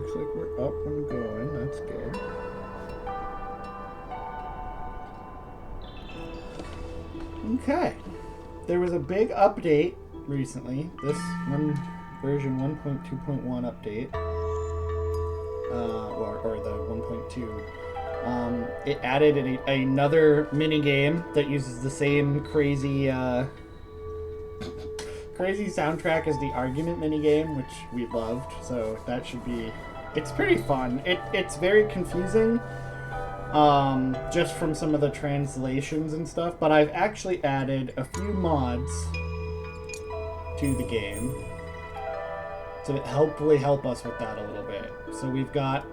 looks like we're up and going. That's good. Okay. There was a big update recently. This one version 1.2.1 update. Or the 1.2. It added another mini game that uses the same crazy soundtrack as the argument mini game, which we loved. So that should be. It's pretty fun. It's very confusing, just from some of the translations and stuff. But I've actually added a few mods to the game to hopefully help us with that a little bit. So we've got.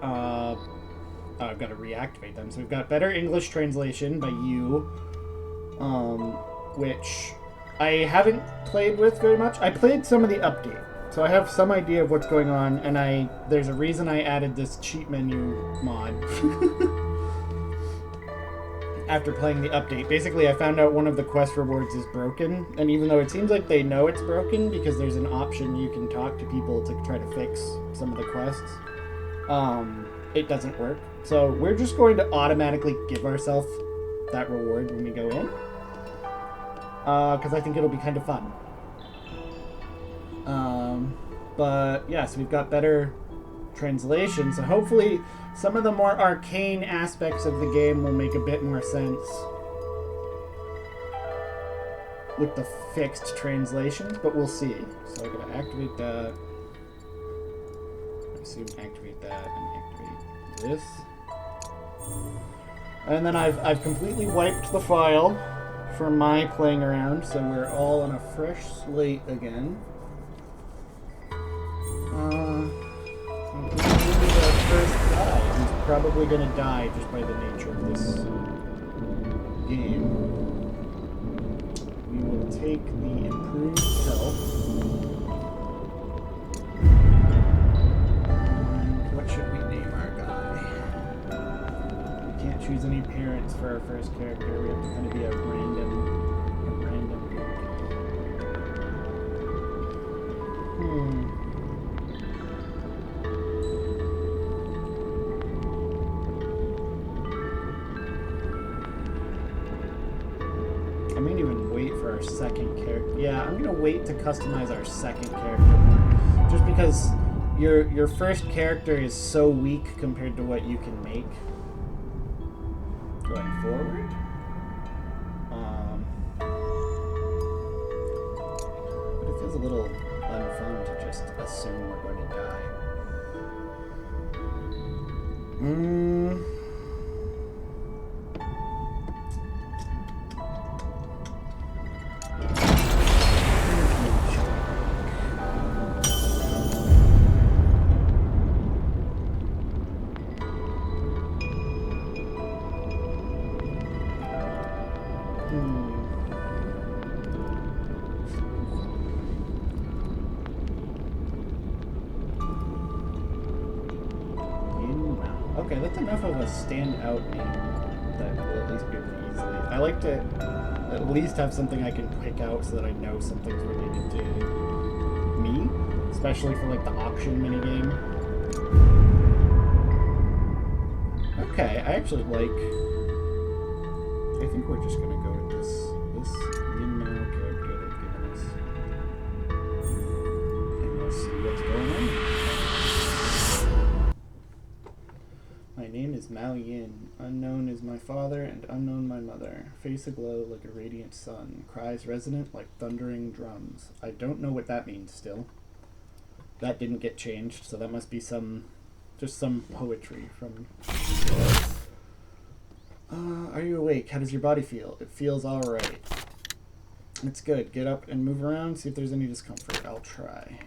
I've got to reactivate them. So we've got better English translation by you, which I haven't played with very much. I played some of the update, so I have some idea of what's going on, and there's a reason I added this cheat menu mod after playing the update. Basically, I found out one of the quest rewards is broken, and even though it seems like they know it's broken because there's an option you can talk to people to try to fix some of the quests, it doesn't work. So we're just going to automatically give ourselves that reward when we go in, because I think it'll be kind of fun. But yeah, so we've got better translation, so hopefully some of the more arcane aspects of the game will make a bit more sense with the fixed translations, but we'll see. So I'm going to activate that. I assume activate that and activate this. And then I've completely wiped the file from my playing around, so we're all on a fresh slate again. Our first guy, who's probably going to die just by the nature of this game. We will take the improved health. What should we name our guy? We can't choose any parents for our first character. We have to kind of be a random dude. I may even wait for our second character. Yeah, I'm gonna wait to customize our second character more. Just because your first character is so weak compared to what you can make going forward. But it feels a little unfun to just assume we're going to die. Okay, that's enough of a standout name that will at least be able to easily. I like to at least have something I can pick out so that I know something's related to me, especially for like the auction minigame. Okay, I actually like. I think we're just gonna go with this Yin Mao character they've given us, and we'll see what's going on. My name is Mao Yin. Unknown is my father, and unknown my mother. Face aglow like a radiant sun. Cries resonant like thundering drums. I don't know what that means still. That didn't get changed, so that must be just some poetry from... are you awake? How does your body feel? It feels alright. It's good. Get up and move around, see if there's any discomfort. I'll try.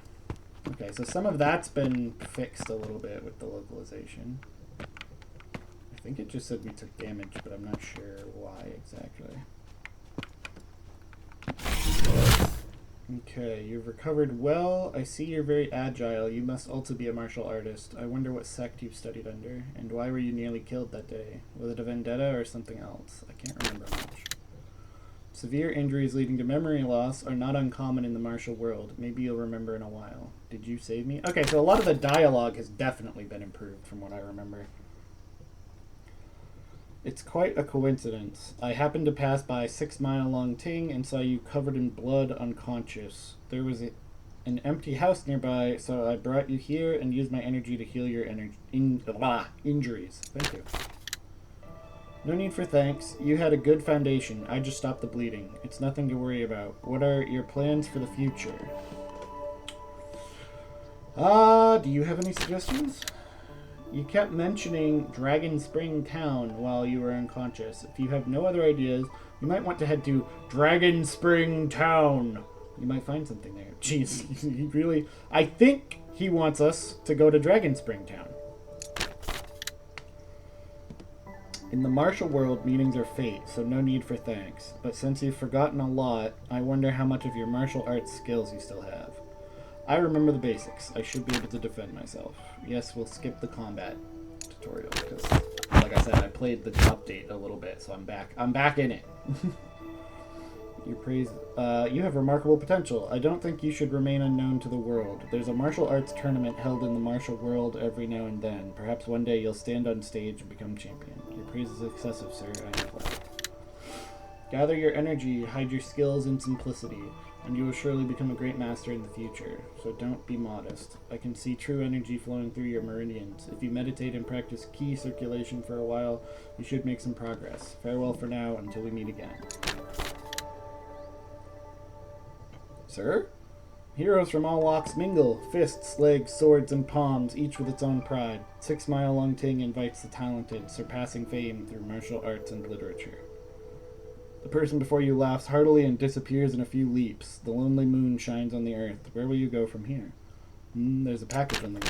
Okay, so some of that's been fixed a little bit with the localization. I think it just said we took damage, but I'm not sure why exactly. Okay, you've recovered well. I see you're very agile. You must also be a martial artist. I wonder what sect you've studied under, and why were you nearly killed that day? Was it a vendetta or something else? I can't remember much. Severe injuries leading to memory loss are not uncommon in the martial world. Maybe you'll remember in a while. Did you save me? Okay, so a lot of the dialogue has definitely been improved from what I remember. It's quite a coincidence. I happened to pass by 6 Mile Long Ting and saw you covered in blood, unconscious. There was an empty house nearby, so I brought you here and used my energy to heal your injuries. Thank you. No need for thanks. You had a good foundation. I just stopped the bleeding. It's nothing to worry about. What are your plans for the future? Do you have any suggestions? You kept mentioning Dragon Spring Town while you were unconscious. If you have no other ideas, you might want to head to Dragon Spring Town. You might find something there. Jeez, he really... I think he wants us to go to Dragon Spring Town. In the martial world, meetings are fate, so no need for thanks. But since you've forgotten a lot, I wonder how much of your martial arts skills you still have. I remember the basics. I should be able to defend myself. Yes, we'll skip the combat tutorial, because, like I said, I played the update a little bit, so I'm back. I'm back in it. You have remarkable potential. I don't think you should remain unknown to the world. There's a martial arts tournament held in the martial world every now and then. Perhaps one day you'll stand on stage and become champion. Your praise is excessive, sir. I am flattered. Gather your energy, hide your skills in simplicity, and you will surely become a great master in the future. So don't be modest. I can see true energy flowing through your meridians. If you meditate and practice ki circulation for a while, you should make some progress. Farewell for now until we meet again. Sir? Heroes from all walks mingle. Fists, legs, swords, and palms, each with its own pride. 6 Mile Long Ting invites the talented, surpassing fame through martial arts and literature. The person before you laughs heartily and disappears in a few leaps. The lonely moon shines on the earth. Where will you go from here? There's a package on the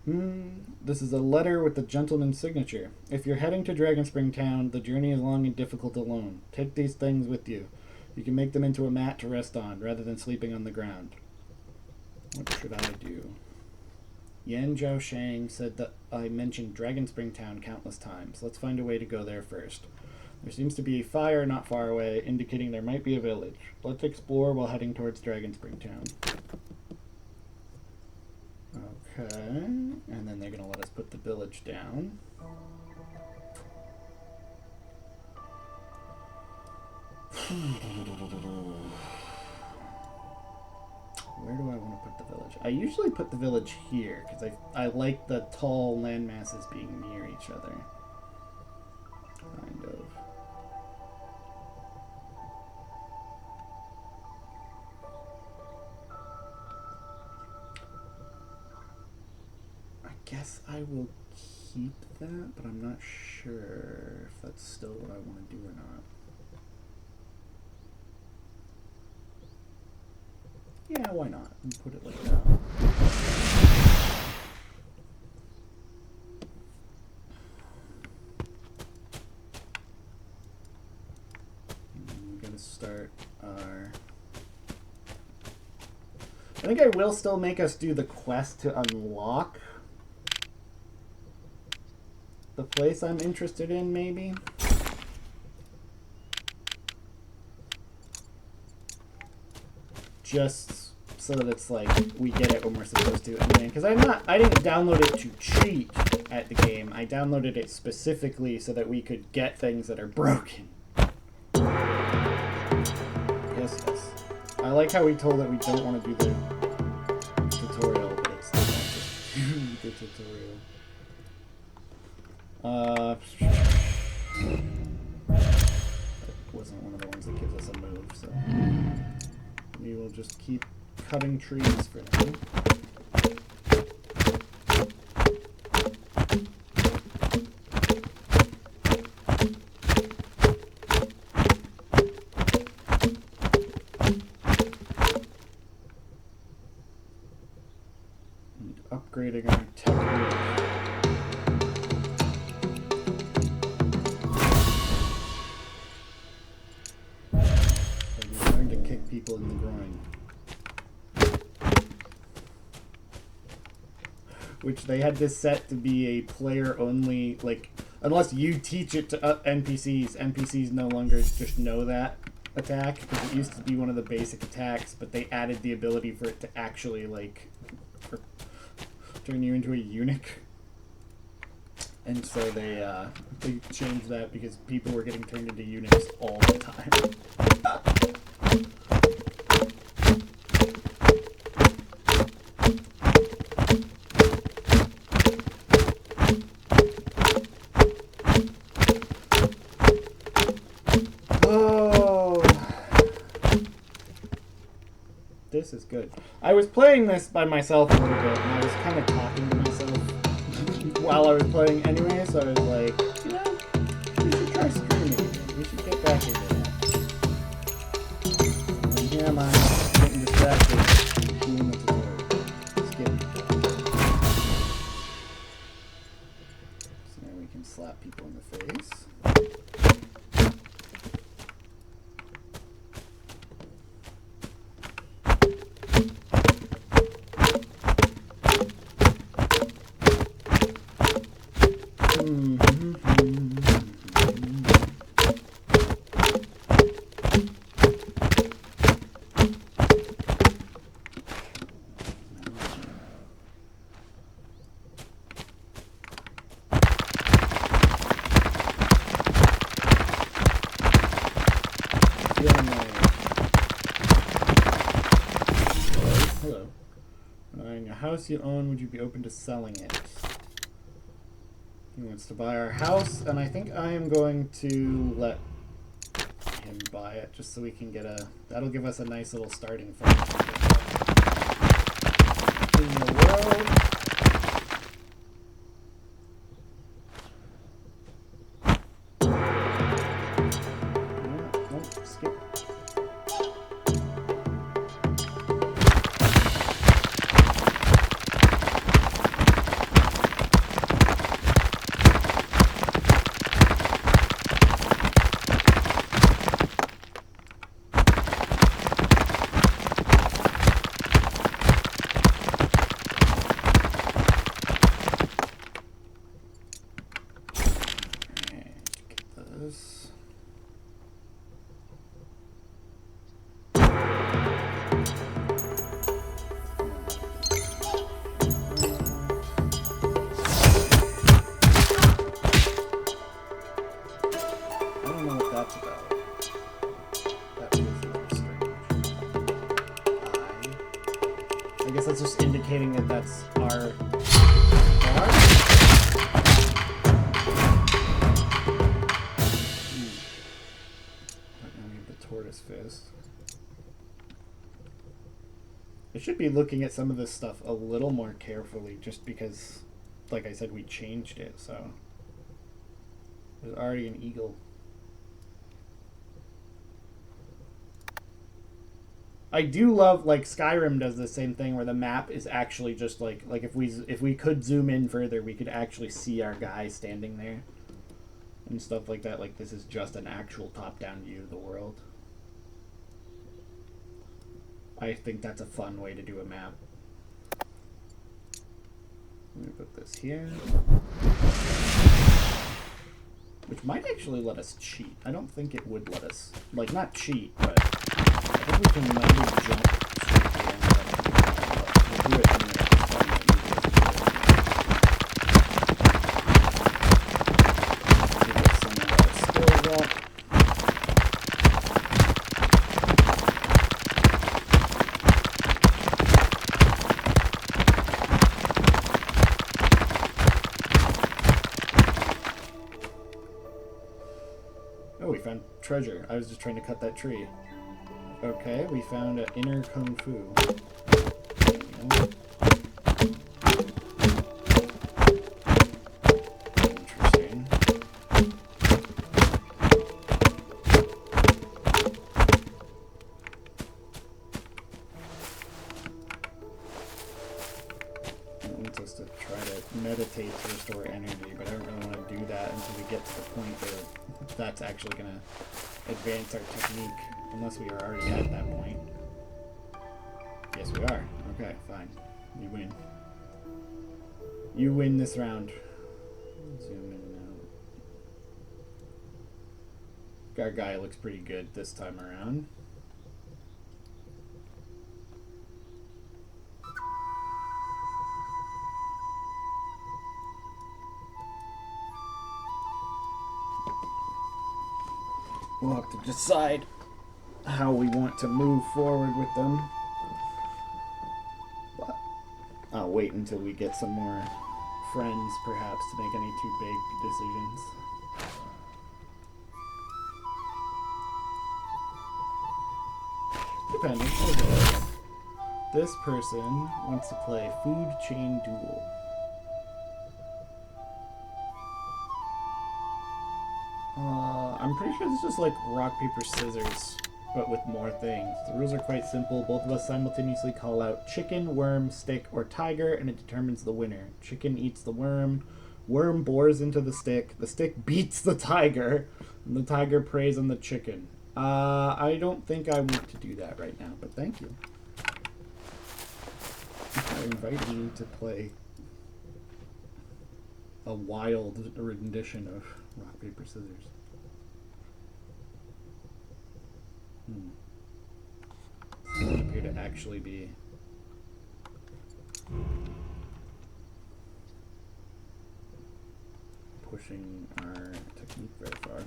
ground. This is a letter with the gentleman's signature. If you're heading to Dragon Spring Town, the journey is long and difficult alone. Take these things with you. You can make them into a mat to rest on, rather than sleeping on the ground. What should I do? Yan Zhao Shang said that I mentioned Dragon Spring Town countless times. Let's find a way to go there first. There seems to be a fire not far away, indicating there might be a village. Let's explore while heading towards Dragon Spring Town. Okay, and then they're going to let us put the village down. Where do I want to put the village? I usually put the village here, because I like the tall land masses being near each other. Kind of. I guess I will keep that, but I'm not sure if that's still what I want to do or not. Yeah, why not? And put it like that. We're gonna start our... I think I will still make us do the quest to unlock the place I'm interested in, maybe? Just so that it's like we get it when we're supposed to. Because I didn't download it to cheat at the game. I downloaded it specifically so that we could get things that are broken. Yes, yes. I like how we told that we don't want to do the tutorial, but it's still not to do the tutorial. That wasn't one of the ones that gives us a move, so we will just keep cutting trees for now. And upgrading our technique. People in the groin, which they had this set to be a player only, like Unless you teach it to NPCs. NPCs no longer just know that attack, because it used to be one of the basic attacks, but they added the ability for it to actually, like, turn you into a eunuch. And so they changed that because people were getting turned into eunuchs all the time. This is good. I was playing this by myself a little bit, and I was kind of talking to myself while I was playing anyway, so I was like, you know, we should try streaming. We should get back into that. And here am I, getting distracted, doing the tutorial. Skip. So now we can slap people in the face. House you own, would you be open to selling it? He wants to buy our house, and I think I am going to let him buy it just so we can get a... That'll give us a nice little starting point in the world. Nope, skip. That's just indicating that that's our bar. Now we have the tortoise fist. I should be looking at some of this stuff a little more carefully just because, like I said, we changed it, so there's already an eagle. I do love, like, Skyrim does the same thing where the map is actually just like if we could zoom in further, we could actually see our guy standing there and stuff like that. Like, this is just an actual top-down view of the world. I think that's a fun way to do a map. Let me put this here. Which might actually let us cheat. I don't think it would let us, like, not cheat, but I think we can maybe jump straight in. We'll do it anyway. To get some of our skills up. Oh, we found treasure. I was just trying to cut that tree. Okay, we found an inner Kungfu. Interesting. It wants us to try to meditate to restore energy, but I don't really want to do that until we get to the point where that's actually going to advance our technique. Unless we are already at that point. Yes, we are. Okay, fine. You win. You win this round. Zoom in now. Our guy looks pretty good this time around. We'll have to decide how we want to move forward with them. But I'll wait until we get some more friends, perhaps, to make any too big decisions. Depending. Okay. This person wants to play Food Chain Duel. I'm pretty sure this is like rock, paper, scissors, but with more things. The rules are quite simple. Both of us simultaneously call out chicken, worm, stick, or tiger, and it determines the winner. Chicken eats the worm bores into the stick beats the tiger, and the tiger preys on the chicken. I don't think I want to do that right now, but thank you. I invite you to play a wild rendition of rock, paper, scissors. Doesn't appear to actually be pushing our technique very far.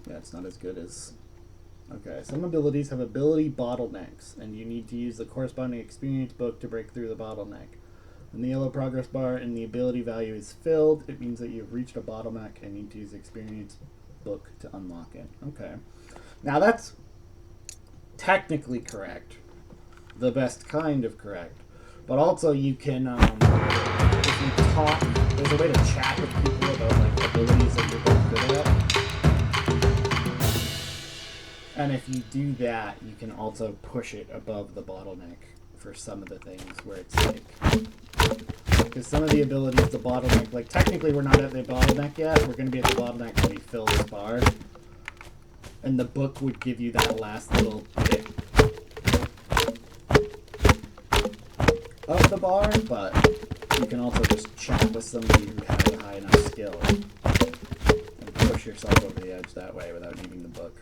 Yeah, it's not as good as... Okay, some abilities have ability bottlenecks, and you need to use the corresponding experience book to break through the bottleneck. When the yellow progress bar and the ability value is filled, it means that you've reached a bottleneck and need to use the experience book to unlock it. Okay. Now that's technically correct. The best kind of correct. But also you can, if you talk, there's a way to chat with people about like abilities that you're both good at. And if you do that, you can also push it above the bottleneck for some of the things where it's like... Because some of the abilities, the bottleneck, like technically we're not at the bottleneck yet. We're going to be at the bottleneck when we fill this bar. And the book would give you that last little bit of the bar, but you can also just chat with somebody who has a high enough skill and push yourself over the edge that way without needing the book.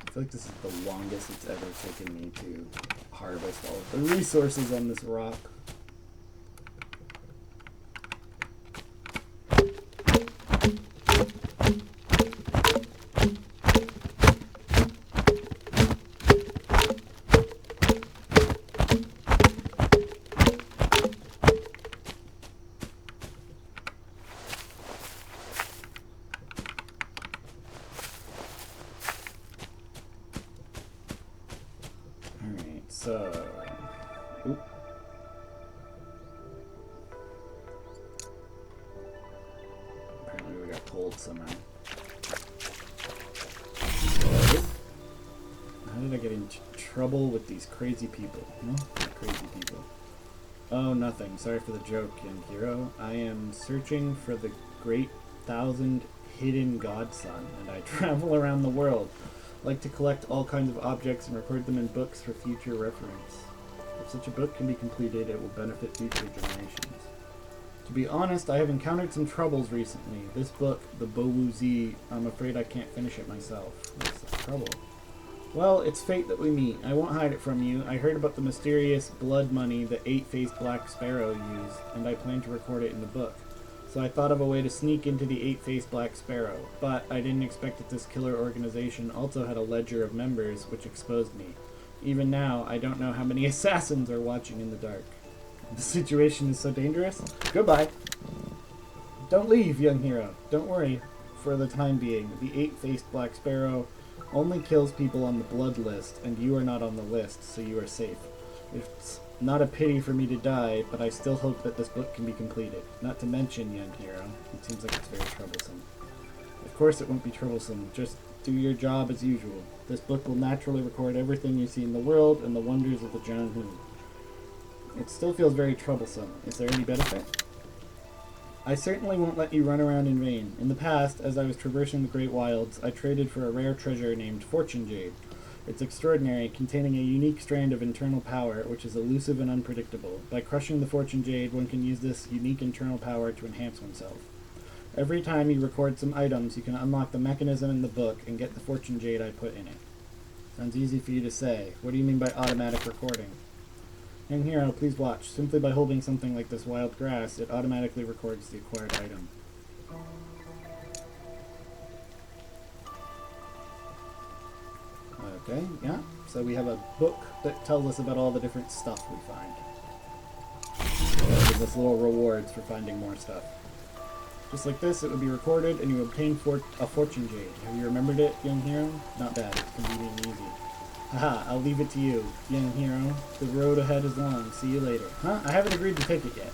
I feel like this is the longest it's ever taken me to harvest all of the resources on this rock. Apparently we got pulled somehow. How did I get into trouble with these crazy people? No, not crazy people. Oh, nothing. Sorry for the joke, young hero. I am searching for the great 1,000 hidden godson, and I travel around the world. I like to collect all kinds of objects and record them in books for future reference. If such a book can be completed, it will benefit future generations. To be honest, I have encountered some troubles recently. This book, the Bowuzi, I'm afraid I can't finish it myself. What's the trouble? Well, it's fate that we meet. I won't hide it from you. I heard about the mysterious blood money the 8-faced Black Sparrow used, and I plan to record it in the book. So I thought of a way to sneak into the 8-faced Black Sparrow, but I didn't expect that this killer organization also had a ledger of members, which exposed me. Even now, I don't know how many assassins are watching in the dark. The situation is so dangerous. Goodbye. Don't leave, young hero. Don't worry. For the time being, the 8-faced Black Sparrow only kills people on the blood list, and you are not on the list, so you are safe. It's not a pity for me to die, but I still hope that this book can be completed. Not to mention, young hero, it seems like it's very troublesome. Of course it won't be troublesome. Just do your job as usual. This book will naturally record everything you see in the world and the wonders of the Jianghu. It still feels very troublesome. Is there any benefit? I certainly won't let you run around in vain. In the past, as I was traversing the Great Wilds, I traded for a rare treasure named Fortune Jade. It's extraordinary, containing a unique strand of internal power, which is elusive and unpredictable. By crushing the Fortune Jade, one can use this unique internal power to enhance oneself. Every time you record some items, you can unlock the mechanism in the book and get the Fortune Jade I put in it. Sounds easy for you to say. What do you mean by automatic recording? Young hero, please watch. Simply by holding something like this wild grass, it automatically records the acquired item. Okay, yeah. So we have a book that tells us about all the different stuff we find. It gives us little rewards for finding more stuff. Just like this, it would be recorded, and you obtain a Fortune Jade. Have you remembered it, young hero? Not bad. It's convenient and easy. Haha, I'll leave it to you, young hero. The road ahead is long. See you later. Huh? I haven't agreed to take it yet.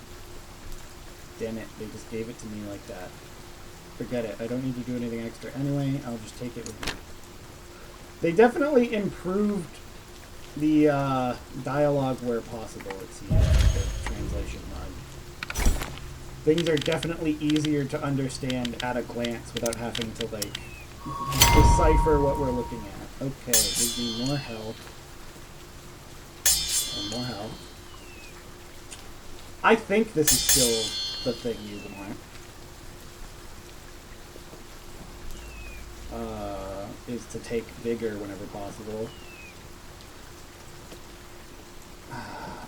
Damn it, they just gave it to me like that. Forget it. I don't need to do anything extra anyway. I'll just take it with me. They definitely improved the dialogue where possible, it seems, the translation mod. Things are definitely easier to understand at a glance without having to, like, decipher what we're looking at. Okay, give me more health. And more health. I think this is still the thing you want. Is to take vigor whenever possible.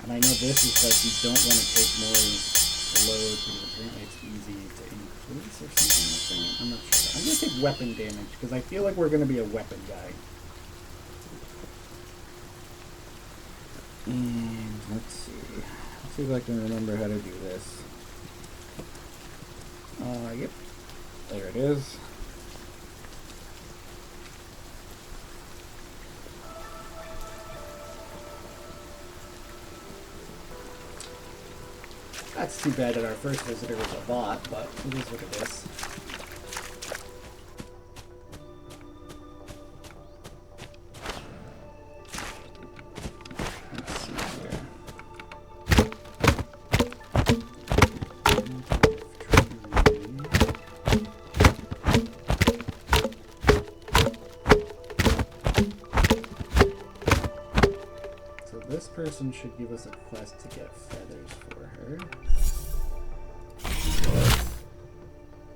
And I know this is like you don't want to take more load because apparently it's easy to increase or something like that. I'm not sure. I'm going to take weapon damage because I feel like we're going to be a weapon guy. And let's see. Let's see if I can remember how to do this. Yep. There it is. That's too bad that our first visitor was a bot, but it is what it is. Let's see here. So this person should give us a quest to get feathers for her.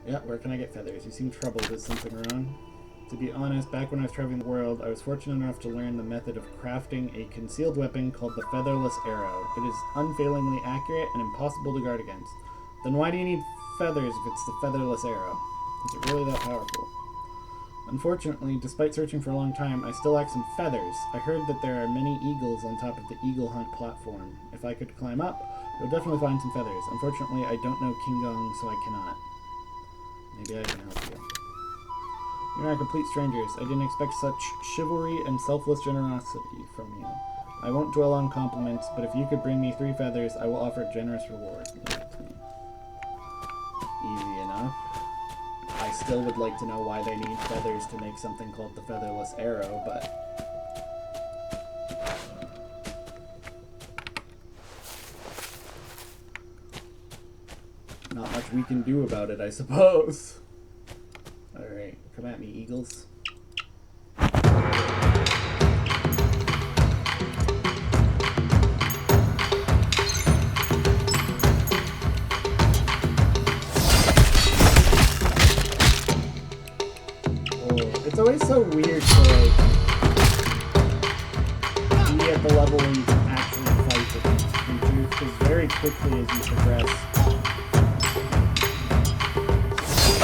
Yeah, where can I get feathers? You seem troubled. Is something wrong? To be honest, back when I was traveling the world, I was fortunate enough to learn the method of crafting a concealed weapon called the featherless arrow. It is unfailingly accurate and impossible to guard against. Then why do you need feathers if it's the featherless arrow? Is it really that powerful? Unfortunately, despite searching for a long time, I still lack some feathers. I heard that there are many eagles on top of the eagle hunt platform. If I could climb up, I would definitely find some feathers. Unfortunately, I don't know King Gong, so I cannot. Maybe I can help you. You're not complete strangers. I didn't expect such chivalry and selfless generosity from you. I won't dwell on compliments, but if you could bring me 3 feathers, I will offer a generous reward. Easy enough. I still would like to know why they need feathers to make something called the featherless arrow, but... not much we can do about it, I suppose. Alright, come at me, eagles. It's always so weird to, like, be at the level where you can actually fight with these creatures, because very quickly as you progress,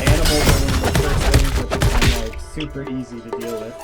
animals are one of the first things that become, like, super easy to deal with.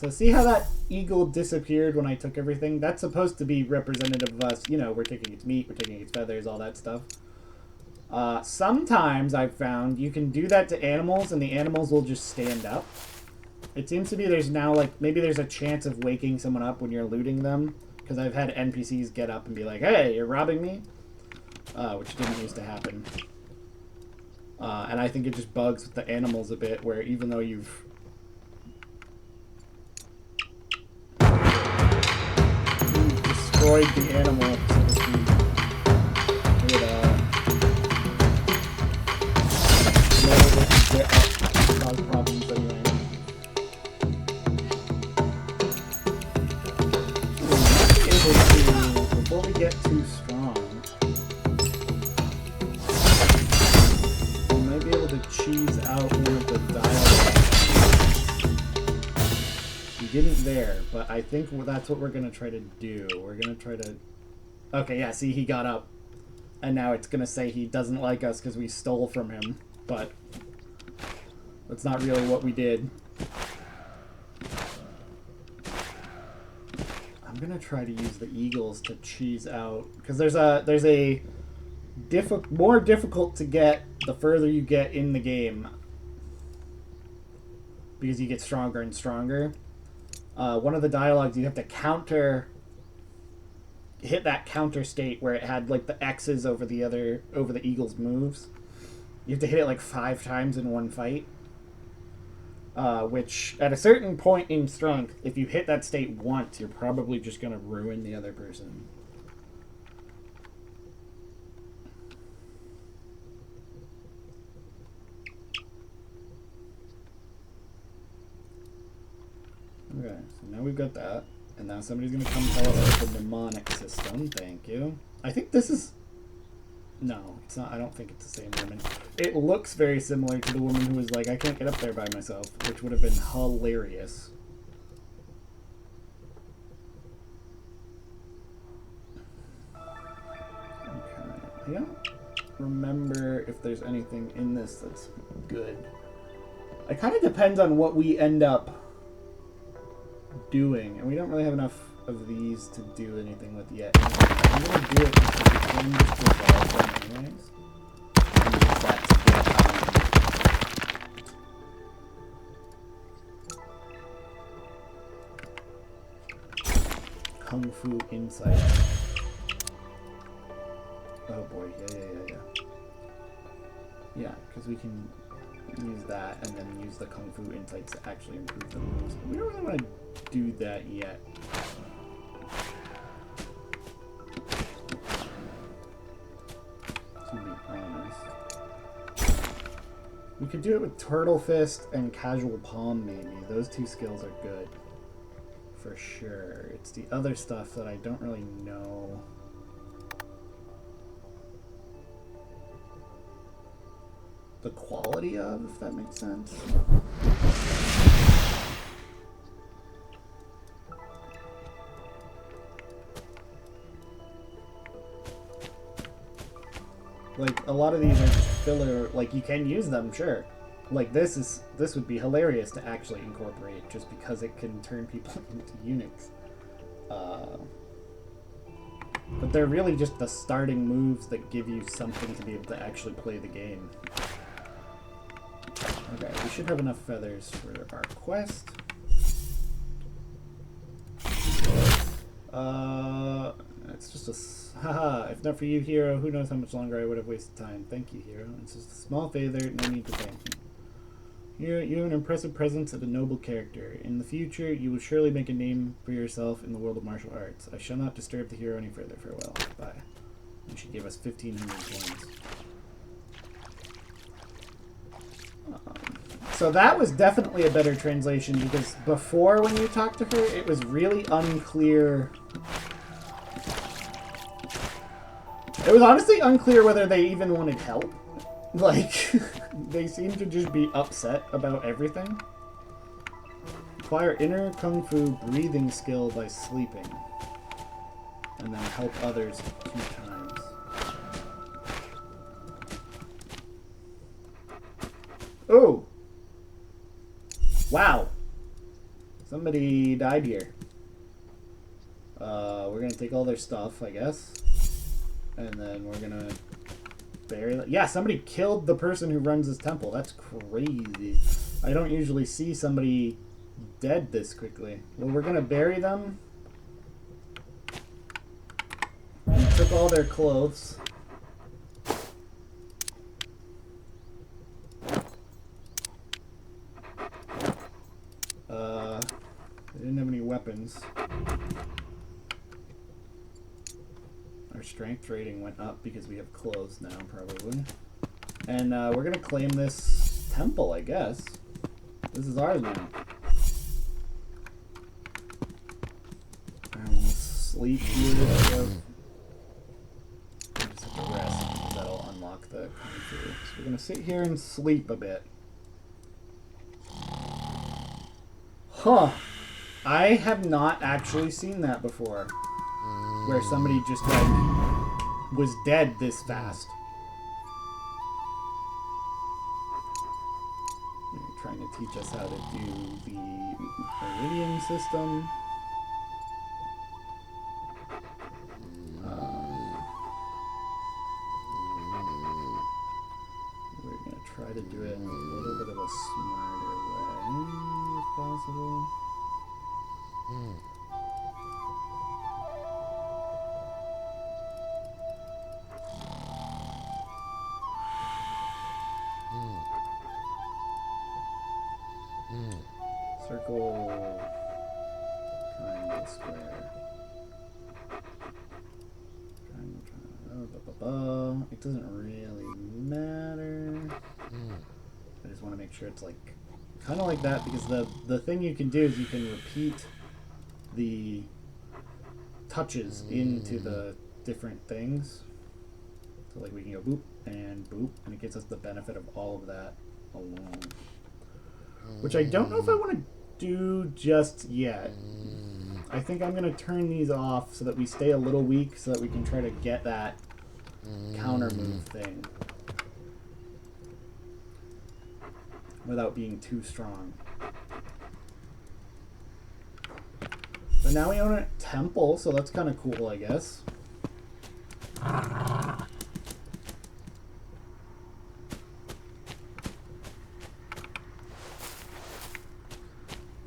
So see how that eagle disappeared when I took everything? That's supposed to be representative of us. You know, we're taking its meat, we're taking its feathers, all that stuff. Sometimes I've found you can do that to animals and the animals will just stand up. It seems to be there's now, like, maybe there's a chance of waking someone up when you're looting them. Because I've had NPCs get up and be like, hey, you're robbing me? Which didn't used to happen. And I think it just bugs with the animals a bit, where even though you've destroyed the animal, so to speak, it get up, cause problems anyway. Before we get too strong, we might be able to cheese out one of the dialogue. We didn't there, but I think that's what we're going to try to do. We're going to try to... Okay, yeah, see, he got up. And now it's going to say he doesn't like us because we stole from him. But that's not really what we did. I'm gonna try to use the eagles to cheese out, because there's a more difficult to get the further you get in the game, because you get stronger and stronger. One of the dialogues, you have to hit that counter state where it had like the X's over the eagle's moves. You have to hit it like 5 times in one fight. Which, at a certain point in strength, if you hit that state once, you're probably just going to ruin the other person. Okay, so now we've got that. And now somebody's going to come tell us the mnemonic system. Thank you. I think this is... No, it's not. I don't think it's the same woman. It looks very similar to the woman who was like, I can't get up there by myself, which would have been hilarious. Okay. I don't remember if there's anything in this that's good. It kind of depends on what we end up doing, and we don't really have enough of these to do anything with yet. I'm going to do it because we can just resolve them anyways. And use that to get Kung Fu Insight. Oh boy, yeah. Yeah, because we can use that and then use the Kung Fu Insights to actually improve the moves. But we don't really want to do that yet. To be honest. We could do it with Turtle Fist and Casual Palm, maybe. Those 2 skills are good. For sure. It's the other stuff that I don't really know. The quality of, if that makes sense. Like, a lot of these are just filler. Like, you can use them, sure. Like, this would be hilarious to actually incorporate, just because it can turn people into eunuchs. But they're really just the starting moves that give you something to be able to actually play the game. Okay, we should have enough feathers for our quest. It's just a... Haha, if not for you, Hero, who knows how much longer I would have wasted time. Thank you, Hero. It's just a small favor, no need to thank me. You have an impressive presence and a noble character. In the future, you will surely make a name for yourself in the world of martial arts. I shall not disturb the hero any further. Farewell. Bye. And she gave us 1,500 coins. So that was definitely a better translation, because before, when you talked to her, it was really unclear. It was honestly unclear whether they even wanted help. Like, they seem to just be upset about everything. Acquire inner Kung Fu breathing skill by sleeping. And then help others 2 times. Oh! Wow. Somebody died here. We're gonna take all their stuff, I guess. And then we're gonna bury them. Yeah, somebody killed the person who runs this temple. That's crazy. I don't usually see somebody dead this quickly. Well, we're gonna bury them. We took all their clothes. They didn't have any weapons. Our strength rating went up because we have clothes now, probably. And we're gonna claim this temple, I guess. This is ours now. And we'll sleep here. Just have to rest because that'll unlock the Kungfu. So we're gonna sit here and sleep a bit. Huh. I have not actually seen that before. Where somebody just like was dead this fast. They're trying to teach us how to do the meridian system. We're gonna try to do it in a little bit of a smarter way, if possible. Circle, triangle, square. Triangle, triangle. It doesn't really matter. I just want to make sure it's like kind of like that, because the thing you can do is you can repeat the touches into the different things. So like we can go boop, and it gives us the benefit of all of that alone. Which I don't know if I want to do just yet. I think I'm going to turn these off so that we stay a little weak, so that we can try to get that counter move thing without being too strong. But now we own a temple, so that's kind of cool, I guess.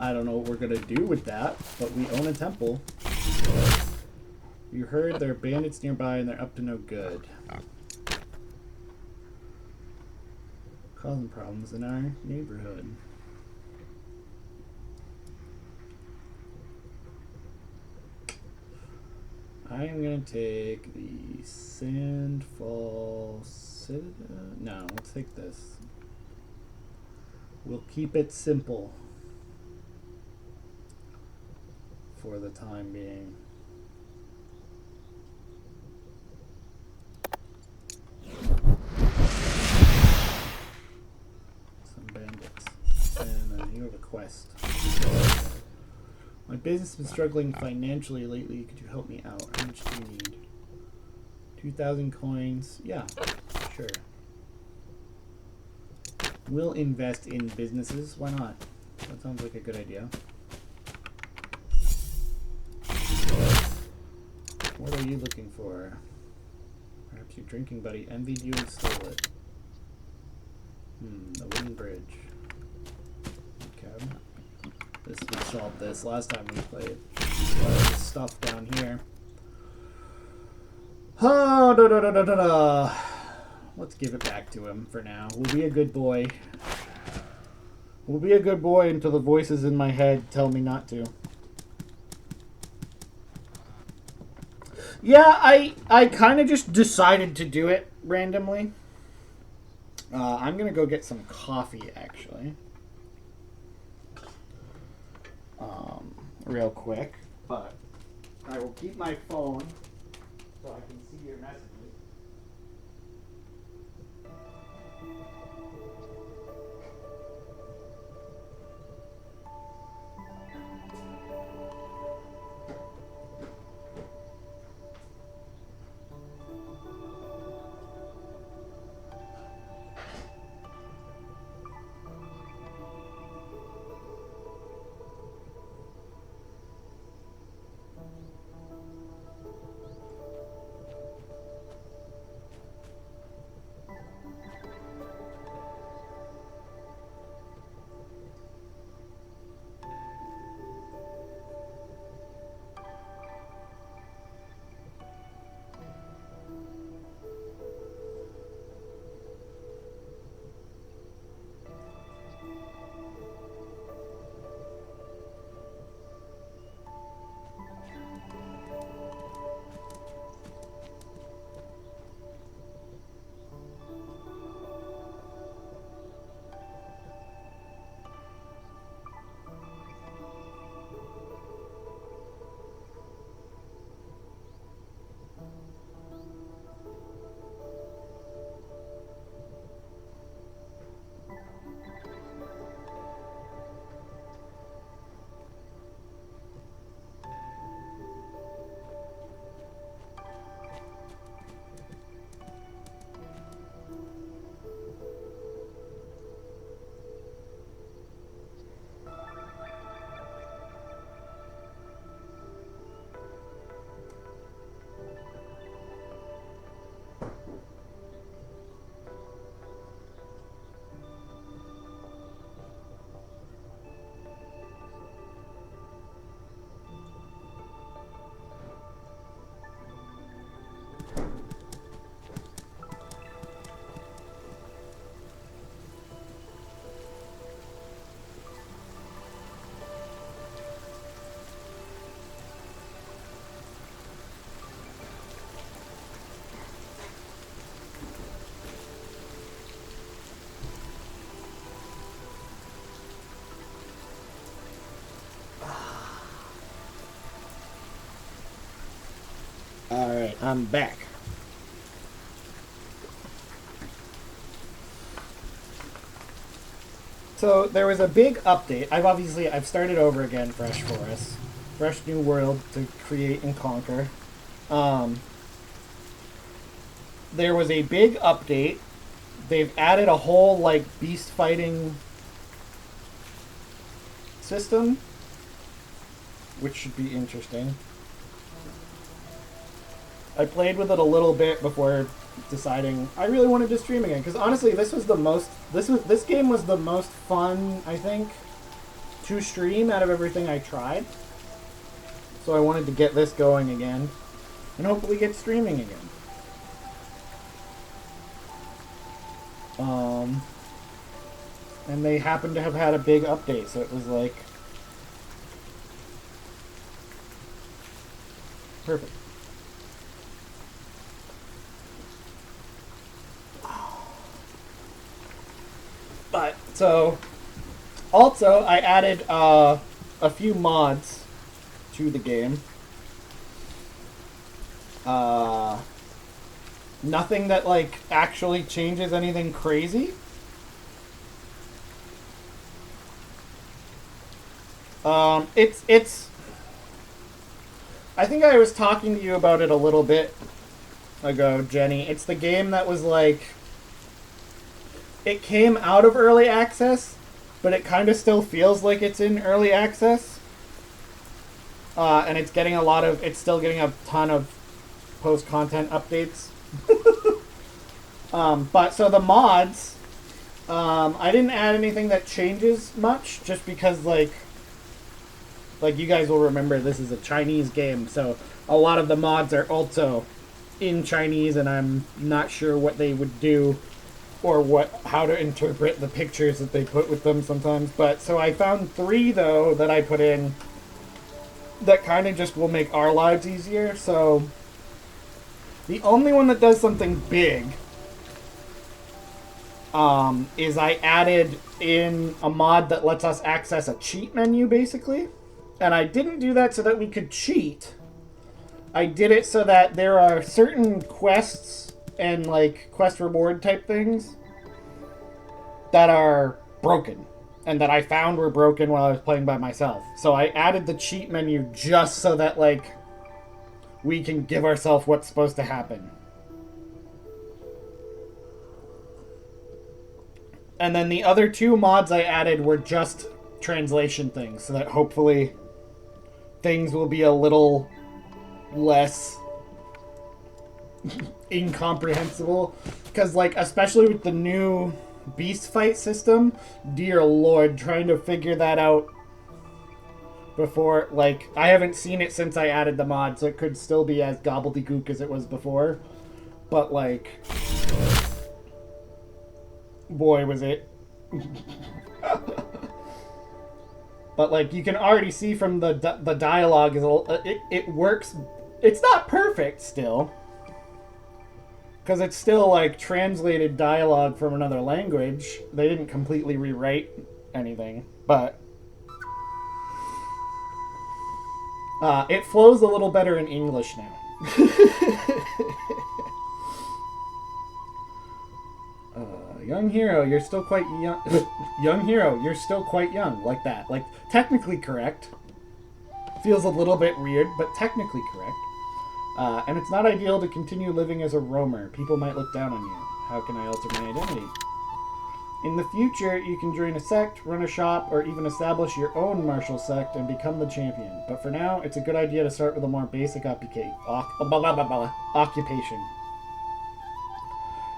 I don't know what we're going to do with that, but we own a temple. You heard there are bandits nearby and they're up to no good. Causing problems in our neighborhood. I am going to take the Sandfall Citadel. No, let's take this. We'll keep it simple for the time being. Some bandits. And then you have a quest. My business has been struggling financially lately. Could you help me out? How much do you need? 2,000 coins. Yeah, sure. We'll invest in businesses. Why not? That sounds like a good idea. What are you looking for? Perhaps your drinking buddy envied you and stole it. The wooden bridge. Okay. We solved this last time we played. A lot of this stuff down here. Oh, Let's give it back to him for now. We'll be a good boy. We'll be a good boy until the voices in my head tell me not to. Yeah, I kind of just decided to do it randomly. I'm going to go get some coffee, actually. Real quick. But I will keep my phone so I can see your messages. Alright, I'm back. So there was a big update. I've started over again, fresh for us. Fresh new world to create and conquer. There was a big update. They've added a whole, like, beast fighting system, which should be interesting. I played with it a little bit before deciding I really wanted to stream again, because honestly, this game was the most fun, I think, to stream out of everything I tried. So I wanted to get this going again, and hopefully get streaming again. And they happened to have had a big update, so it was like perfect. But so also I added a few mods to the game. Nothing that like actually changes anything crazy. It's I think I was talking to you about it a little bit ago, Jenny. It's the game that was like, it came out of early access, but it kind of still feels like it's in early access. And it's still getting a ton of post-content updates. But so the mods, I didn't add anything that changes much, just because like you guys will remember, this is a Chinese game, so a lot of the mods are also in Chinese, and I'm not sure what they would do or how to interpret the pictures that they put with them sometimes. But so I found 3 though that I put in that kind of just will make our lives easier. So the only one that does something big is I added in a mod that lets us access a cheat menu, basically. And I didn't do that so that we could cheat. I did it so that there are certain quests and like quest reward type things that are broken, and that I found were broken while I was playing by myself. So I added the cheat menu just so that like we can give ourselves what's supposed to happen. And then the other 2 mods I added were just translation things, so that hopefully things will be a little less incomprehensible. Because, like, especially with the new beast fight system, dear lord, trying to figure that out before, like, I haven't seen it since I added the mod, so it could still be as gobbledygook as it was before. But, like, boy, was it. But like you can already see from the dialogue is it works. It's not perfect still, because it's still like translated dialogue from another language. They didn't completely rewrite anything, but it flows a little better in English now. Young hero, you're still quite young. Young hero, you're still quite young. Like that. Like, technically correct. Feels a little bit weird, but technically correct. And it's not ideal to continue living as a roamer. People might look down on you. How can I alter my identity? In the future, you can join a sect, run a shop, or even establish your own martial sect and become the champion. But for now, it's a good idea to start with a more basic occupation.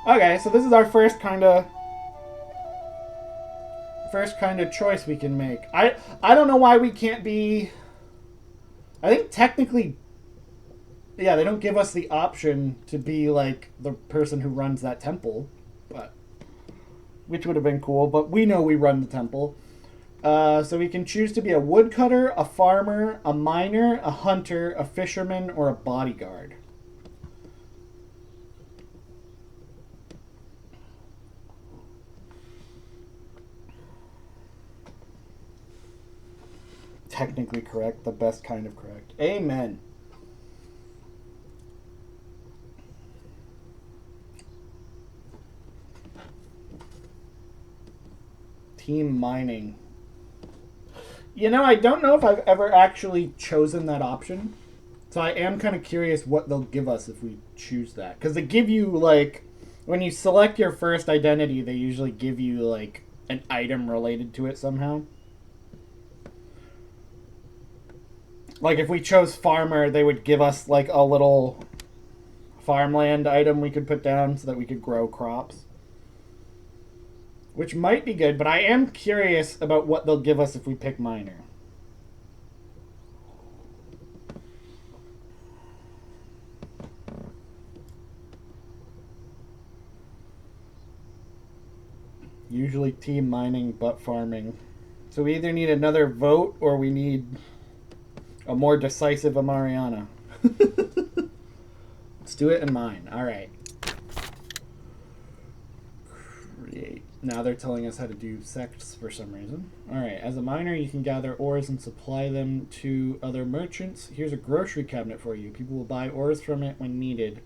Okay, so this is our first kind of choice we can make. I don't know why we can't be. I think technically, yeah, they don't give us the option to be like the person who runs that temple, but which would have been cool. But we know we run the temple, so we can choose to be a woodcutter, a farmer, a miner, a hunter, a fisherman, or a bodyguard. Technically correct, the best kind of correct. Amen. team mining. You know, I don't know if I've ever actually chosen that option. So I am kind of curious what they'll give us if we choose that. Because they give you, like, when you select your first identity, they usually give you, like, an item related to it somehow. Like, if we chose farmer, they would give us, like, a little farmland item we could put down so that we could grow crops. Which might be good, but I am curious about what they'll give us if we pick miner. Usually team mining, but farming. So we either need another vote or we need a more decisive Amariana. Let's do it in mine. Alright. Create. Now they're telling us how to do sects for some reason. Alright, as a miner you can gather ores and supply them to other merchants. Here's a grocery cabinet for you. People will buy ores from it when needed.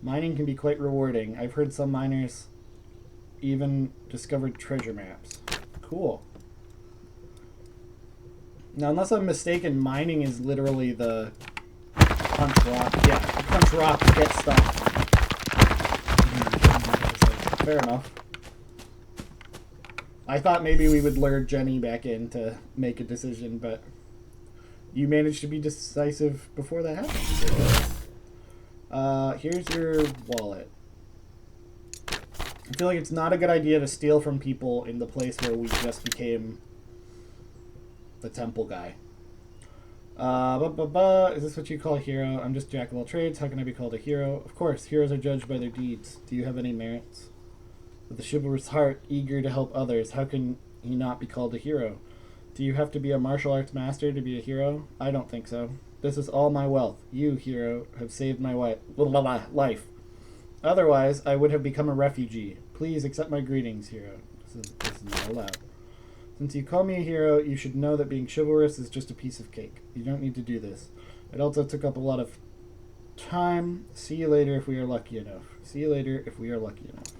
Mining can be quite rewarding. I've heard some miners even discovered treasure maps. Cool. Now, unless I'm mistaken, mining is literally the punch rock. Yeah, punch rock to get stuff. Fair enough. I thought maybe we would lure Jenny back in to make a decision, but you managed to be decisive before that happened. Here's your wallet. I feel like it's not a good idea to steal from people in the place where we just became the temple guy. Is this what you call a hero? I'm just jack of all trades. How can I be called a hero? Of course, heroes are judged by their deeds. Do you have any merits? With a chivalrous heart, eager to help others, how can he not be called a hero? Do you have to be a martial arts master to be a hero? I don't think so. This is all my wealth. You, hero, have saved my life. Otherwise, I would have become a refugee. Please accept my greetings, hero. This is not allowed. Since you call me a hero, you should know that being chivalrous is just a piece of cake. You don't need to do this. It also took up a lot of time. See you later if we are lucky enough. See you later if we are lucky enough.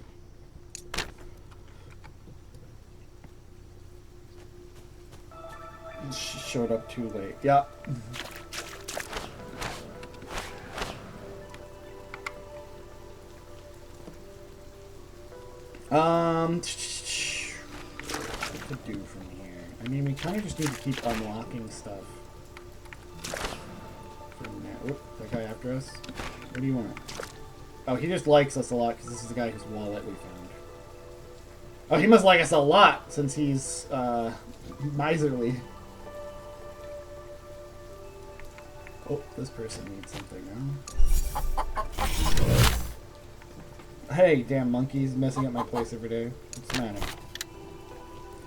She showed up too late. Yeah. What to do from here? I mean, we kind of just need to keep unlocking stuff. Oop, that guy after us? What do you want? Oh, he just likes us a lot because this is the guy whose wallet we found. Oh, he must like us a lot since he's miserly. Oh, this person needs something now. Hey, damn monkeys, messing up my place every day. What's the matter?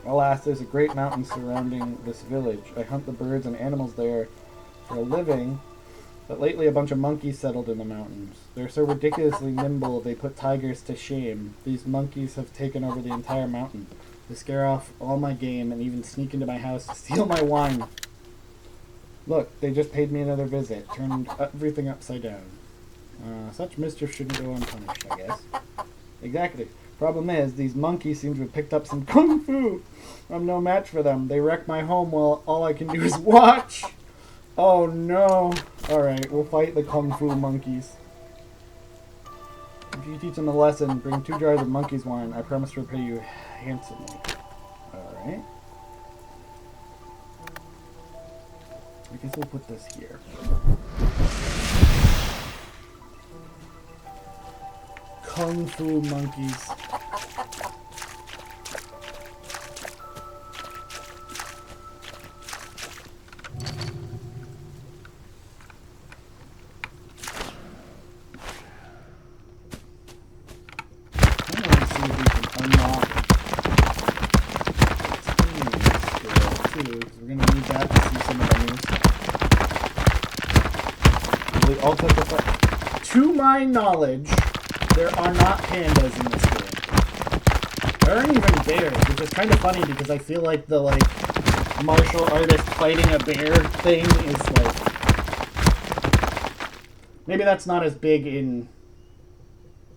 Alas, there's a great mountain surrounding this village. I hunt the birds and animals there for a living, but lately a bunch of monkeys settled in the mountains. They're so ridiculously nimble, they put tigers to shame. These monkeys have taken over the entire mountain. They scare off all my game and even sneak into my house to steal my wine. Look, they just paid me another visit, turned everything upside down. Such mischief shouldn't go unpunished, I guess. Exactly. Problem is, these monkeys seem to have picked up some kung fu. I'm no match for them. They wreck my home while all I can do is watch. Oh no. Alright, we'll fight the kung fu monkeys. If you teach them a lesson, bring 2 jars of monkey's wine. I promise to repay you handsomely. Alright. I guess we'll put this here. Kung fu monkeys. To my knowledge, there are not pandas in this game. There aren't even bears, which is kind of funny because I feel like the martial artist fighting a bear thing is maybe that's not as big in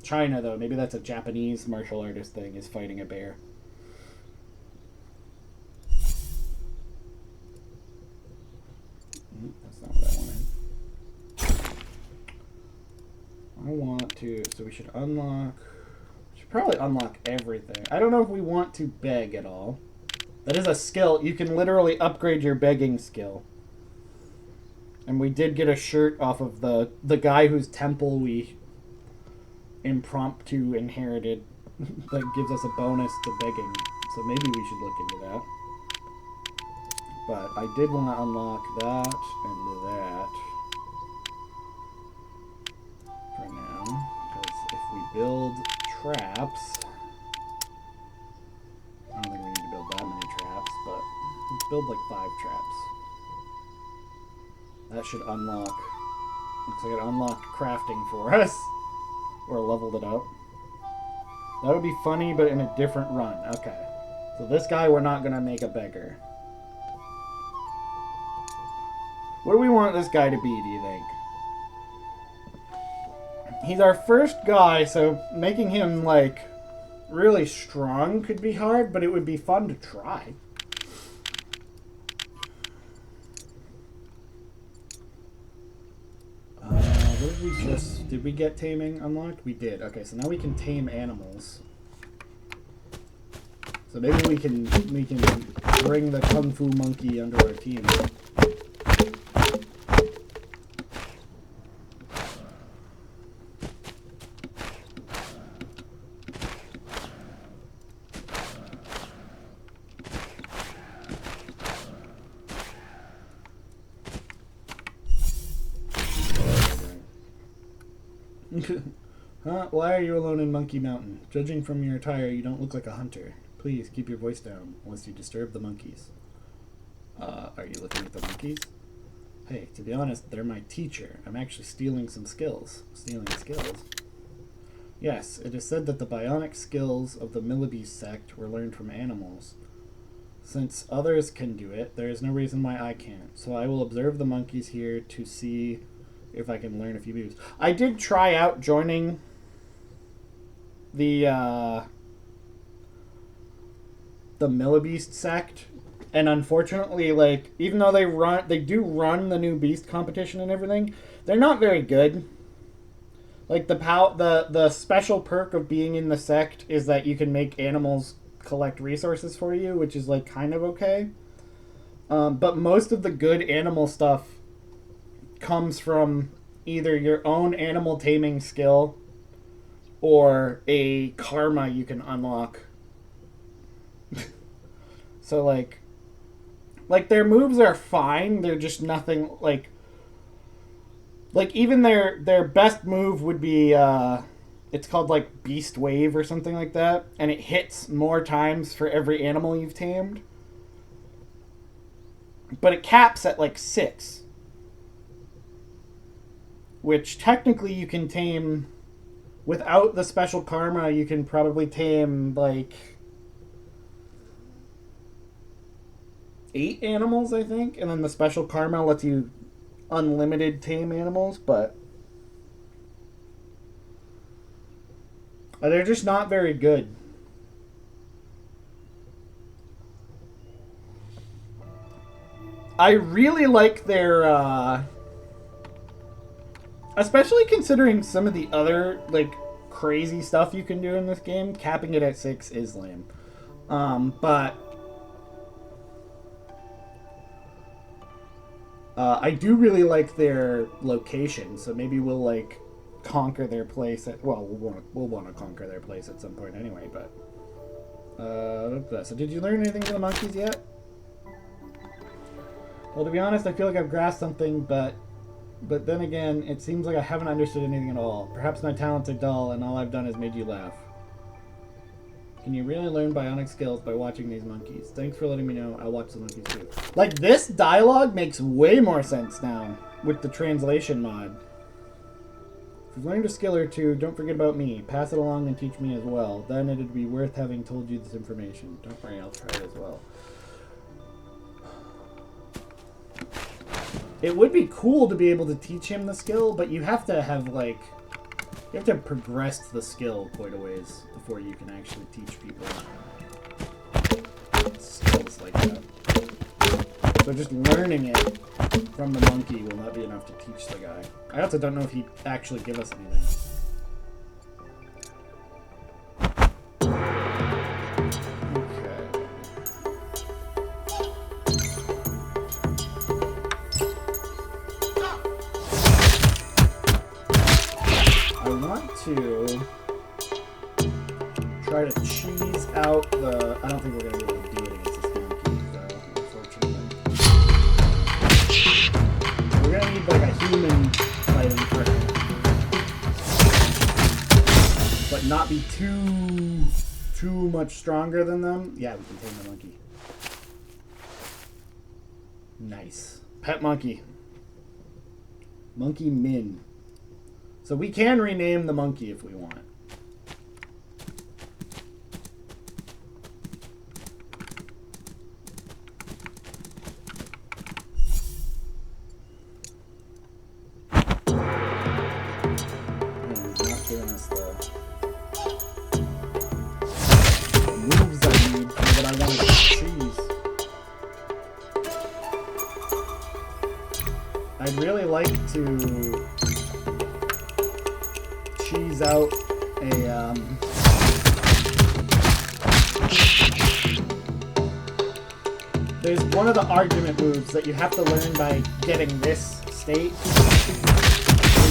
China though. Maybe that's a Japanese martial artist thing, is fighting a bear. I want to, so we should unlock, we should probably unlock everything. I don't know if we want to beg at all. That is a skill. You can literally upgrade your begging skill. And we did get a shirt off of the guy whose temple we impromptu inherited that gives us a bonus to begging. So maybe we should look into that. But I did want to unlock that and that for now. Because if we build traps, I don't think we need to build that many traps, but let's build like 5 traps. That should unlock. Looks like it unlocked crafting for us. Or leveled it up. That would be funny, but in a different run. Okay. So this guy, we're not going to make a beggar. What do we want this guy to be, do you think? He's our first guy, so making him, like, really strong could be hard, but it would be fun to try. Did we get taming unlocked? We did. Okay, so now we can tame animals. So maybe we can bring the Kung Fu monkey under our team. Huh? Why are you alone in Monkey Mountain? Judging from your attire, you don't look like a hunter. Please keep your voice down, lest you disturb the monkeys. Are you looking at the monkeys? Hey, to be honest, they're my teacher. I'm actually stealing some skills. Stealing skills? Yes, it is said that the bionic skills of the Millibeast sect were learned from animals. Since others can do it, there is no reason why I can't. So I will observe the monkeys here to see if I can learn a few moves. I did try out joining the Millibeast sect, and unfortunately, like, even though they do run the new beast competition and everything, they're not very good. Like, the special perk of being in the sect is that you can make animals collect resources for you, which is, like, kind of okay. But most of the good animal stuff comes from either your own animal taming skill or a karma you can unlock. So, like their moves are fine. They're just nothing, like even their best move would be, it's called, like, Beast Wave or something like that, and it hits more times for every animal you've tamed. But it caps at, like, 6. Which, technically, you can tame... Without the special karma, you can probably tame, like, 8 animals, I think. And then the special karma lets you unlimited tame animals, but... they're just not very good. I really like their, especially considering some of the other, like, crazy stuff you can do in this game. Capping it at 6 is lame. But I do really like their location, so maybe we'll, like, conquer their place at... Well, we'll want to conquer their place at some point anyway, but... so did you learn anything from the monkeys yet? Well, to be honest, I feel like I've grasped something, but then again, it seems like I haven't understood anything at all. Perhaps my talents are dull, and all I've done is made you laugh. Can you really learn bionic skills by watching these monkeys? Thanks for letting me know. I'll watch the monkeys too. Like, this dialogue makes way more sense now with the translation mod. If you've learned a skill or two, don't forget about me. Pass it along and teach me as well. Then it'd be worth having told you this information. Don't worry, I'll try it as well. It would be cool to be able to teach him the skill, but you have to have, like... You have to have progressed the skill quite a ways before you can actually teach people skills like that. So just learning it from the monkey will not be enough to teach the guy. I also don't know if he'd actually give us anything. I want to try to cheese out the... I don't think we're going to be able to do it against this monkey, though, unfortunately. We're going to need, like, a human fighting partner. But not be too much stronger than them. Yeah, we can tame the monkey. Nice. Pet monkey. Monkey Min. So we can rename the monkey if we want. Not giving us the moves I need for what I want to cheese. I'd really like to cheese out a there's one of the argument moves that you have to learn by getting this state in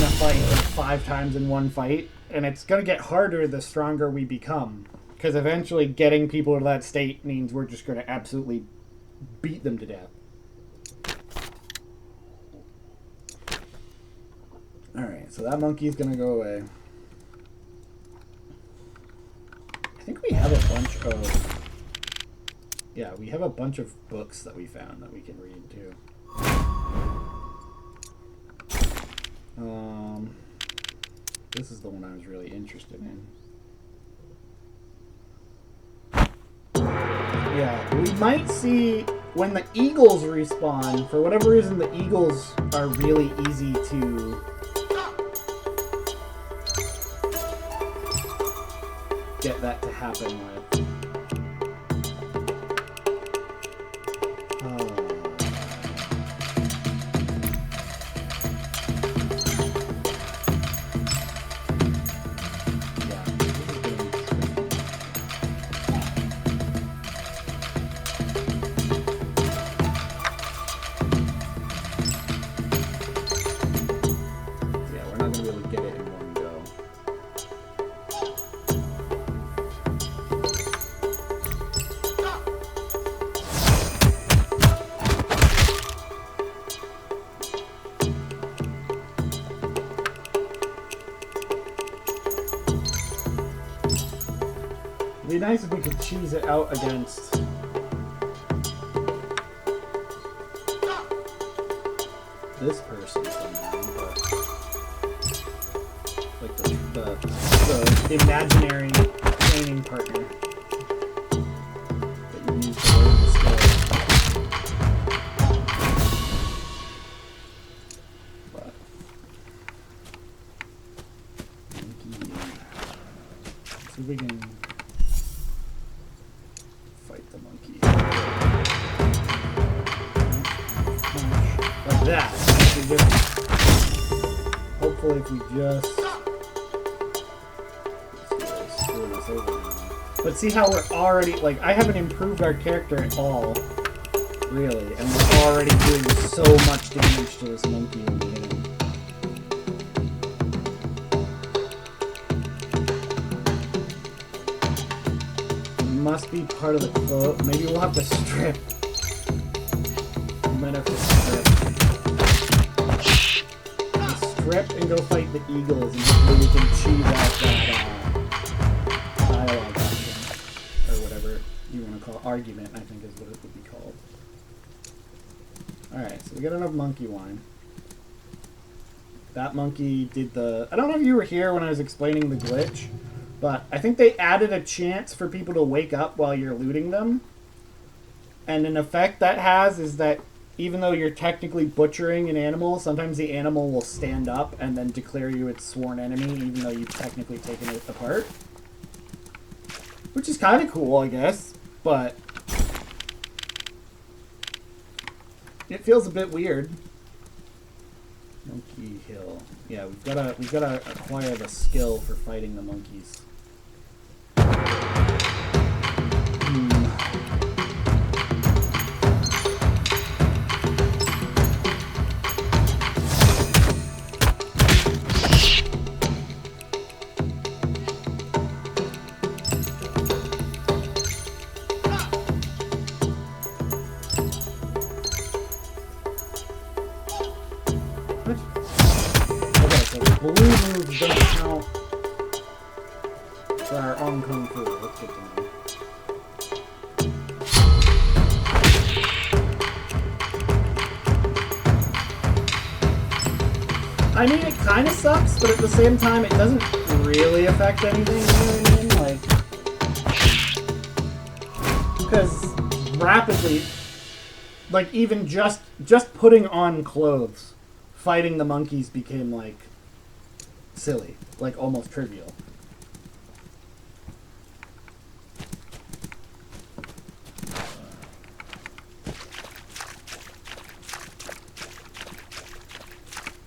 a fight like 5 times in one fight, and it's gonna get harder the stronger we become, because eventually getting people to that state means we're just gonna absolutely beat them to death. Alright, so that monkey's gonna go away. I think we have a bunch of... Yeah, we have a bunch of books that we found that we can read, too. This is the one I was really interested in. Yeah, we might see when the eagles respawn, for whatever reason the eagles are really easy to get that to happen with. It'd be nice if we could cheese it out against this person somehow, but like the imaginary training partner that you use to learn the skill. But let's see if we can fight the monkey. Like that. Hopefully if we just screw this over now. But see how we're already, like, I haven't improved our character at all, really, and we're already doing so much damage to this monkey when we hit him. Must be part of the quote. Maybe we'll have to strip. We might have to strip. Strip and go fight the eagles, and hopefully we can cheese out that dialogue option, or whatever you want to call it. Argument, I think is what it would be called. Alright, so we got enough monkey wine. That monkey did the... I don't know if you were here when I was explaining the glitch, but I think they added a chance for people to wake up while you're looting them. And an effect that has is that even though you're technically butchering an animal, sometimes the animal will stand up and then declare you its sworn enemy, even though you've technically taken it apart. Which is kind of cool, I guess, but it feels a bit weird. Monkey Hill. Yeah, we've gotta acquire the skill for fighting the monkeys. blue moves don't count for our own Kung Fu. That's good to know. I mean, it kind of sucks, but at the same time, it doesn't really affect anything, you know what I mean? Like, because rapidly, like, even just putting on clothes, fighting the monkeys became, like, silly. Like, almost trivial.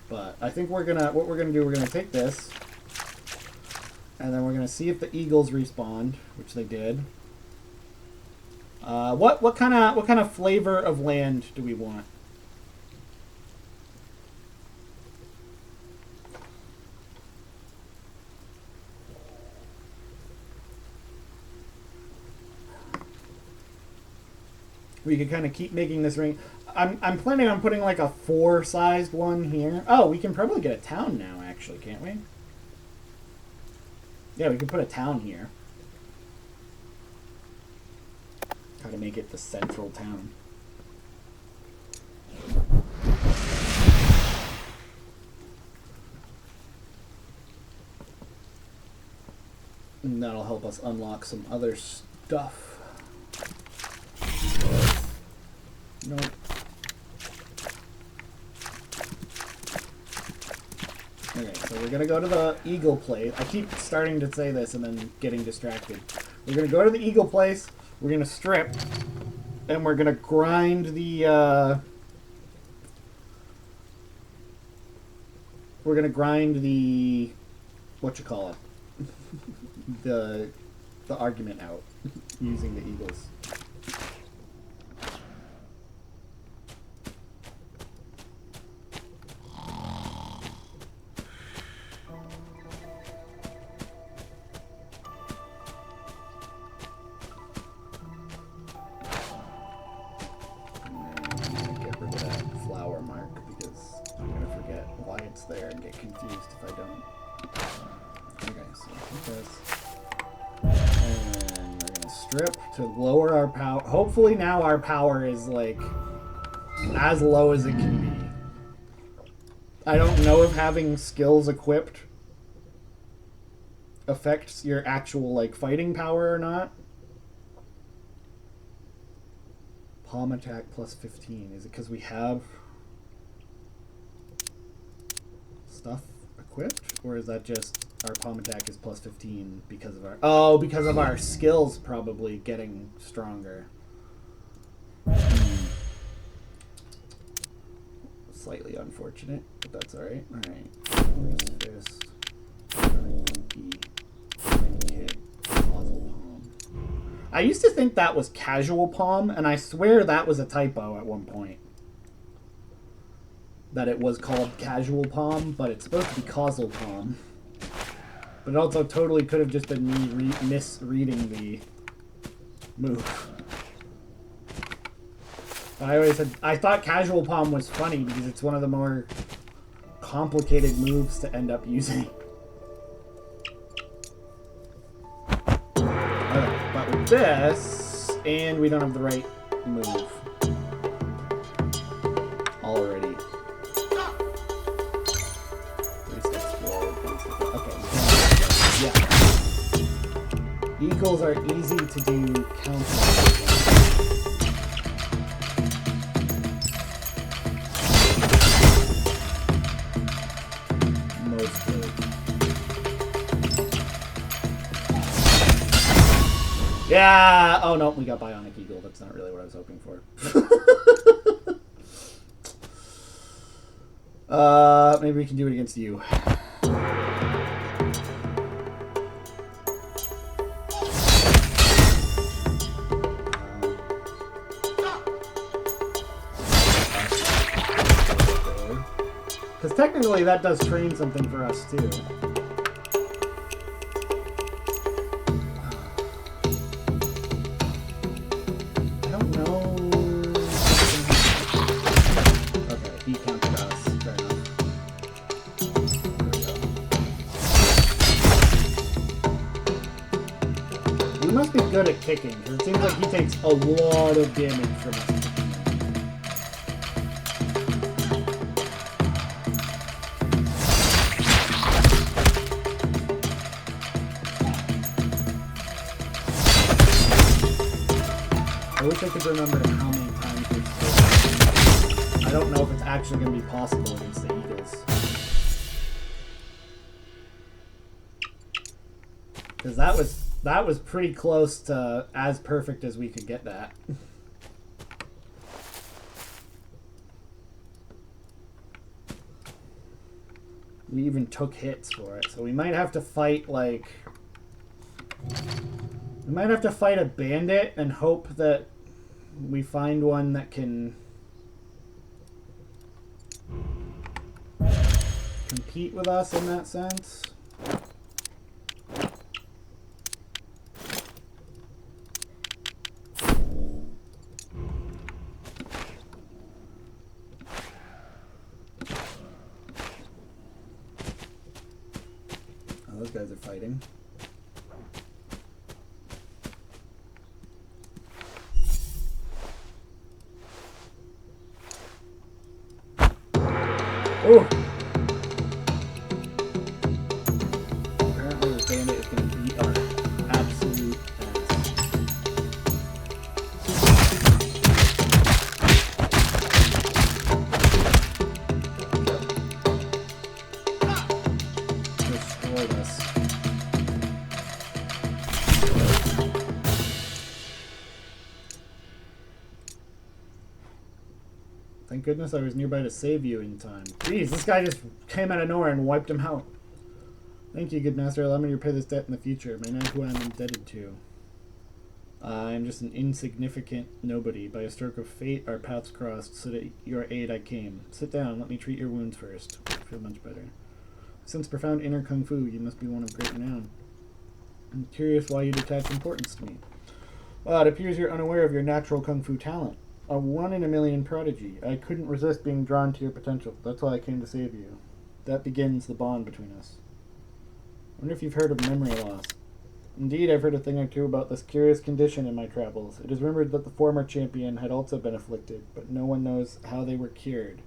But I think what we're gonna do, we're gonna take this, and then we're gonna see if the eagles respawn, which they did. What kind of flavor of land do we want? We could kind of keep making this ring. I'm planning on putting like a 4-sized one here. Oh, we can probably get a town now, actually, can't we? Yeah, we can put a town here. Try to make it the central town. And that'll help us unlock some other stuff. Nope. Okay, so we're gonna go to the eagle place. I keep starting to say this and then getting distracted. We're gonna go to the eagle place. We're gonna strip, and we're gonna grind the. We're gonna grind the, what you call it, the argument out using the eagles. There and get confused if I don't. Okay, so this. And we're gonna strip to lower our power. Hopefully now our power is like as low as it can be. I don't know if having skills equipped affects your actual like fighting power or not. Palm attack plus 15. Is it because we have stuff equipped, or is that just our palm attack is plus 15 because of our because of our skills probably getting stronger? Slightly unfortunate, but that's all right. All right, fist, hit, causal palm. I used to think that was casual palm, and I swear that was a typo at one point. That it was called casual palm, but it's supposed to be causal palm. But it also totally could have just been me misreading the move. But I thought casual palm was funny because it's one of the more complicated moves to end up using. Alright, but with this, and we don't have the right move already. Yeah. Eagles are easy to do counter. Mostly. Yeah! Oh no, we got Bionic Eagle. That's not really what I was hoping for. Maybe we can do it against you. Because technically that does train something for us too. I don't know. Okay, he counted us. Fair enough. There we go. be good at kicking, because it seems like he takes a lot of damage from us kicking him. I wish I could remember how many times we've spoken. I don't know if it's actually going to be possible against the Eagles. Because that was pretty close to as perfect as we could get that. We even took hits for it, so we might have to fight like... We might have to fight a bandit and hope that we find one that can compete with us in that sense. Oh, those guys are fighting. Oh! Apparently this bandit is going to beat our absolute ass. Destroyed us. Thank goodness I was nearby to save you in time. Jeez, this guy just came out of nowhere and wiped him out. Thank you, good master. Allow me to repay this debt in the future. May not who I am indebted to. I am just an insignificant nobody. By a stroke of fate, our paths crossed, so that your aid I came. Sit down. Let me treat your wounds first. I feel much better. Since profound inner kung fu, you must be one of great renown. I'm curious why you'd attach importance to me. Well, it appears you're unaware of your natural kung fu talent. A 1 in a million prodigy. I couldn't resist being drawn to your potential. That's why I came to save you. That begins the bond between us. I wonder if you've heard of memory loss. Indeed, I've heard a thing or two about this curious condition in my travels. It is rumored that the former champion had also been afflicted, but no one knows how they were cured.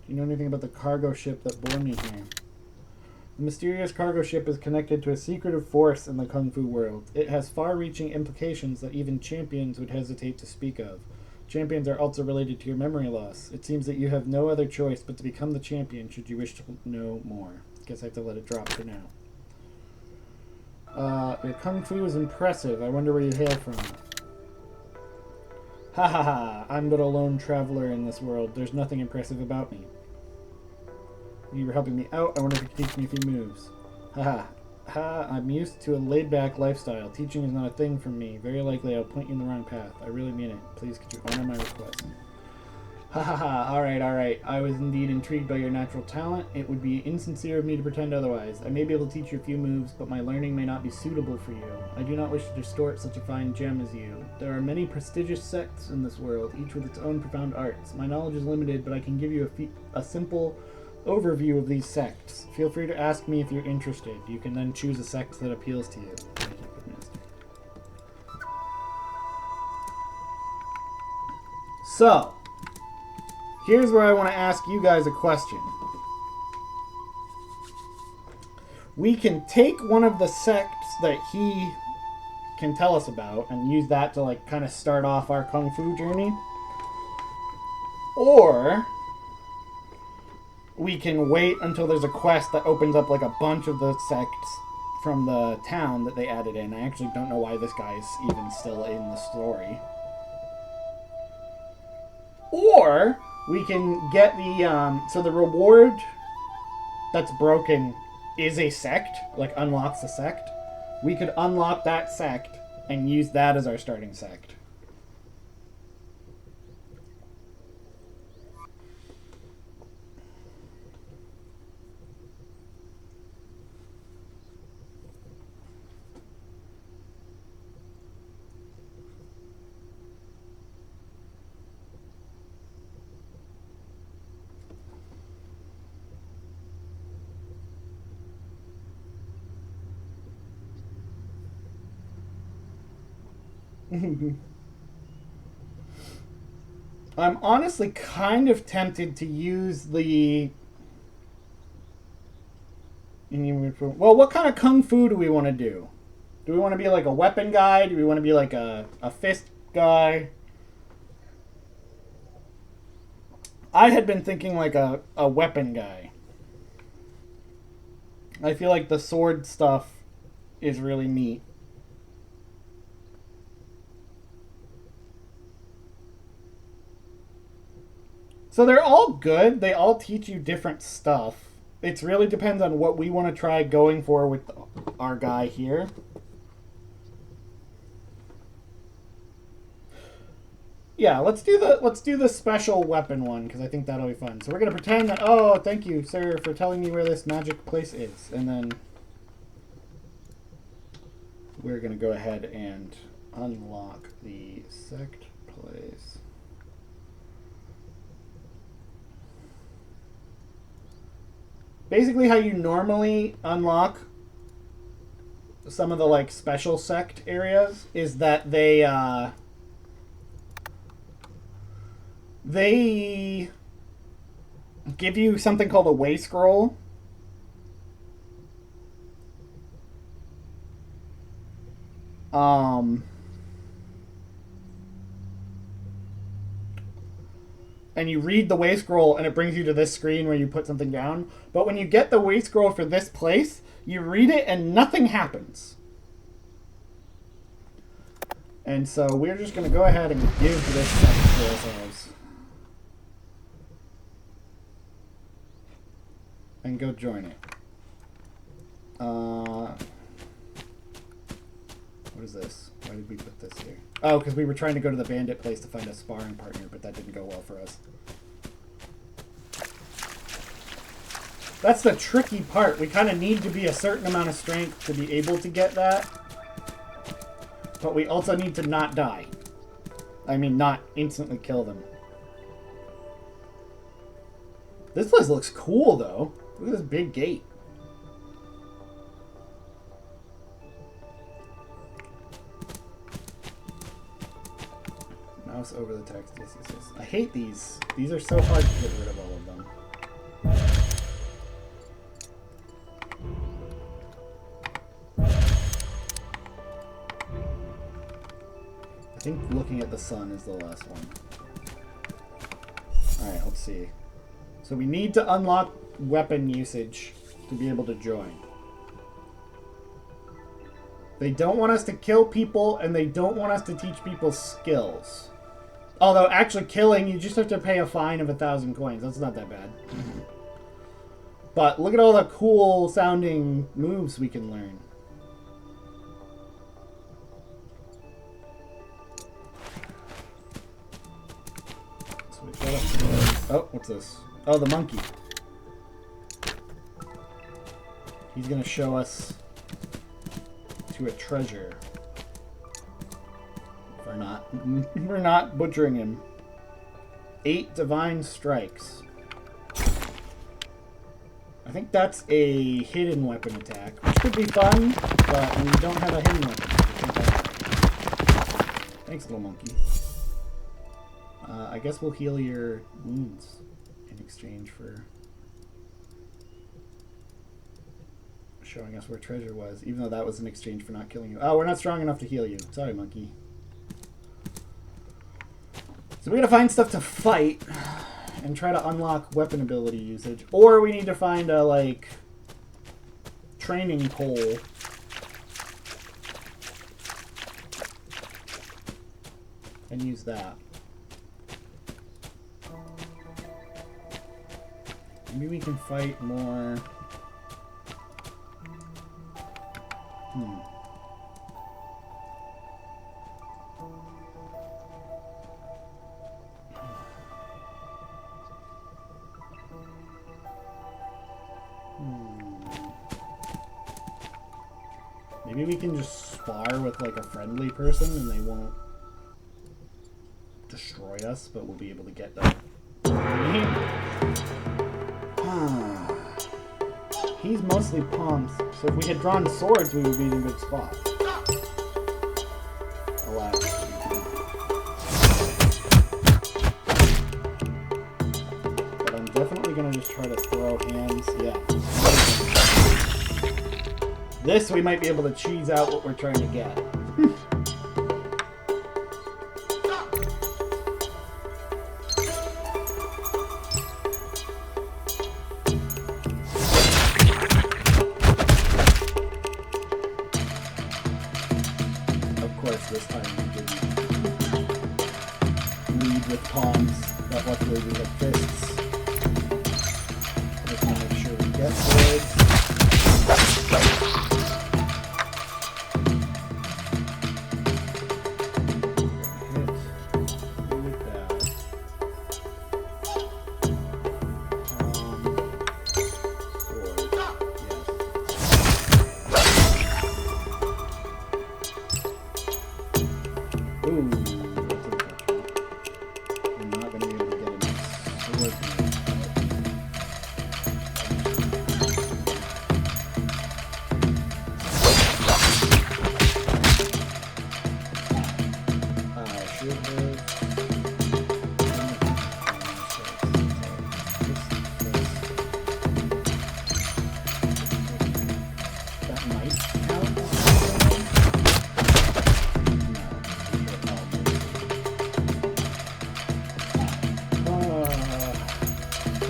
Do you know anything about the cargo ship that bore me here? The mysterious cargo ship is connected to a secretive force in the kung fu world. It has far-reaching implications that even champions would hesitate to speak of. Champions are also related to your memory loss. It seems that you have no other choice but to become the champion should you wish to know more. Guess I have to let it drop for now. Your kung fu is impressive. I wonder where you hail from. Ha ha ha! I'm but a lone traveler in this world. There's nothing impressive about me. You were helping me out. I wonder if you could teach me a few moves. Ha ha. Ha, I'm used to a laid-back lifestyle. Teaching is not a thing for me. Very likely I'll point you in the wrong path. I really mean it. Please, could you honor my request? Ha ha ha. Alright, alright. I was indeed intrigued by your natural talent. It would be insincere of me to pretend otherwise. I may be able to teach you a few moves, but my learning may not be suitable for you. I do not wish to distort such a fine gem as you. There are many prestigious sects in this world, each with its own profound arts. My knowledge is limited, but I can give you a simple overview of these sects. Feel free to ask me if you're interested. You can then choose a sect that appeals to you. Thank you, good master. So, here's where I want to ask you guys a question. We can take one of the sects that he can tell us about and use that to like kind of start off our kung fu journey. Or we can wait until there's a quest that opens up like a bunch of the sects from the town that they added in. I actually don't know why this guy is even still in the story. Or we can get the, so the reward that's broken is a sect, like unlocks a sect. We could unlock that sect and use that as our starting sect. I'm honestly kind of tempted to use the... Well, what kind of Kung Fu do we want to do? Do we want to be like a weapon guy? Do we want to be like a fist guy? I had been thinking like a weapon guy. I feel like the sword stuff is really neat. So they're all good. They all teach you different stuff. It really depends on what we want to try going for with our guy here. Yeah, let's do the special weapon one because I think that'll be fun. So we're gonna pretend that, oh, thank you, sir, for telling me where this magic place is, and then we're gonna go ahead and unlock the sect place. Basically, how you normally unlock some of the like special sect areas is that they give you something called a way scroll. And you read the way scroll and it brings you to this screen where you put something down. But when you get the way scroll for this place, you read it and nothing happens. And so we're just going to go ahead and give this sect to ourselves. And go join it. What is this? Why did we put this here? Oh, because we were trying to go to the bandit place to find a sparring partner, but that didn't go well for us. That's the tricky part. We kind of need to be a certain amount of strength to be able to get that. But we also need to not die. I mean, not instantly kill them. This place looks cool, though. Look at this big gate. Mouse over the text. Yes, yes, yes. I hate these. These are so hard to get rid of all of them. I think looking at the sun is the last one. Alright, let's see. So we need to unlock weapon usage to be able to join. They don't want us to kill people, and they don't want us to teach people skills. Although, actually killing, you just have to pay a fine of 1,000 coins. That's not that bad. But look at all the cool sounding moves we can learn. Oh, what's this? Oh, the monkey. He's gonna show us to a treasure. If we're not butchering him. 8 divine strikes. I think that's a hidden weapon attack, which could be fun, but we don't have a hidden weapon. Thanks, little monkey. I guess we'll heal your wounds in exchange for showing us where treasure was, even though that was in exchange for not killing you. Oh, we're not strong enough to heal you. Sorry, monkey. So we gotta find stuff to fight and try to unlock weapon ability usage. Or we need to find a, like, training pole. And use that. Maybe we can fight more. Maybe we can just spar with like a friendly person and they won't destroy us, but we'll be able to get them. He's mostly palms, so if we had drawn swords, we would be in a good spot. Alas. This we might be able to cheese out what we're trying to get. Of course, this time we didn't lead with palms, but luckily we have fists. Let's make sure we get swords.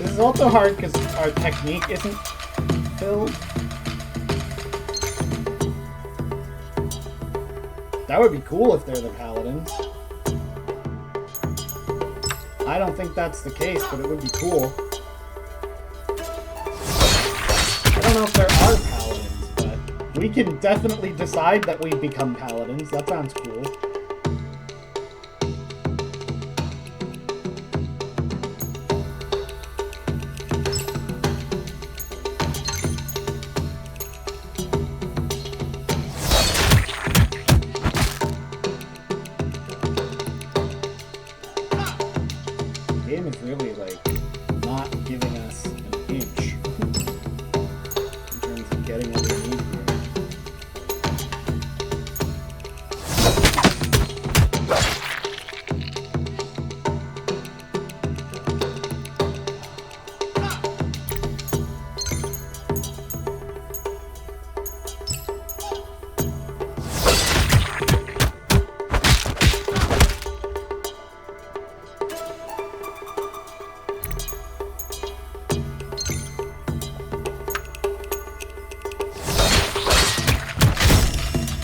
It's also hard because our technique isn't filled. That would be cool if they're the Paladins. I don't think that's the case, but it would be cool. I don't know if there are Paladins, but we can definitely decide that we become Paladins. That sounds cool. Game is really like not giving us an inch in terms of getting what we need here.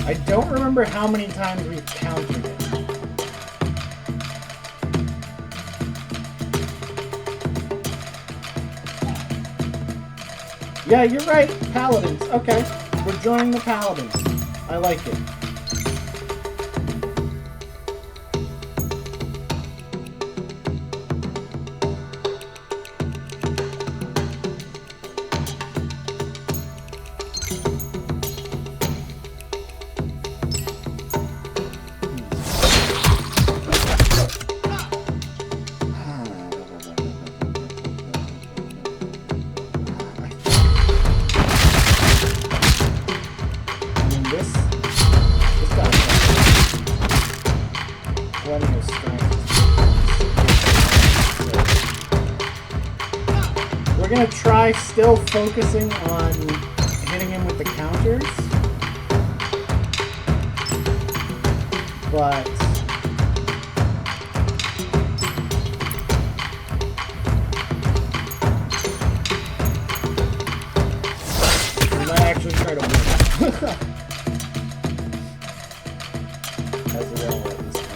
I don't remember how many times we've countered it. Yeah, you're right. Paladins. Okay. We're joining the Paladins. I like it. We're gonna try still focusing on hitting him with the counters, but we might actually try to win. As well at this time.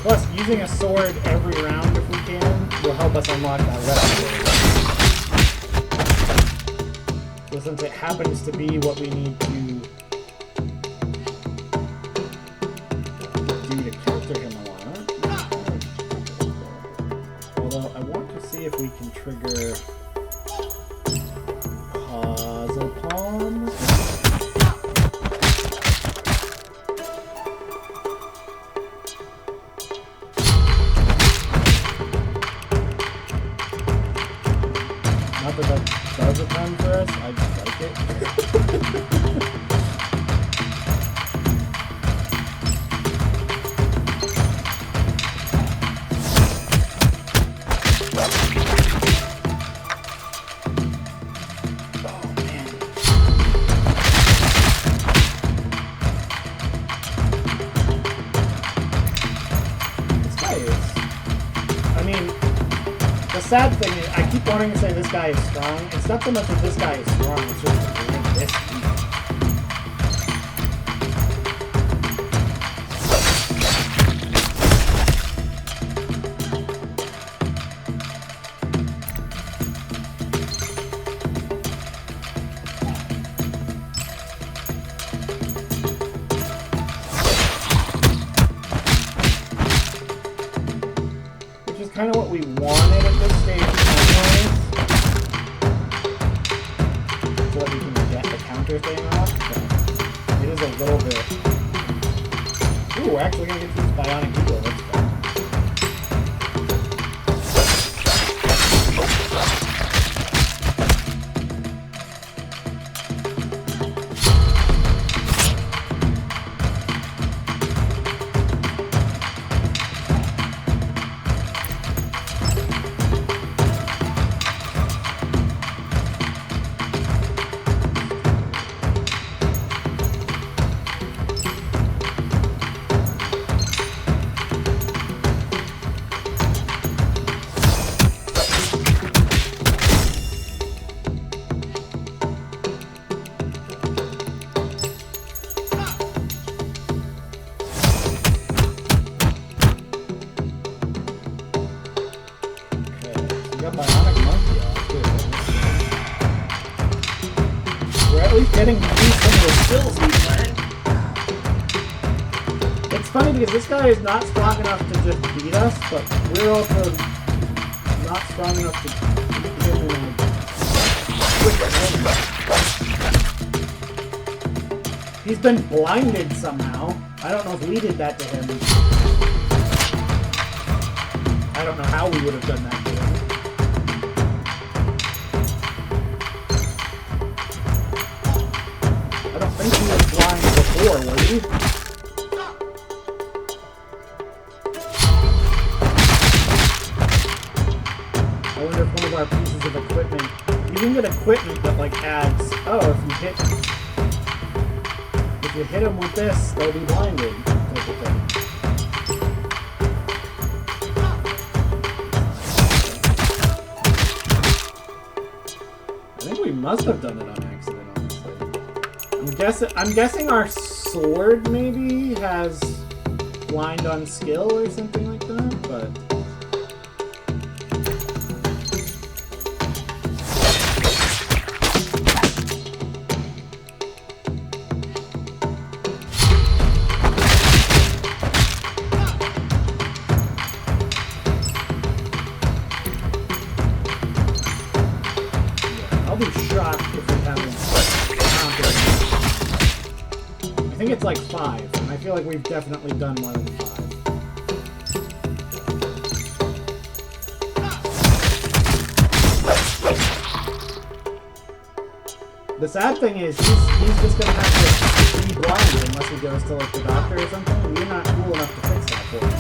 Plus, using a sword every round if we can will help us unlock that rest. So since it happens to be what we need to do to counter him a lot. Although I want to see if we can trigger Not that that does a ton for us, I just like it. The sad thing is, I keep wanting to say this guy is strong. It's not so much that this guy is strong, it's just that this weak. Which is kind of what we wanted at this stage anyways. So that we can get the counter thing off, but it is a little bit... Ooh, we're actually going to get to use Bionic Eagle, that's fun. Getting to use some of the skills we've learned. It's funny because this guy is not strong enough to just beat us, but we're also not strong enough to beat him in a quick way. He's been blinded somehow. I don't know if we did that to him. I don't know how we would have done that to him. I think he was blind before, was he? I wonder if one of our pieces of equipment... You can get equipment that, like, adds... Oh, if you hit him with this, they'll be blinded, type of thing. I think we must have done it on accident. I'm guessing our sword maybe has blind on skill or something like that, but... Yeah, I'll be shocked if we haven't counted. I think it's like 5, and I feel like we've definitely done more than 5. The sad thing is, he's just gonna have to be blinded unless he goes to like the doctor or something. We're not cool enough to fix that for him.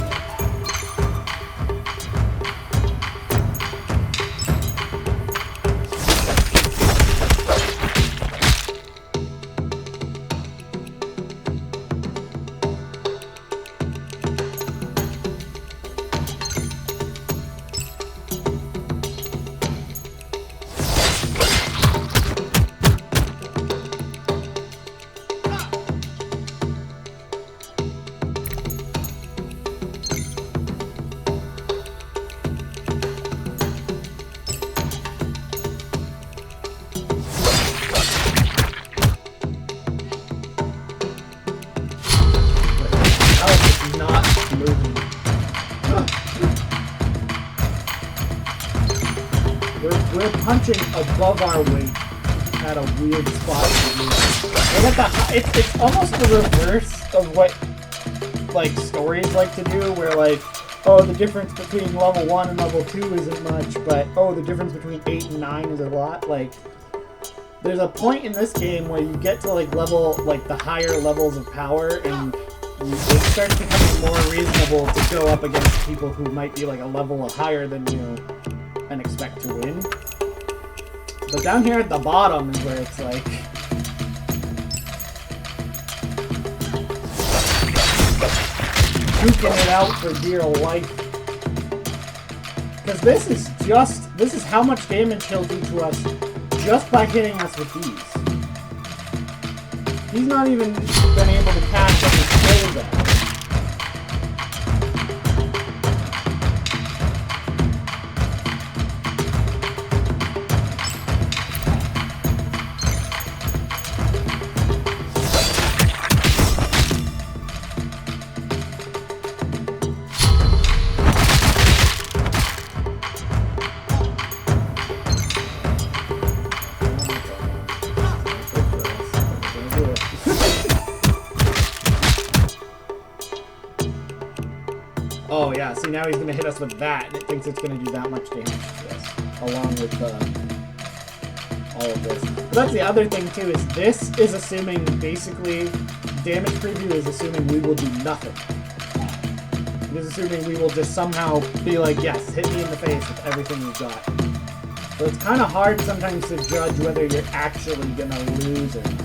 We're punching above our weight at a weird spot. It's almost the reverse of what like stories like to do, where like oh, the difference between level 1 and level 2 isn't much, but, oh, the difference between 8 and 9 is a lot. Like, there's a point in this game where you get to, like, the higher levels of power, and it starts becoming more reasonable to go up against people who might be, like, a level higher than you and expect to win. But down here at the bottom is where it's, like... duking it out for dear life. Because this is how much damage he'll do to us just by hitting us with these. He's not even been able to cast any skills out. Oh yeah, see now he's going to hit us with that, and it thinks it's going to do that much damage to us, along with all of this. But that's the other thing too, is this is assuming, basically, damage preview is assuming we will do nothing. It is assuming we will just somehow be like, yes, hit me in the face with everything you've got. So it's kind of hard sometimes to judge whether you're actually going to lose or not.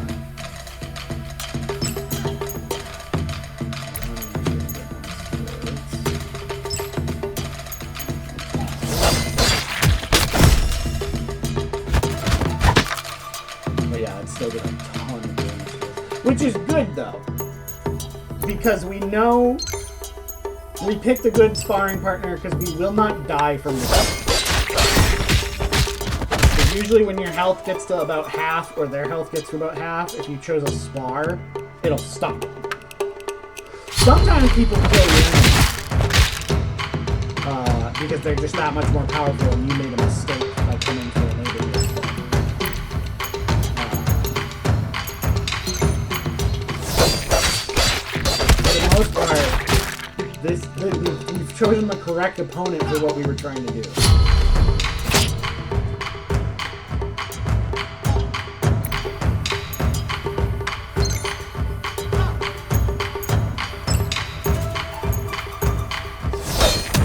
Which is good, though, because we know we picked a good sparring partner because we will not die from this. Because usually when your health gets to about half, or their health gets to about half, if you chose a spar, it'll stop. Sometimes people kill you because they're just that much more powerful and you made a mistake by coming to an enable. Most part, we've chosen the correct opponent for what we were trying to do.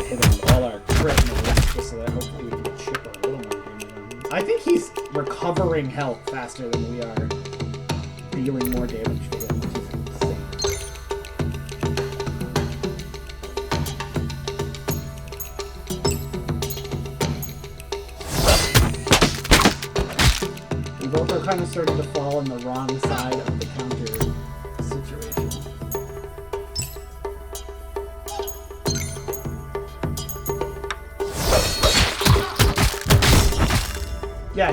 Hit him with all our crit and the rest, just so that hopefully we can chip a little more damage on him. I think he's recovering health faster than we are dealing more damage to him. Kind of started to fall on the wrong side of the counter situation. Yeah,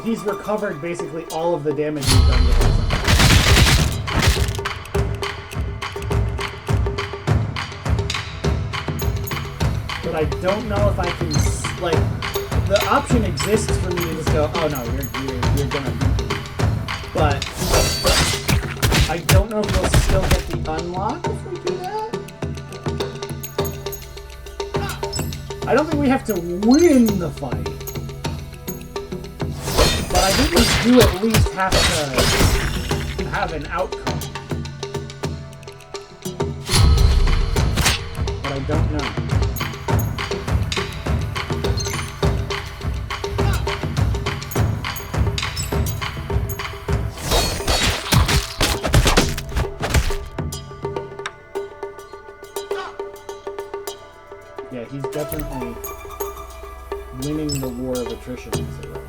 he's recovered basically all of the damage he's done to himself. But I don't know if I can, like, the option exists for me to just go, oh no, you're gonna beat me. But I don't know if we'll still get the unlock if we do that. I don't think we have to win the fight. But I think we do at least have to have an outcome. But I don't know. Yeah, he's definitely winning the war of attrition, as it were.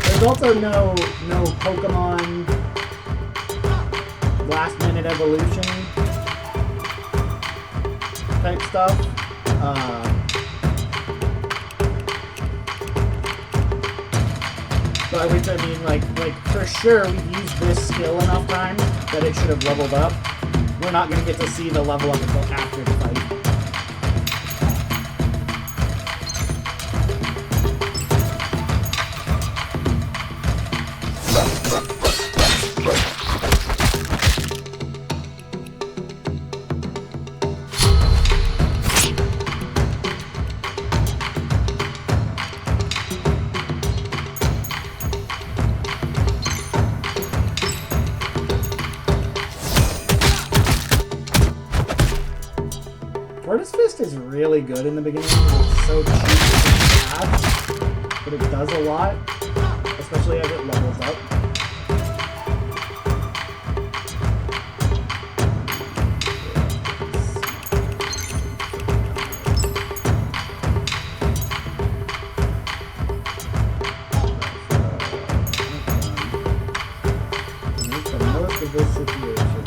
There's also no Pokemon last minute evolution type stuff. By which I mean, like for sure we've used this skill enough times that it should have leveled up. We're not going to get to see the level up until after the fight. Tortoise Fist is really good in the beginning. It's so cheap and fast, but it does a lot, especially as it levels up. This situation.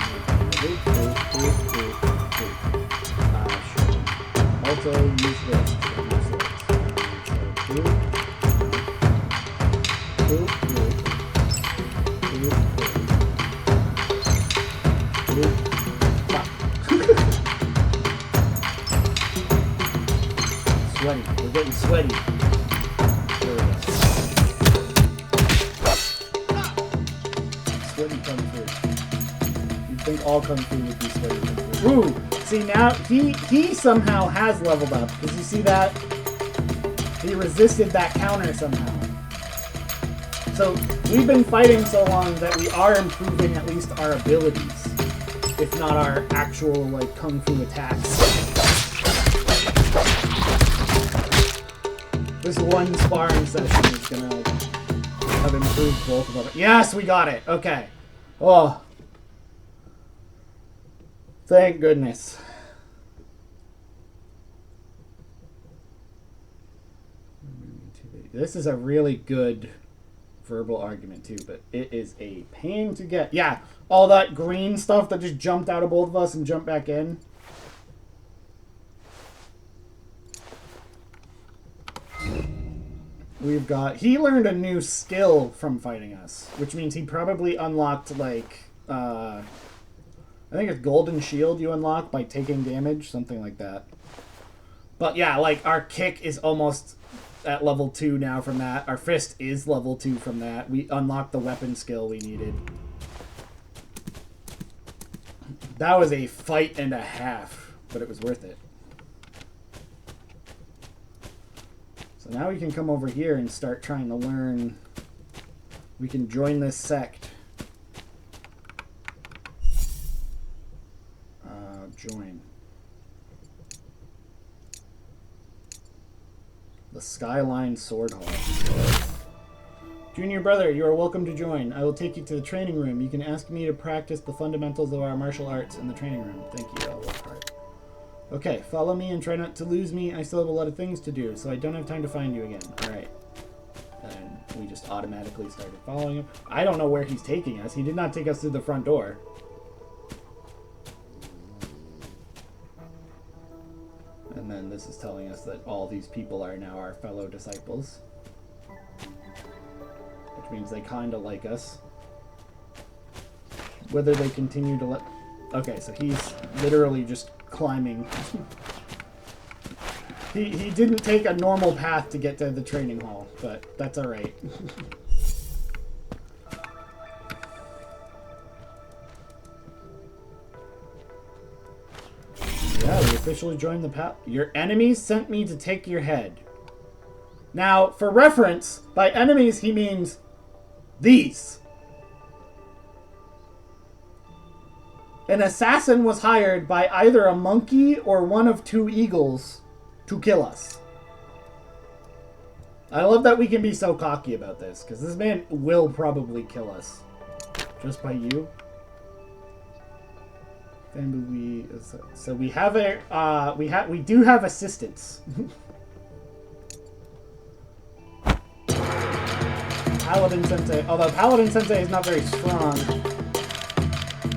Also use this. Sweaty. We're getting sweaty. There we go. Sweaty Kung Fu. You'd think all Kung Fu would be sweaty Kung Fu. Ooh! See, now he somehow has leveled up. Because you see that? He resisted that counter somehow. So, we've been fighting so long that we are improving at least our abilities. If not our actual, like, Kung Fu attacks. This one sparring session is gonna have improved both of them. Yes, we got it! Okay. Oh. Thank goodness. This is a really good verbal argument too, but it is a pain to get. Yeah, all that green stuff that just jumped out of both of us and jumped back in. We've got... He learned a new skill from fighting us, which means he probably unlocked, like, I think it's Golden Shield you unlock by taking damage, something like that. But yeah, like, our kick is almost at level 2 now from that. Our fist is level 2 from that. We unlocked the weapon skill we needed. That was a fight and a half, but it was worth it. So now we can come over here and start trying to learn. We can join this sect. Join. The Skyline Sword Hall. Junior brother, you are welcome to join. I will take you to the training room. You can ask me to practice the fundamentals of our martial arts in the training room. Thank you, I'll work hard. Okay, follow me and try not to lose me. I still have a lot of things to do, so I don't have time to find you again. Alright. And we just automatically started following him. I don't know where he's taking us. He did not take us through the front door. And then this is telling us that all these people are now our fellow disciples. Which means they kind of like us. Whether they continue to let... Okay, so he's literally just climbing. He didn't take a normal path to get to the training hall, but that's alright. Yeah, we officially joined the Your enemies sent me to take your head. Now, for reference, by enemies he means these. An assassin was hired by either a monkey or one of 2 eagles to kill us. I love that we can be so cocky about this, because this man will probably kill us. Just by you. So we have a we do have assistants. Paladin Sensei, although Paladin Sensei is not very strong.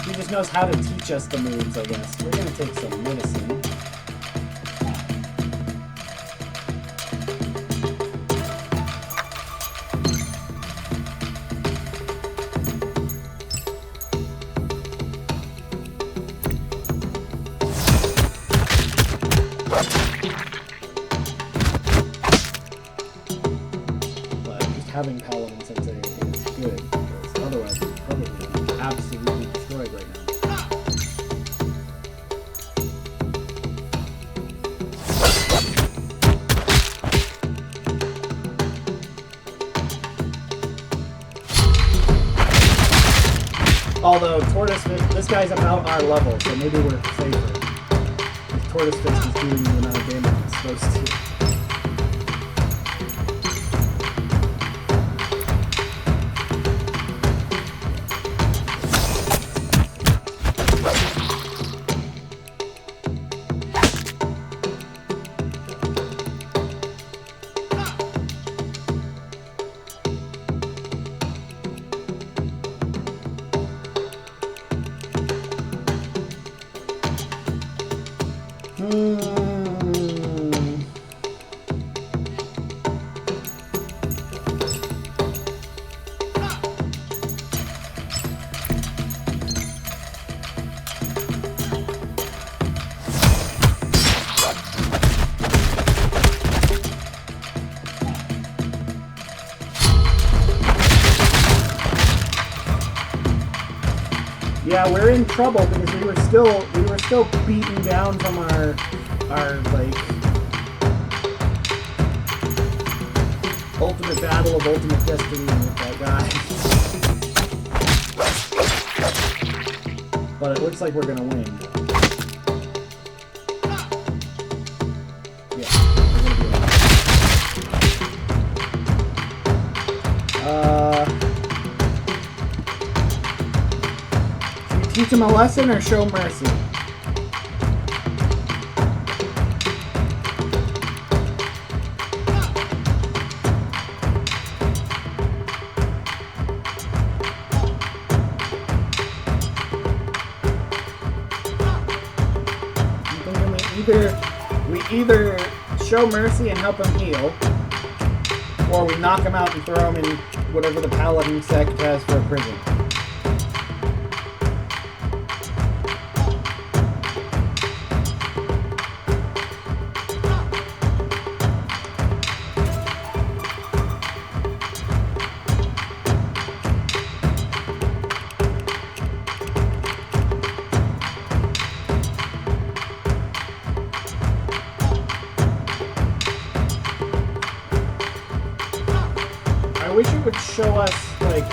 He just knows how to teach us the moves, I guess. We're gonna take some medicine. Having Paladin Sensei is good, because otherwise we'd probably be absolutely destroyed right now. Although Tortoise, this guy's about our level, so maybe we're safer. Tortoise Fist is doing the amount of damage it's supposed to. Yeah, we're in trouble because we were still beaten down from our like ultimate battle of ultimate destiny with that guy. But it looks like we're gonna win. Yeah, we're gonna do it. Teach him a lesson or show mercy? I'm thinking we either show mercy and help him heal, or we knock him out and throw him in whatever the Paladin sect has for a prison. I wish it would show us, like,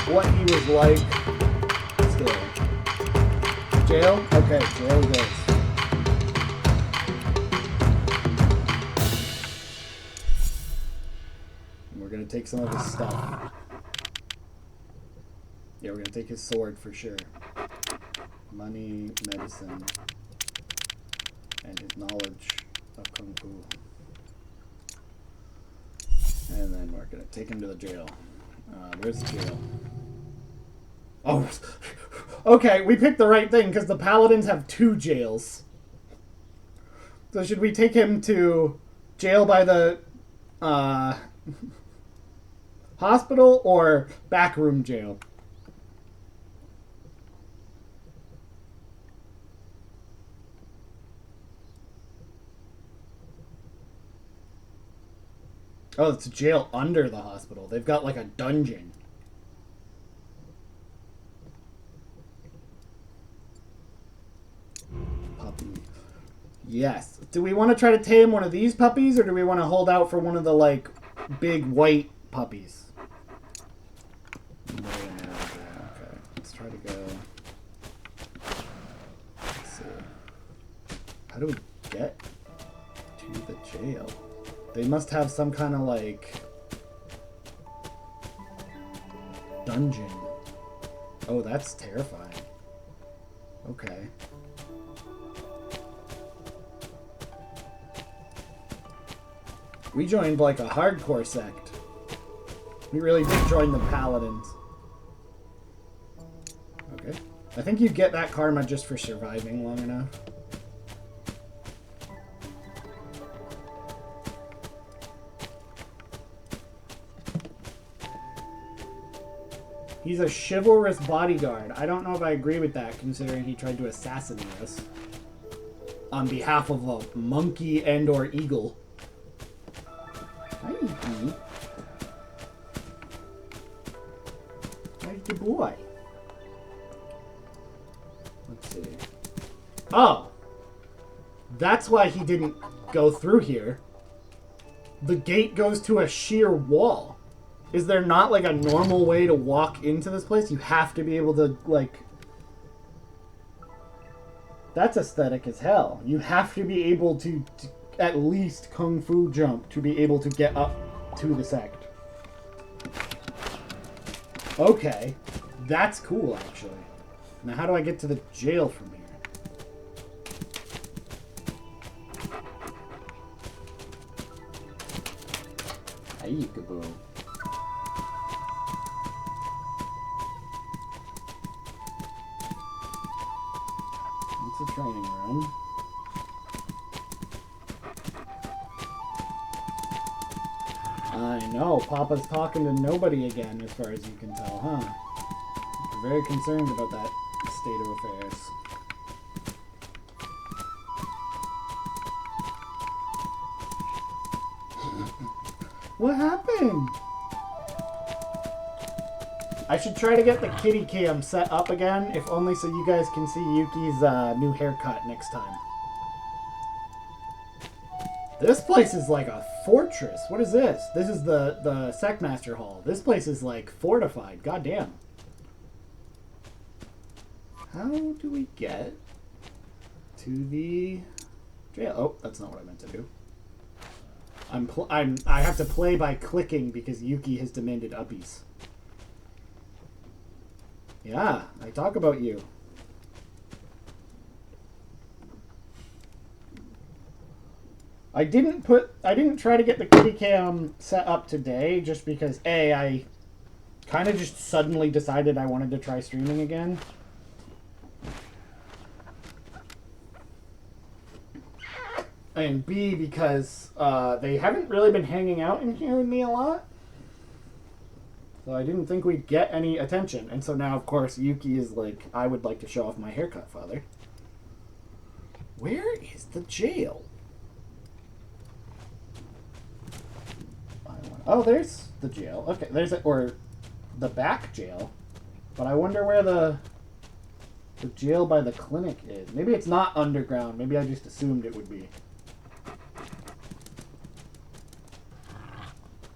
what he was like still. Jail? Okay, jail he goes. And we're gonna take some of his stuff. Yeah, we're gonna take his sword for sure. Money, medicine, and his knowledge of Kung Fu. And then we're gonna take him to the jail. Where's the jail? Oh, okay, we picked the right thing because the Paladins have 2 jails. So should we take him to jail by the hospital or backroom jail? Oh, it's a jail under the hospital. They've got like a dungeon. Puppy. Yes. Do we want to try to tame one of these puppies, or do we want to hold out for one of the, like, big white puppies? Okay, let's try to go. Let's see. How do we get to the jail? They must have some kind of, like, dungeon. Oh, that's terrifying. Okay. We joined, like, a hardcore sect. We really did join the Paladins. Okay. I think you get that karma just for surviving long enough. He's a chivalrous bodyguard. I don't know if I agree with that, considering he tried to assassinate us on behalf of a monkey and or eagle. Hi, Iggy. How's the boy? Let's see. Oh! That's why he didn't go through here. The gate goes to a sheer wall. Is there not, like, a normal way to walk into this place? You have to be able to, like... That's aesthetic as hell. You have to be able to at least kung fu jump to be able to get up to the sect. Okay. That's cool, actually. Now, how do I get to the jail from here? Ayukaboo. It's a training room. I know, Papa's talking to nobody again, as far as you can tell, huh? You're very concerned about that state of affairs. What happened? I should try to get the kitty cam set up again, if only so you guys can see Yuki's new haircut next time. This place is like a fortress. What is this? This is the Sectmaster Hall. This place is like fortified. Goddamn. How do we get to the jail? Oh, that's not what I meant to do. I have to play by clicking because Yuki has demanded uppies. Yeah, I talk about you. I didn't try to get the kitty cam set up today just because I kind of just suddenly decided I wanted to try streaming again. And B, because they haven't really been hanging out in here with me a lot. So I didn't think we'd get any attention. And so now, of course, Yuki is like, I would like to show off my haircut, Father. Where is the jail? Oh, there's the jail. Okay, there's it, or the back jail. But I wonder where the jail by the clinic is. Maybe it's not underground. Maybe I just assumed it would be.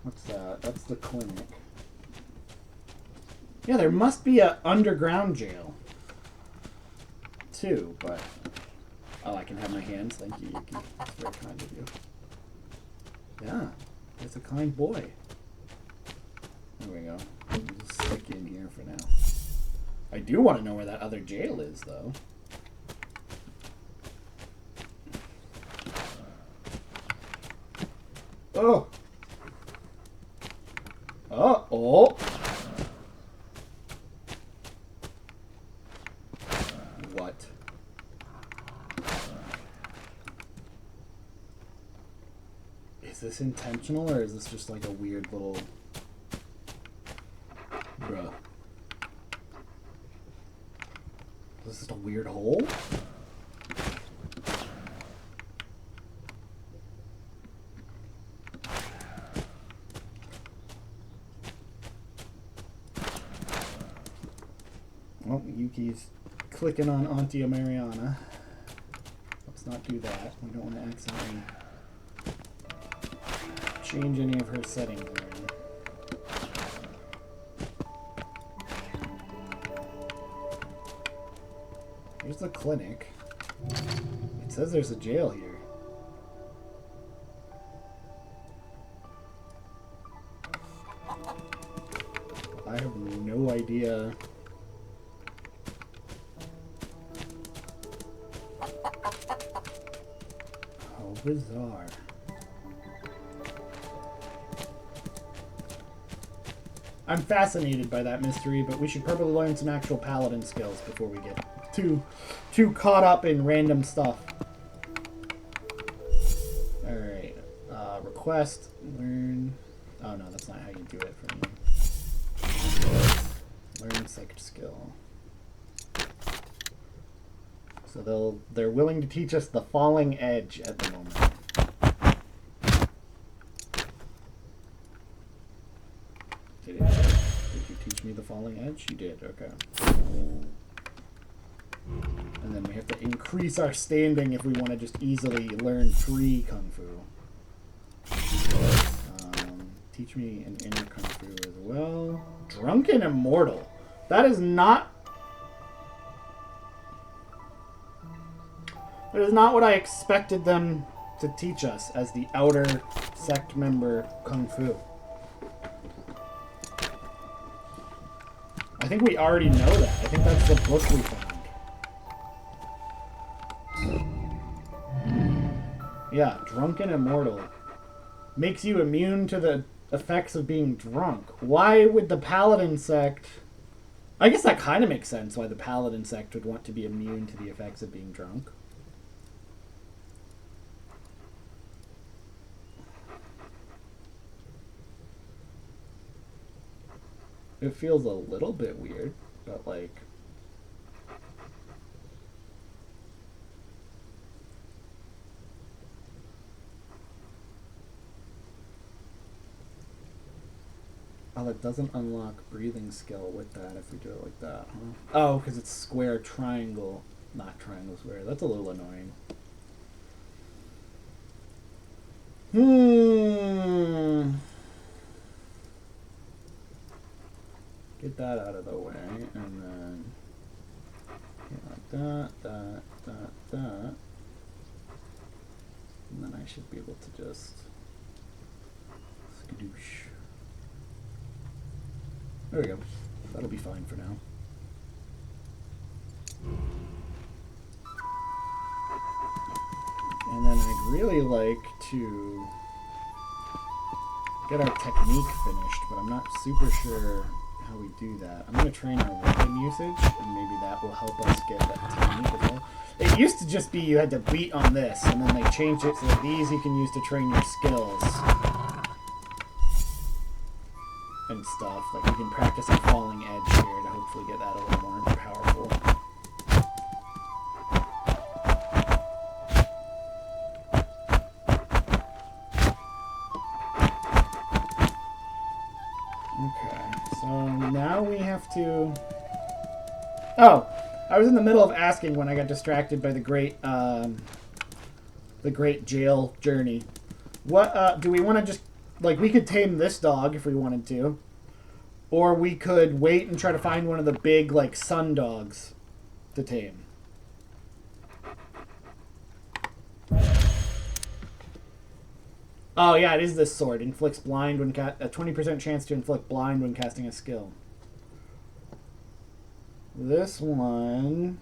What's that? That's the clinic. Yeah, there must be an underground jail, too, but... Oh, I can have my hands. Thank you, Yuki. That's very kind of you. Yeah, that's a kind boy. There we go. I'll just stick in here for now. I do want to know where that other jail is, though. Oh! Oh! What? Is this intentional, or is this just like a weird little... Bruh. Is this just a weird hole? Well, Yuki's clicking on Auntie Mariana. Let's not do that. We don't want to accidentally change any of her settings around. Here's the clinic. It says there's a jail here. I have no idea. How bizarre. I'm fascinated by that mystery, but we should probably learn some actual Paladin skills before we get too caught up in random stuff. Alright. Request, learn... Oh no, that's not how you do it for me. Learn sect skill. So they're willing to teach us the falling edge at the moment. Did you teach me the falling edge? You did, okay. And then we have to increase our standing if we want to just easily learn free Kung Fu. Teach me an inner Kung Fu as well. Drunken Immortal. That is not... It is not what I expected them to teach us as the outer sect member Kung Fu. I think we already know that. I think that's the book we found. Yeah, drunken immortal. Makes you immune to the effects of being drunk. Why would the Paladin sect... I guess that kind of makes sense why the Paladin sect would want to be immune to the effects of being drunk. It feels a little bit weird, but like... Oh, that doesn't unlock breathing skill with that if we do it like that, huh? Oh, because it's square, triangle. Not triangle, square. That's a little annoying. Get that out of the way, and then... like that. And then I should be able to just... skadoosh. There we go. That'll be fine for now. And then I'd really like to get our technique finished, but I'm not super sure how we do that. I'm going to train our weapon usage, and maybe that will help us get that technique as well. It used to just be you had to beat on this, and then they changed it so that these you can use to train your skills. And stuff. Like, you can practice a falling edge here to hopefully get that a little more powerful. Okay, so now we have to... Oh! I was in the middle of asking when I got distracted by the great jail journey. What, do we want to just... Like, we could tame this dog if we wanted to. Or we could wait and try to find one of the big, like, sun dogs to tame. Oh, yeah, it is this sword. Inflicts blind when a 20% chance to inflict blind when casting a skill. This one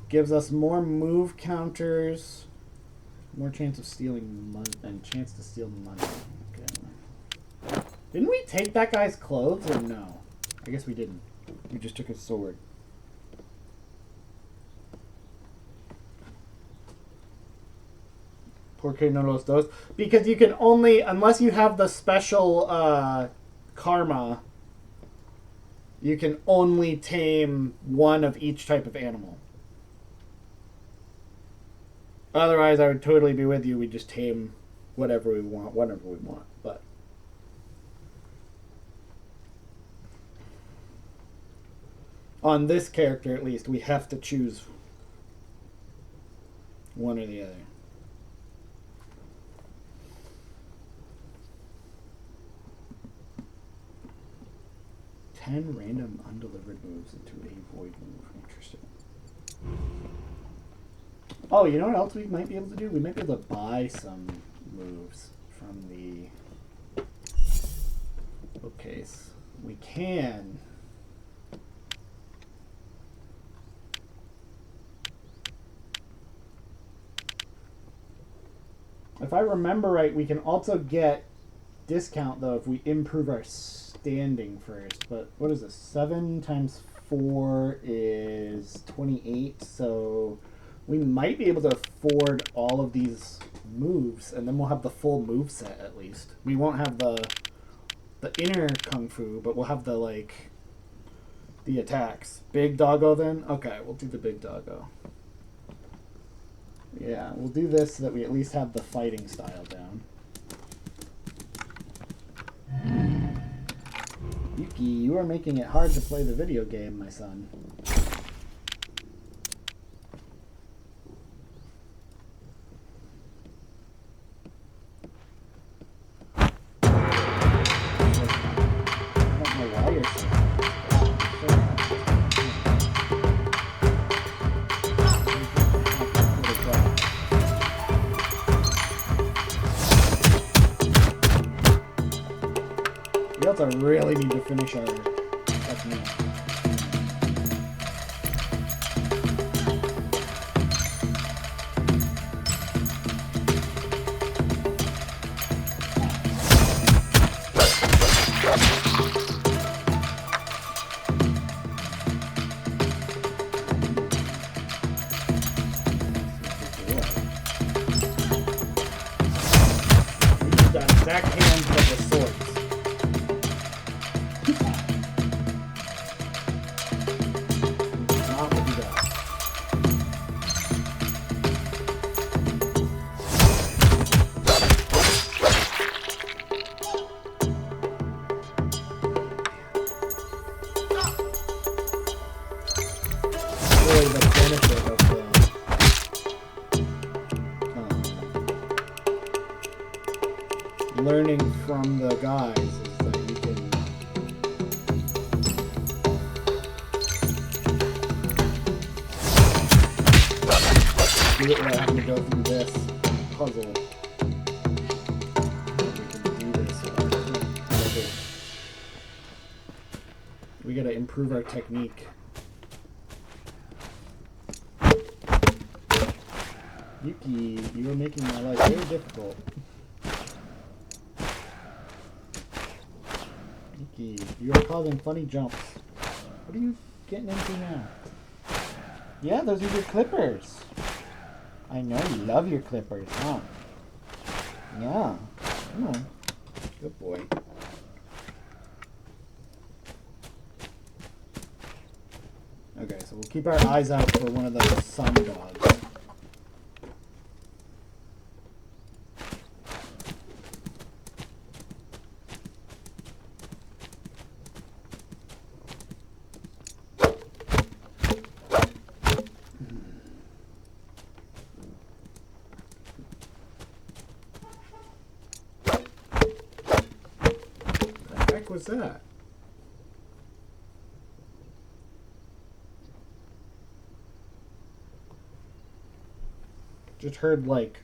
gives us more move counters, more chance of stealing money, and chance to steal money. Didn't we take that guy's clothes, or no? I guess we didn't. We just took his sword. Porque no los dos? Because you can only, unless you have the special karma, you can only tame one of each type of animal. Otherwise, I would totally be with you. We just tame whatever we want, whenever we want. But on this character, at least, we have to choose one or the other. Random undelivered moves into a void move. Interesting. Oh, you know what else we might be able to do? We might be able to buy some moves from the bookcase. We can. If I remember right, we can also get discount, though, if we improve our standing first. But what is this? 7 times 4 is 28. So we might be able to afford all of these moves, and then we'll have the full move set at least. We won't have the inner kung fu, but we'll have the, like, the attacks. Big doggo then? Okay, we'll do the big doggo. Yeah, we'll do this so that we at least have the fighting style down. Yuki, you are making it hard to play the video game, my son. I don't know why you're saying that. also really need to finish our technique. Exact hands but with swords. Not what we got. Really the benefit of learning from the guys is that you can do it without having to go through this puzzle. We can do this. We gotta improve our technique. Yuki, you are making my life very difficult. You are causing funny jumps. What are you getting into now? Yeah, those are your clippers. I know you love your clippers, huh? Yeah. Come on. Good boy. Okay, so we'll keep our eyes out for one of those sun dogs. Was that? Just heard like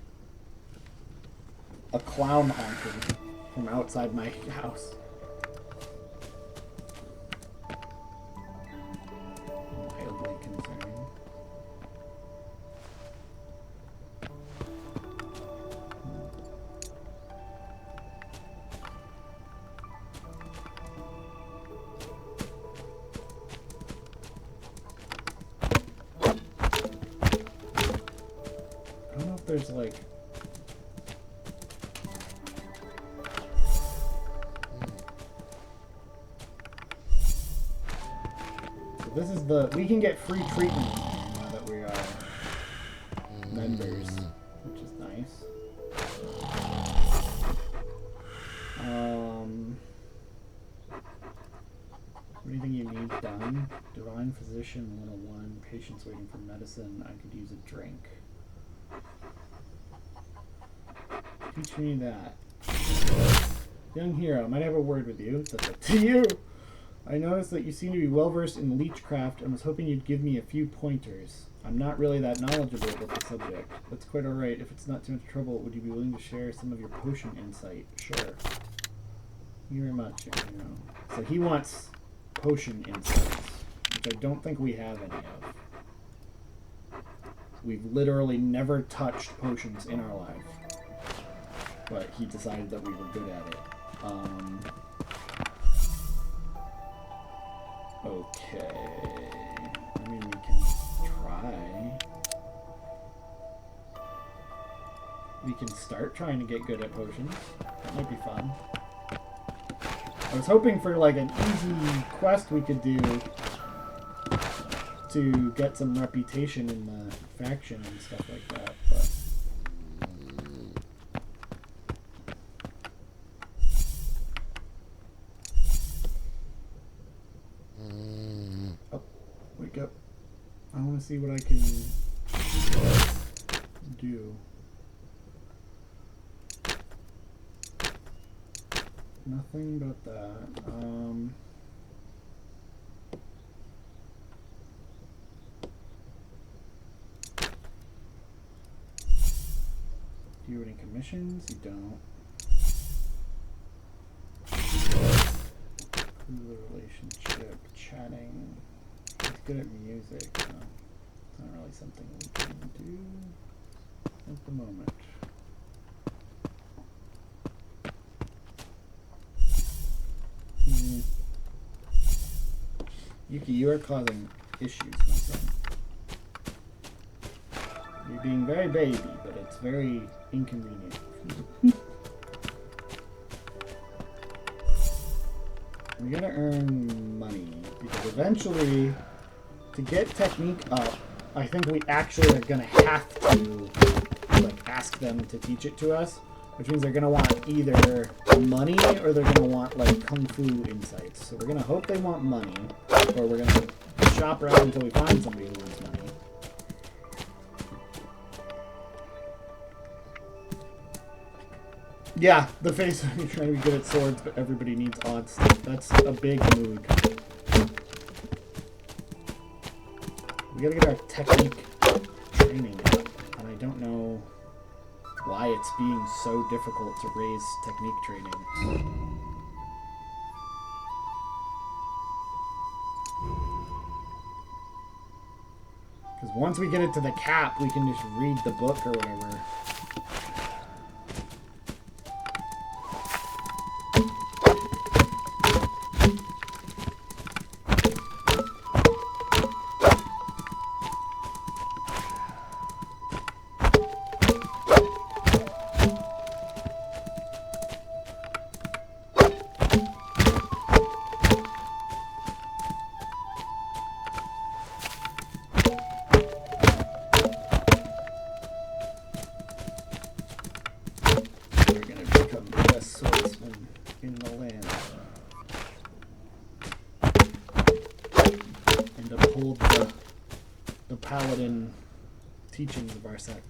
a clown honking from outside my house. Mildly concerning. There's like so this is the we can get free treatment now that we are members, which is nice. What do you think you need done? Divine Physician 101, patients waiting for medicine. I could use a drink. Teach me that. Young hero, might I have a word with you? That's up to you. I noticed that you seem to be well versed in leechcraft and was hoping you'd give me a few pointers. I'm not really that knowledgeable about the subject. That's quite alright. If it's not too much trouble, would you be willing to share some of your potion insight? Sure. Thank you very much, young hero. So he wants potion insights, which I don't think we have any of. We've literally never touched potions in our life. But he decided that we were good at it. Okay. I mean, we can try. We can start trying to get good at potions. That might be fun. I was hoping for like an easy quest we could do to get some reputation in the faction and stuff like that, but wake up. I want to see what I can do. Nothing but that. Do you have any commissions? You don't. the relationship, chatting. He's good at music. It's not really something we can do at the moment. Yuki, you are causing issues, my son. You're being very baby, but it's very inconvenient. We're gonna earn money, because eventually, to get technique up, I think we actually are gonna have to, like, ask them to teach it to us, which means they're gonna want either money or they're gonna want, like, Kung Fu insights. So we're gonna hope they want money, or we're gonna shop around until we find somebody who wants money. Yeah, the face of you trying to be good at swords, but everybody needs odd stuff. That's a big mood. We gotta get our technique training up, and I don't know why it's being so difficult to raise technique training. Because once we get it to the cap, we can just read the book or whatever. The Paladin teachings of our sect.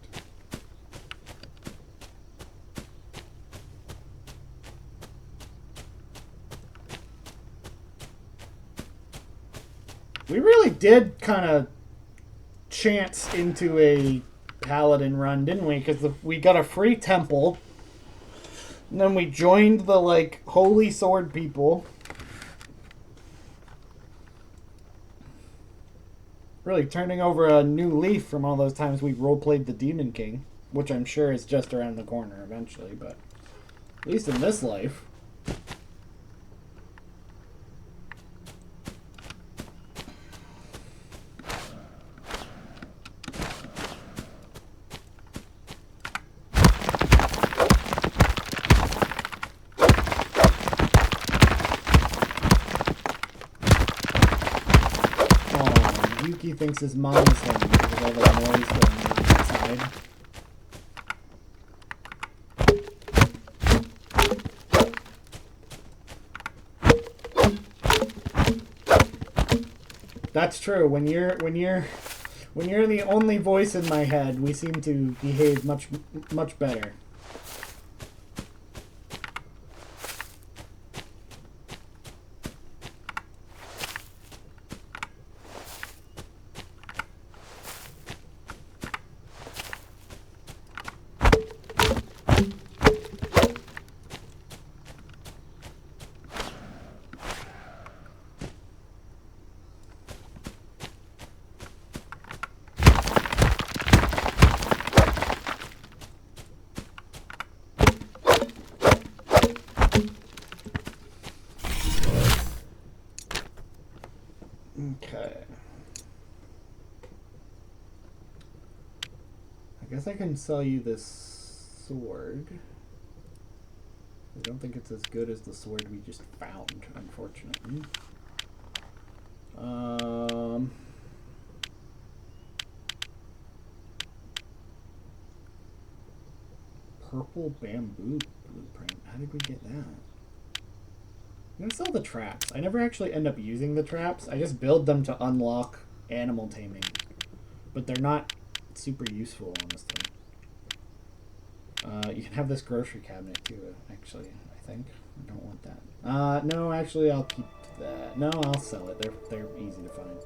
We really did kind of chance into a Paladin run, didn't we? Because we got a free temple, and then we joined the, like, holy sword people. Really turning over a new leaf from all those times we roleplayed the Demon King, which I'm sure is just around the corner eventually, but at least in this life. Yuki thinks his mom is home because of all the noise going on outside. That's true. When you're the only voice in my head, we seem to behave much better. Okay. I guess I can sell you this sword. I don't think it's as good as the sword we just found, unfortunately. Purple bamboo blueprint. How did we get that? I'm gonna sell the traps. I never actually end up using the traps. I just build them to unlock animal taming. But they're not super useful, honestly. You can have this grocery cabinet too, actually, I think. I don't want that. No, actually, I'll keep that. No, I'll sell it. They're easy to find.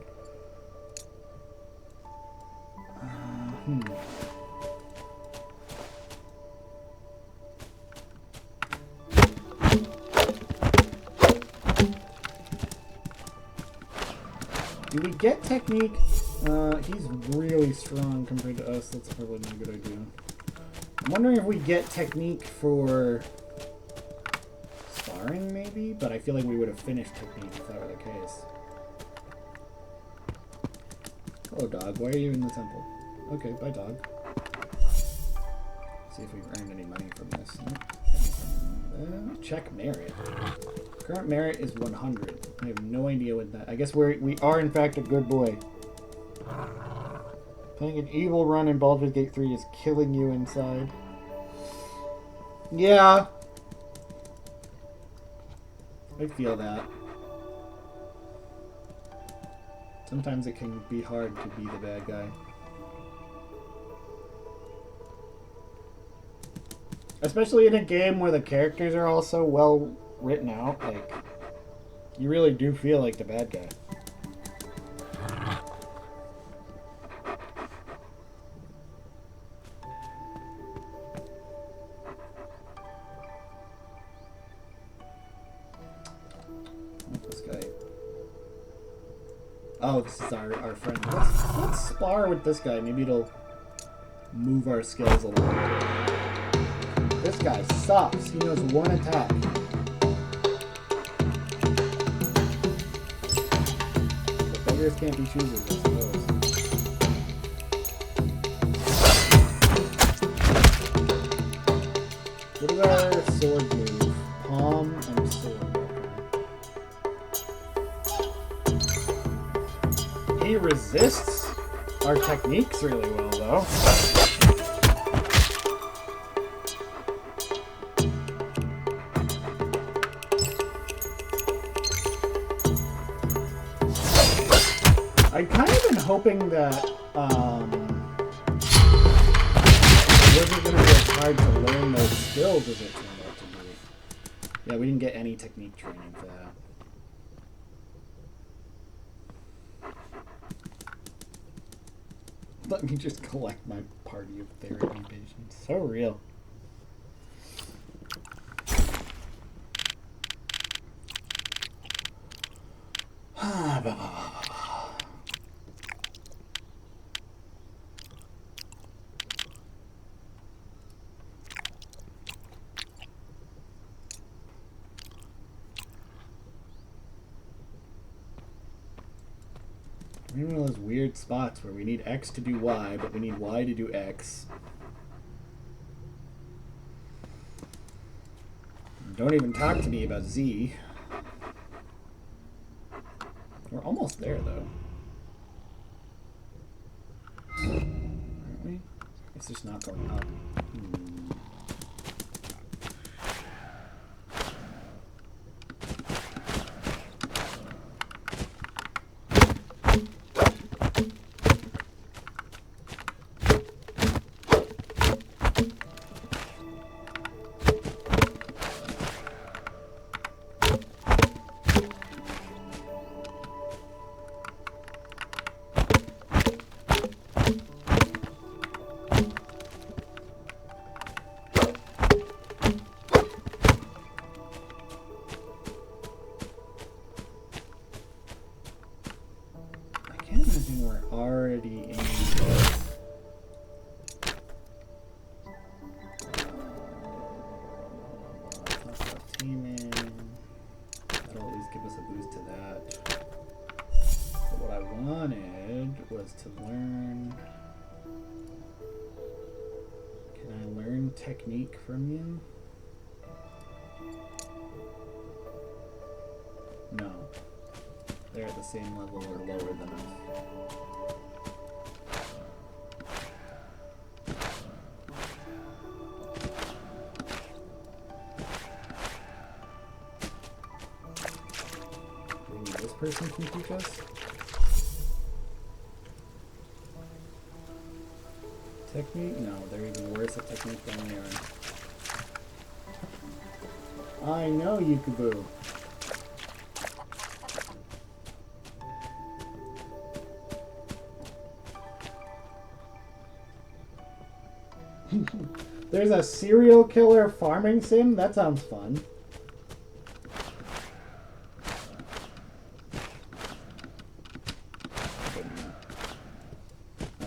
Do we get technique? He's really strong compared to us. That's probably not a good idea. I'm wondering if we get technique for sparring, maybe? But I feel like we would have finished technique if that were the case. Hello, dog. Why are you in the temple? Okay, bye, dog. See if we've earned any money from this. Check merit. Current merit is 100. I have no idea what that... I guess we are, in fact, a good boy. Playing an evil run in Baldur's Gate 3 is killing you inside. Yeah. I feel that. Sometimes it can be hard to be the bad guy. Especially in a game where the characters are all so well written out, like, you really do feel like the bad guy. This guy. Oh, this is our friend. Let's spar with this guy. Maybe it'll move our skills a little bit. This guy sucks. He knows one attack. But beggars can't be choosers, I suppose. What is our sword move? Palm and sword. He resists our techniques really well, though. I've kind of been hoping that it wasn't going to be as hard to learn those skills as it turned out to be. Yeah, we didn't get any technique training for that. Let me just collect my party of therapy patients. So real. One of those weird spots where we need X to do Y, but we need Y to do X. Don't even talk to me about Z. We're almost there, though. Aren't we? It's just not going up. To learn. Can I learn technique from you? No. They're at the same level or lower than us. Maybe this person can teach us? Technique? No, they're even worse at technique than we are. I know, Yukaboo. There's a serial killer farming sim? That sounds fun.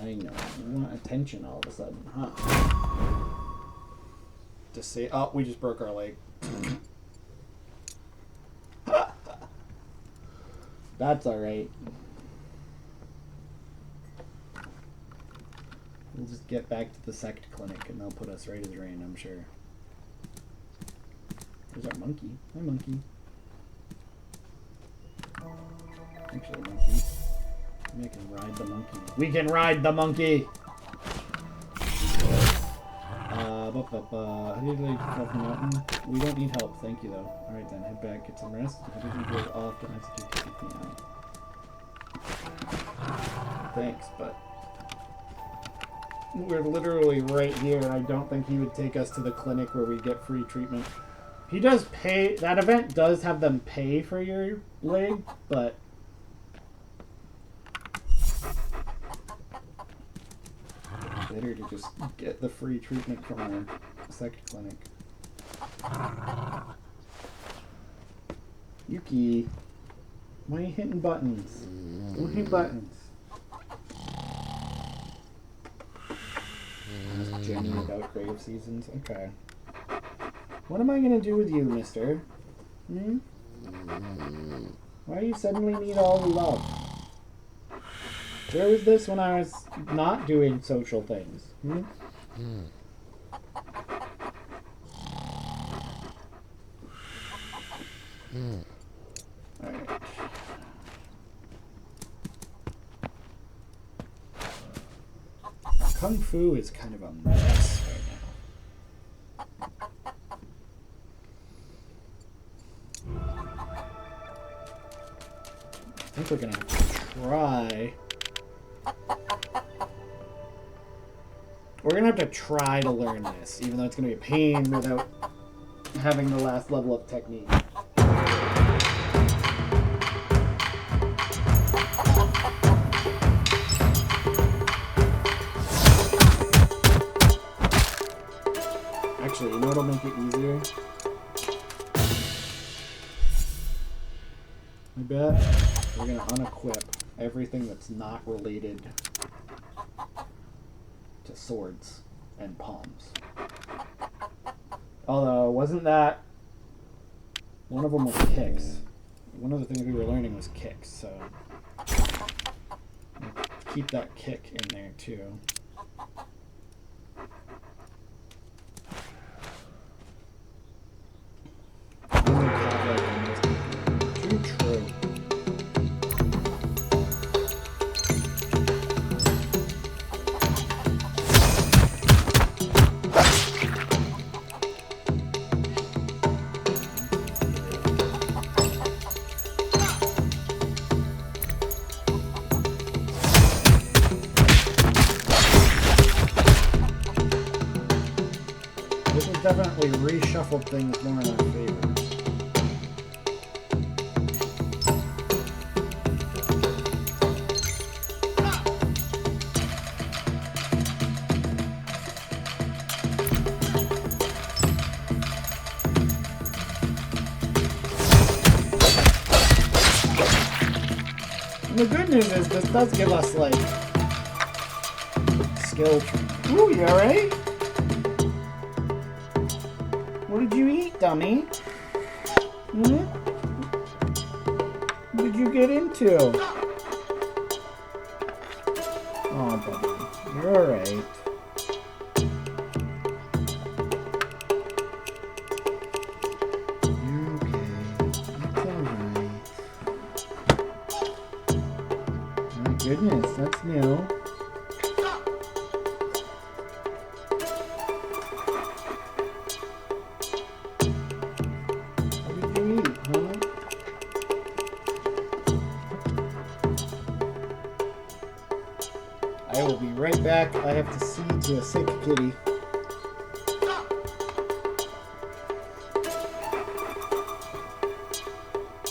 I know. You want attention all of a sudden, huh? To say, oh, we just broke our leg. That's alright. We'll just get back to the sect clinic and they'll put us right as rain, I'm sure. There's our monkey. Hi, monkey. Actually, monkey. We can ride the monkey. We can ride the monkey! We don't need help, thank you though. Alright then, head back, get some rest. If it isn't good off, don't hesitate to keep me out. Thanks, but we're literally right here, and I don't think he would take us to the clinic where we get free treatment. He does pay, that event does have them pay for your leg, but better to just get the free treatment from our sect clinic. Yuki, why are you hitting buttons? Don't hit buttons. Ask Jenny about grave seasons. Okay. What am I gonna do with you, mister? Hmm? Why do you suddenly need all the love? Where was this when I was not doing social things? Hmm? Alright. Kung Fu is kind of a mess right now. I think we're gonna have to try. We're gonna have to try to learn this, even though it's gonna be a pain without having the last level of technique. Actually, you know what'll make it easier? I bet we're gonna unequip everything that's not related to swords and palms. Although, wasn't that one of them was kicks? One of the things we were learning was kicks, so keep that kick in there too. True. This has definitely reshuffled things more in our favor. The good news is this does give us, like, skill training. Ooh, you alright? What did you eat, dummy? Hmm? What did you get into? Oh, buddy. You're alright. Goodness, that's new. What did you eat, huh? I will be right back. I have to see to a sick kitty.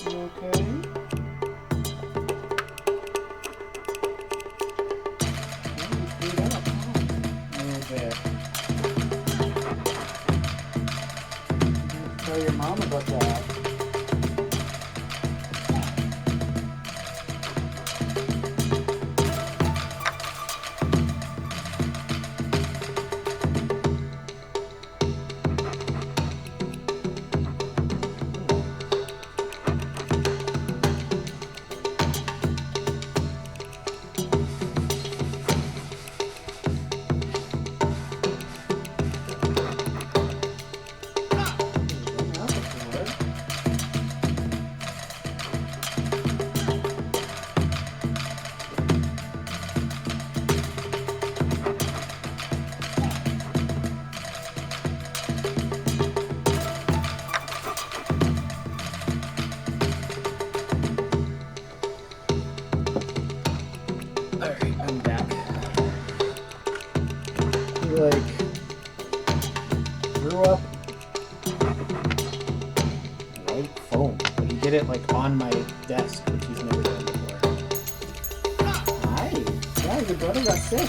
You okay? Tell your mom about that. like grew up white foam, but he did it like on my desk, which he's never done before. Hi. Yeah, your brother got sick.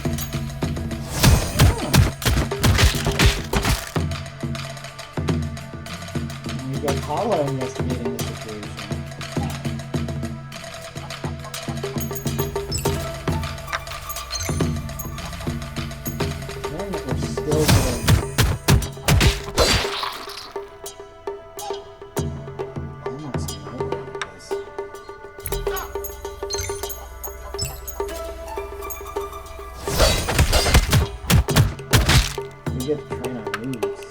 We've got Paula investigating the situation. Knowing that we're still getting... almost nowhere with this. We get to train our moves.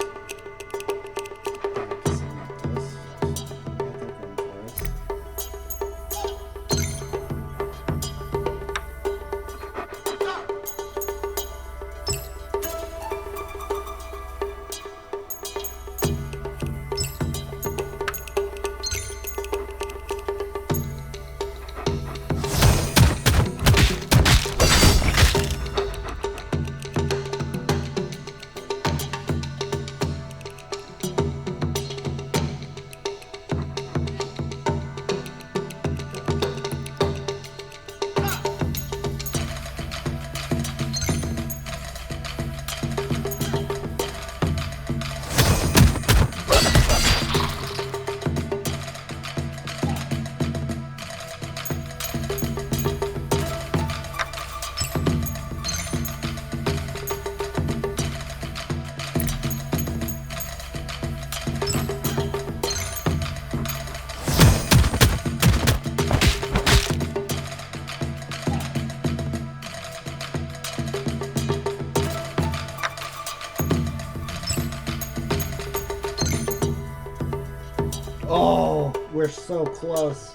Oh, we're so close.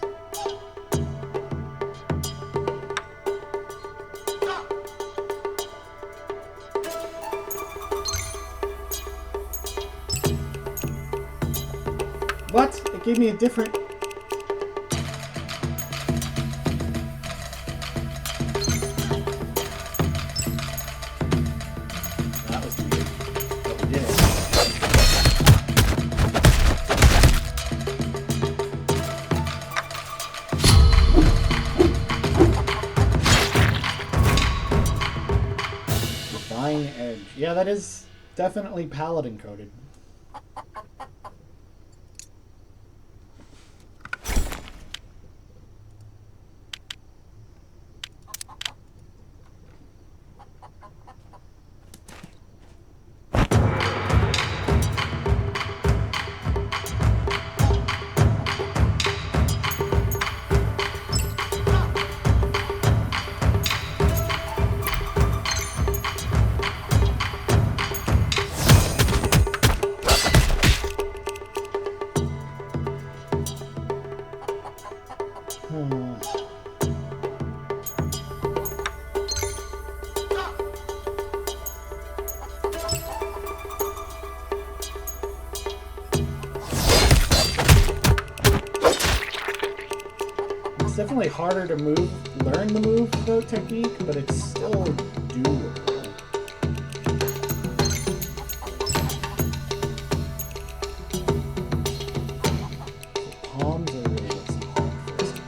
What? It gave me a different... That was weird. But we did it. Divine Edge. Yeah, that is definitely Paladin coded. It's definitely harder to learn the move though technique, but it's still doable. Palms are really what's hard for us to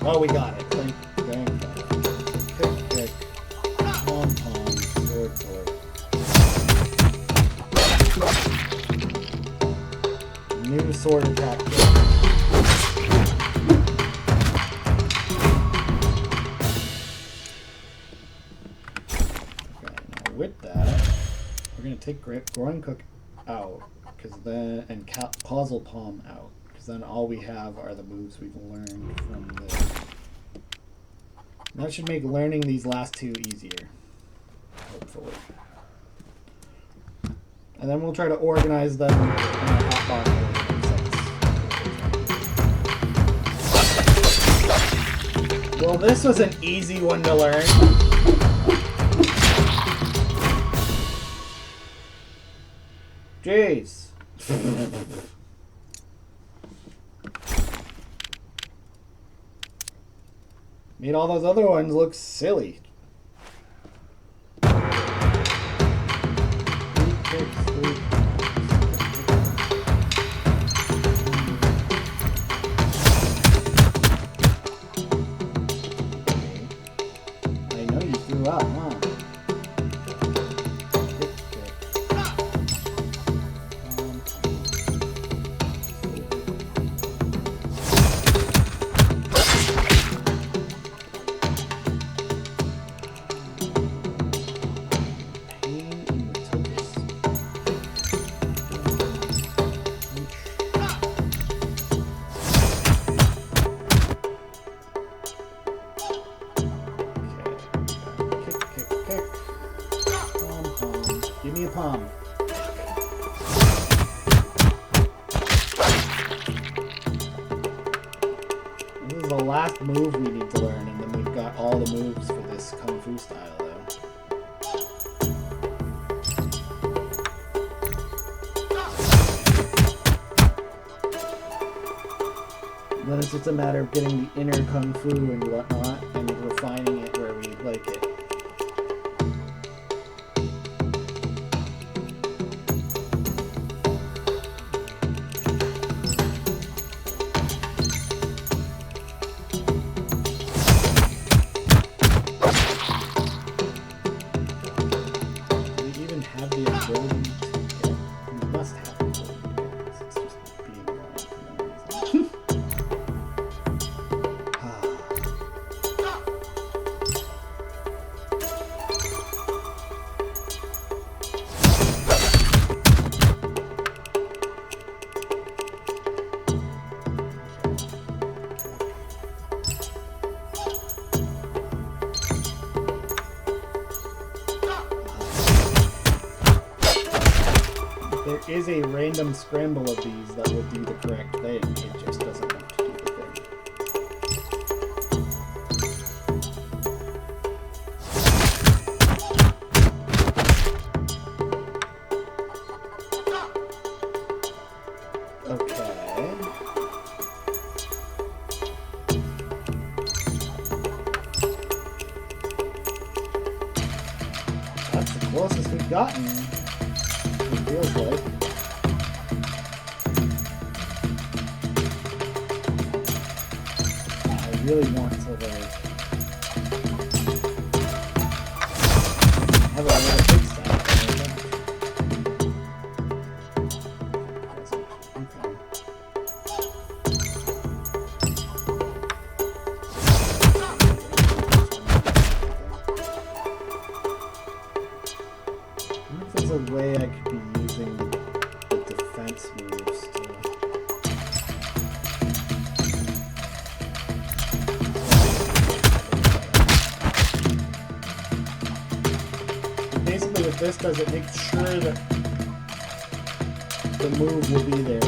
Oh, we got it. Thank you. Pick. Pom, sword. New sword attack. With that, we're gonna take Groin Cook out, and Causal Palm out, because then all we have are the moves we've learned from this. That should make learning these last two easier, hopefully. And then we'll try to organize them in a hotbar sense. Well, this was an easy one to learn. Jeez. Made all those other ones look silly. I know you threw up, huh? Give me a palm. This is the last move we need to learn, and then we've got all the moves for this Kung Fu style, though. Then it's just a matter of getting the inner Kung Fu and whatnot, and refining it where we like it. There is a random scramble of these that will do the correct thing. It just doesn't want to do the thing. Okay. That's the closest we've gotten. Feels like. I really want to have a little big style. I wonder if there's a way I could be using the defense moves to... Basically what this does, it makes sure that the move will be there.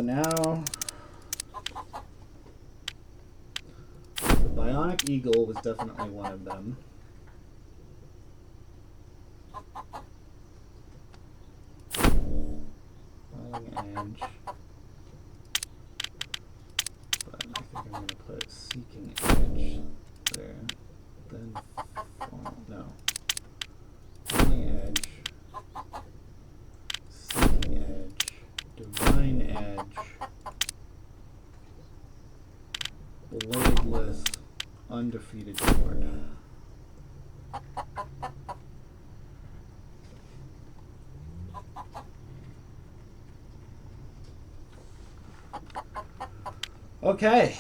so now the Bionic Eagle was definitely one of them. Falling Edge. But I think I'm going to put Seeking Edge there. Then no. Falling Edge. Seeking Edge. Divine Edge. Bladeless. Undefeated Sword. Okay.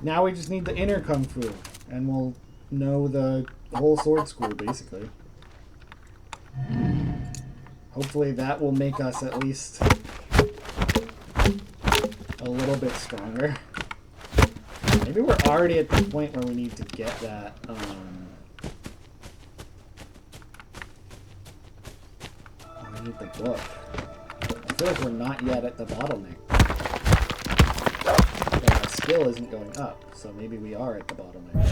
Now we just need the inner Kung Fu, and we'll know the whole sword school, basically. Hopefully that will make us at least a little bit stronger. Maybe we're already at the point where we need to get that, we need the book. I feel like we're not yet at the bottleneck. Our skill isn't going up, so maybe we are at the bottleneck.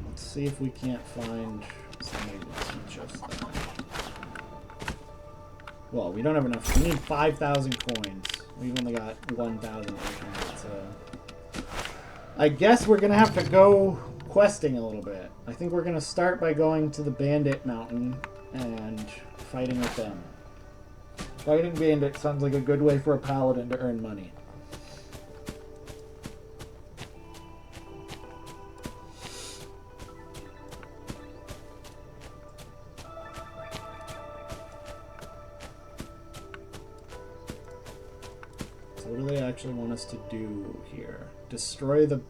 Let's see if we can't find somebody to teach us that. Well, we don't have enough. We need 5,000 coins. We've only got 1,800, so I guess we're gonna have to go questing a little bit. I think we're gonna start by going to the Bandit Mountain and fighting with them. Fighting bandits sounds like a good way for a paladin to earn money. So what do they actually want us to do here? Destroy the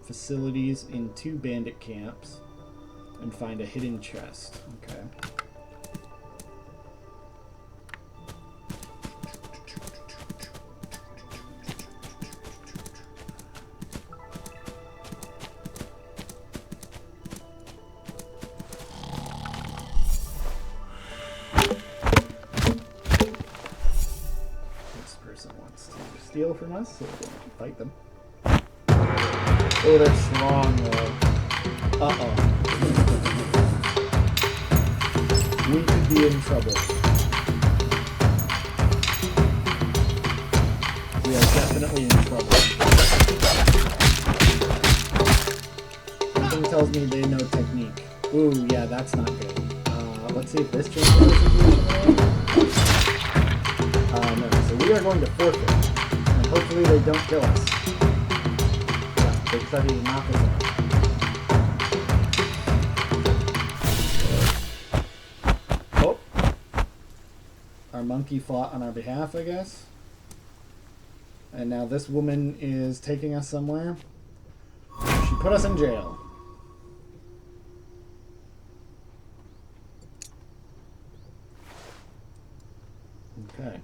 facilities in 2 bandit camps and find a hidden chest. Okay. Steal from us, so we're going to fight them. Oh, they're strong though. Uh-oh. We could be in trouble. We are definitely in trouble. Something tells me they know technique. Ooh, yeah, that's not good. Let's see if this changes the situation. No, so we are going to forfeit. Hopefully they don't kill us. Yeah, they decided to knock us out. Oh. Our monkey fought on our behalf, I guess. And now this woman is taking us somewhere. She put us in jail. Okay.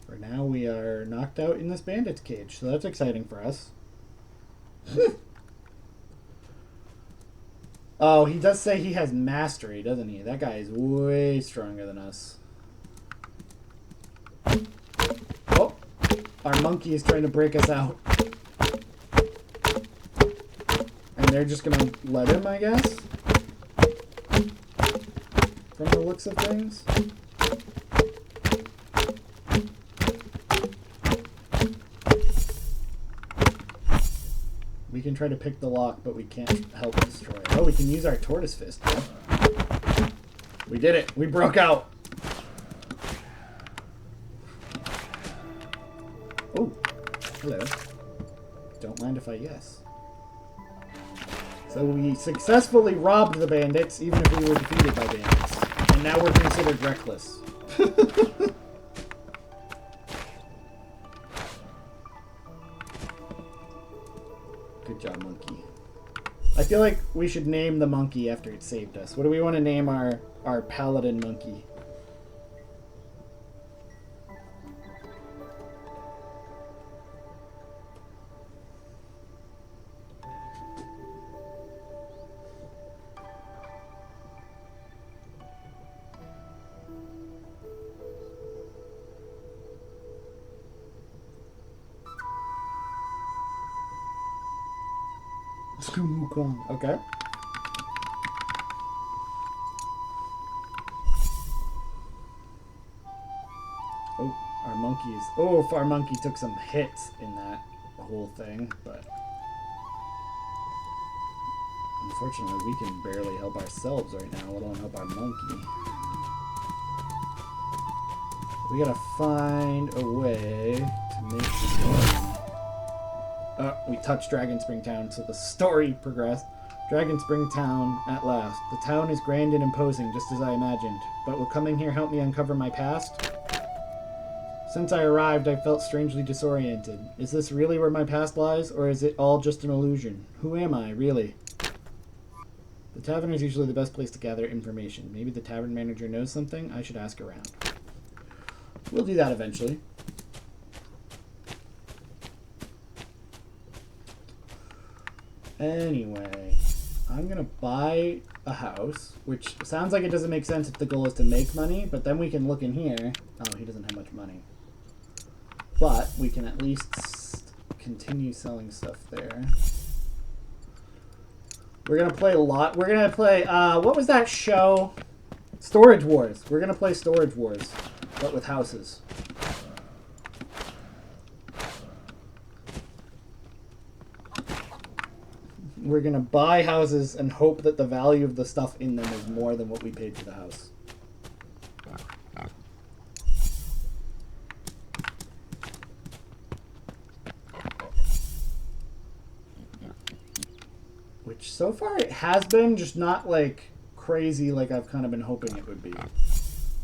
For now, we are knocked out in this bandit's cage, so that's exciting for us. Oh, he does say he has mastery, doesn't he? That guy is way stronger than us. Oh, our monkey is trying to break us out. And they're just gonna let him, I guess? From the looks of things. We can try to pick the lock, but we can't help destroy it. Oh, we can use our tortoise fist. Huh? We did it. We broke out. Oh, hello. Don't mind if I yes. So we successfully robbed the bandits, even if we were defeated by bandits. And now we're considered reckless. Good job, monkey. I feel like we should name the monkey after it saved us. What do we want to name our paladin monkey? Okay. Oh, our monkeys. Oh, if our monkey took some hits in that whole thing, but unfortunately we can barely help ourselves right now, let alone help our monkey. We gotta find a way to make this game. Oh, we touched Dragon Spring Town, so the story progressed. Dragon Spring Town, at last. The town is grand and imposing, just as I imagined. But will coming here help me uncover my past? Since I arrived, I felt strangely disoriented. Is this really where my past lies, or is it all just an illusion? Who am I, really? The tavern is usually the best place to gather information. Maybe the tavern manager knows something? I should ask around. We'll do that eventually. Anyway, I'm gonna buy a house, which sounds like it doesn't make sense if the goal is to make money, but then we can look in here. Oh, he doesn't have much money. But we can at least continue selling stuff there. We're gonna play a lot. We're gonna play, what was that show? Storage Wars. We're gonna play Storage Wars, but with houses. We're gonna buy houses and hope that the value of the stuff in them is more than what we paid for the house. Which so far it has been, just not like crazy like I've kind of been hoping it would be.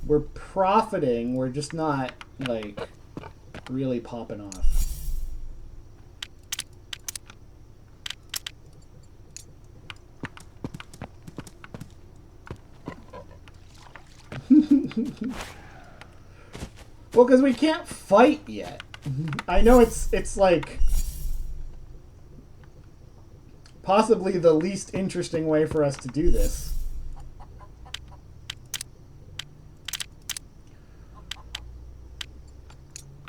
We're profiting, we're just not like really popping off. Well, because we can't fight yet. I know it's like possibly the least interesting way for us to do this.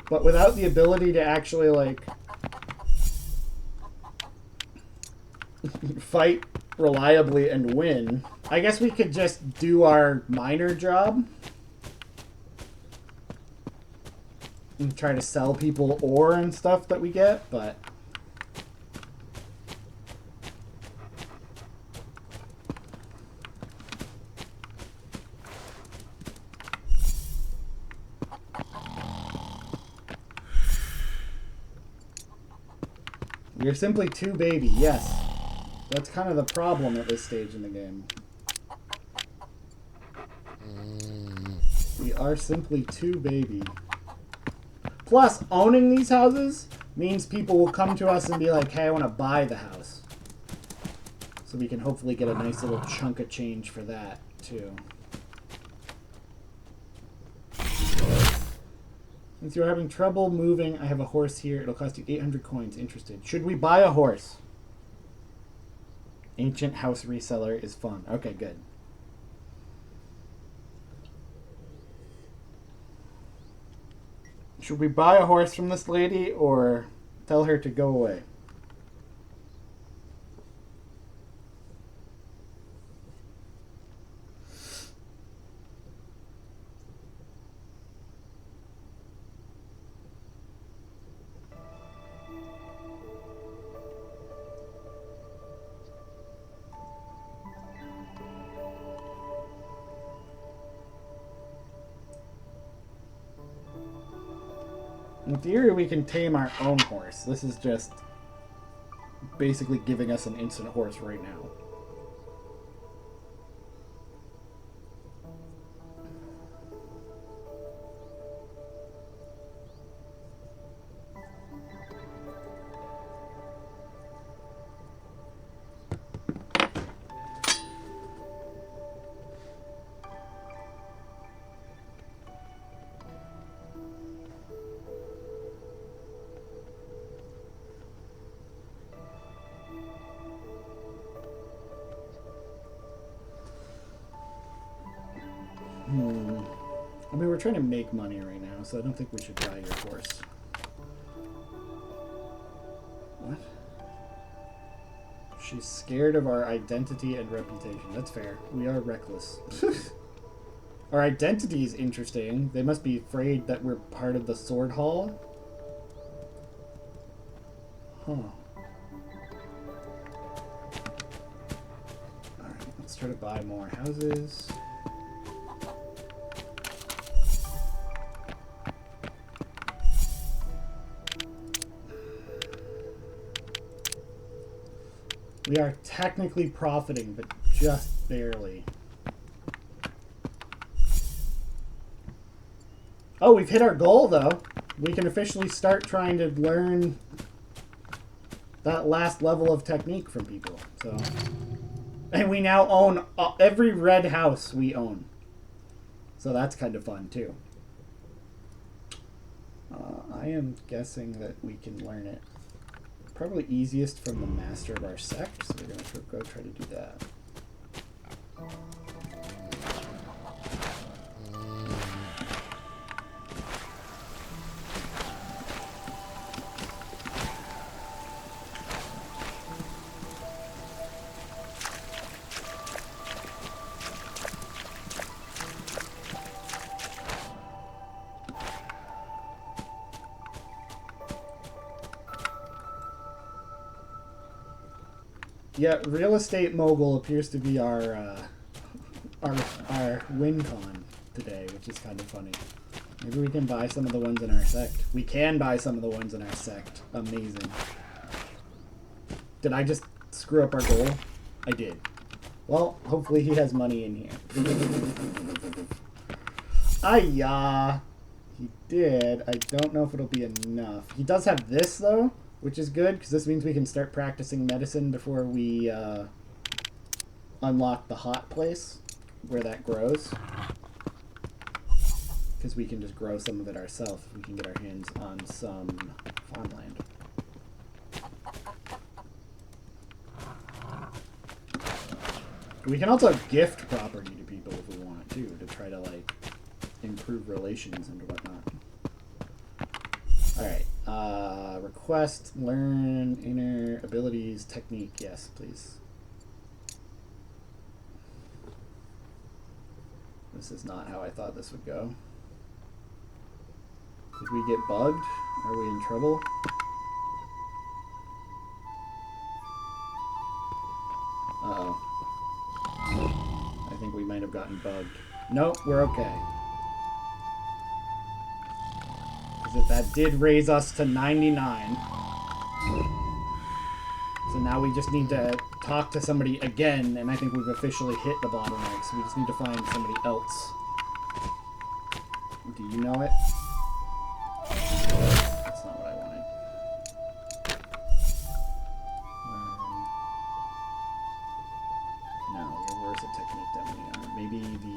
But without the ability to actually like fight reliably and win, I guess we could just do our miner job and try to sell people ore and stuff that we get, but you're simply too baby, yes. That's kind of the problem at this stage in the game. We are simply too baby. Plus, owning these houses means people will come to us and be like, hey, I want to buy the house. So we can hopefully get a nice little chunk of change for that, too. Since you're having trouble moving, I have a horse here. It'll cost you 800 coins. Interested. Should we buy a horse? Ancient house reseller is fun. Okay, good. Should we buy a horse from this lady or tell her to go away? In theory, we can tame our own horse. This is just basically giving us an instant horse right now. I mean, we're trying to make money right now, so I don't think we should buy your horse. What? She's scared of our identity and reputation. That's fair. We are reckless. Our identity is interesting. They must be afraid that we're part of the Sword Hall. Huh. Alright, let's try to buy more houses. We are technically profiting, but just barely. Oh, we've hit our goal, though. We can officially start trying to learn that last level of technique from people. So, and we now own every red house we own. So that's kind of fun, too. I am guessing that we can learn it probably easiest from the master of our sect, so we're going to go try to do that. Yeah, real estate mogul appears to be our win con today, which is kind of funny. Maybe we can buy some of the ones in our sect. We can buy some of the ones in our sect. Amazing. Did I just screw up our goal? I did. Well, hopefully he has money in here. Ayah! He did. I don't know if it'll be enough. He does have this, though, which is good, because this means we can start practicing medicine before we unlock the hot place, where that grows. Because we can just grow some of it ourselves if we can get our hands on some farmland. We can also gift property to people if we want to try to, like, improve relations and whatnot. Alright. Request, learn, inner abilities, technique. Yes, please. This is not how I thought this would go. Did we get bugged? Are we in trouble? Uh-oh. I think we might have gotten bugged. Nope, we're okay. Because that did raise us to 99. So now we just need to talk to somebody again, and I think we've officially hit the bottleneck, so we just need to find somebody else. Do you know it? That's not what I wanted. No, you're worse at technique than we are. Maybe the...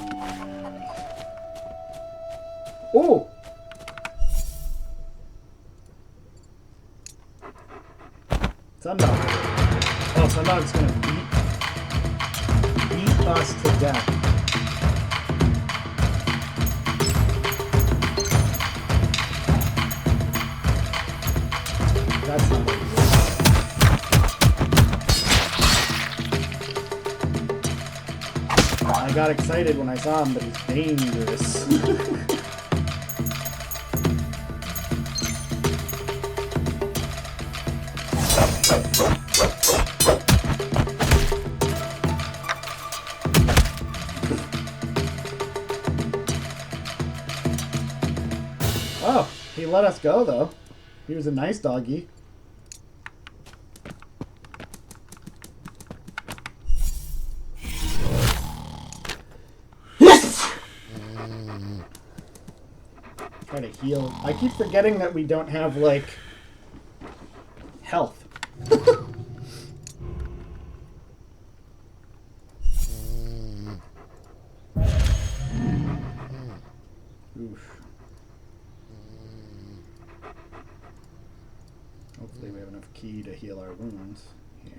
Oh! Sundog. Oh, Sundog's gonna beat us to death. That's not what he did. I got excited when I saw him, but he's dangerous. Oh, he let us go, though. He was a nice doggy. Try to heal. I keep forgetting that we don't have, like, health. Oof. Hopefully we have enough ki to heal our wounds here.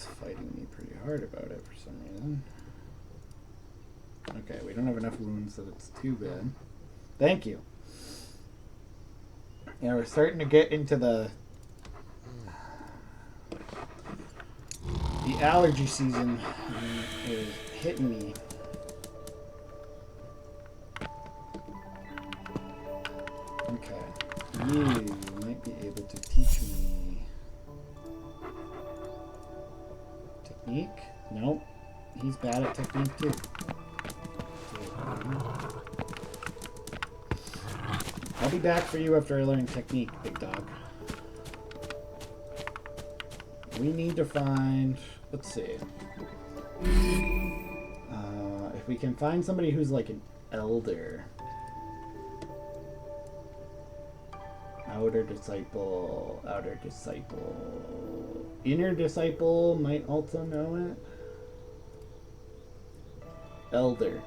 is fighting me pretty hard about it for some reason. Okay, we don't have enough wounds that it's too bad. Thank you. Yeah, we're starting to get into the allergy season is hitting me. Okay, you might be able to teach me technique. Nope, he's bad at technique too. I'll be back for you after I learn technique, big dog. We need to find, let's see. If we can find somebody who's like an elder. Outer disciple, outer disciple. Inner disciple might also know it. Elder.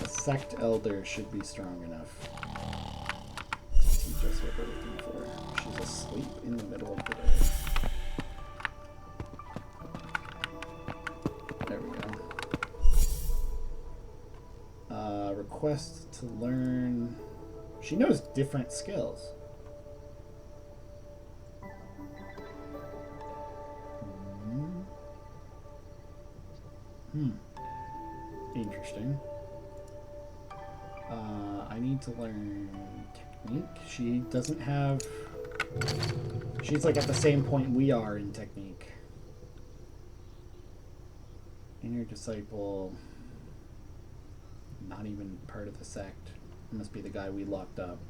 A sect elder should be strong enough to teach us what we're looking for. She's asleep in the middle of the day. There we go. Request to learn. She knows different skills. Interesting. I need to learn technique. She doesn't have... She's like at the same point we are in technique. Inner disciple... Not even part of the sect. Must be the guy we locked up.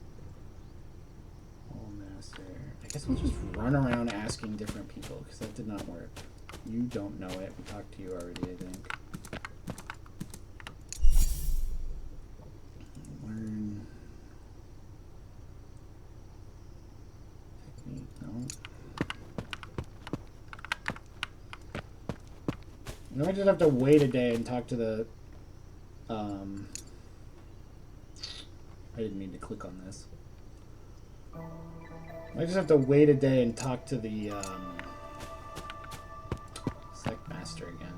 Oh, master. I guess we'll just run around asking different people, because that did not work. You don't know it. We talked to you already, I think. Learn... Technique, no. You know, I just have to wait a day and talk to the... I didn't mean to click on this. I just have to wait a day and talk to the sect master again.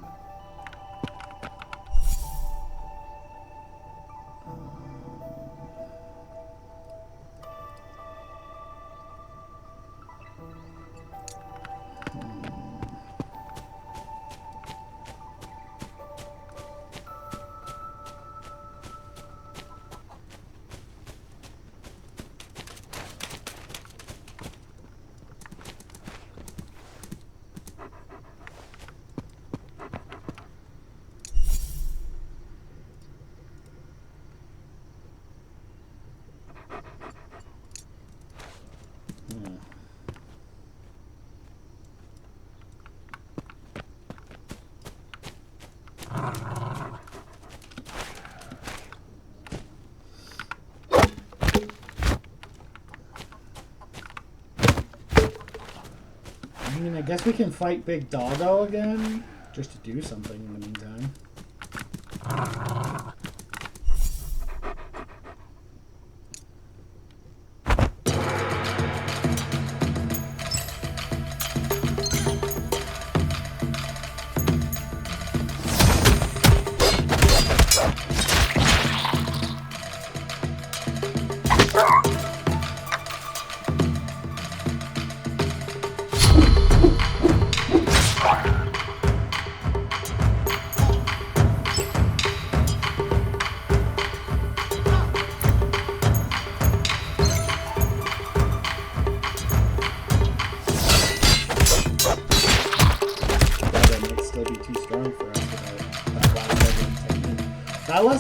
I guess we can fight Big Doggo again, just to do something in the meantime.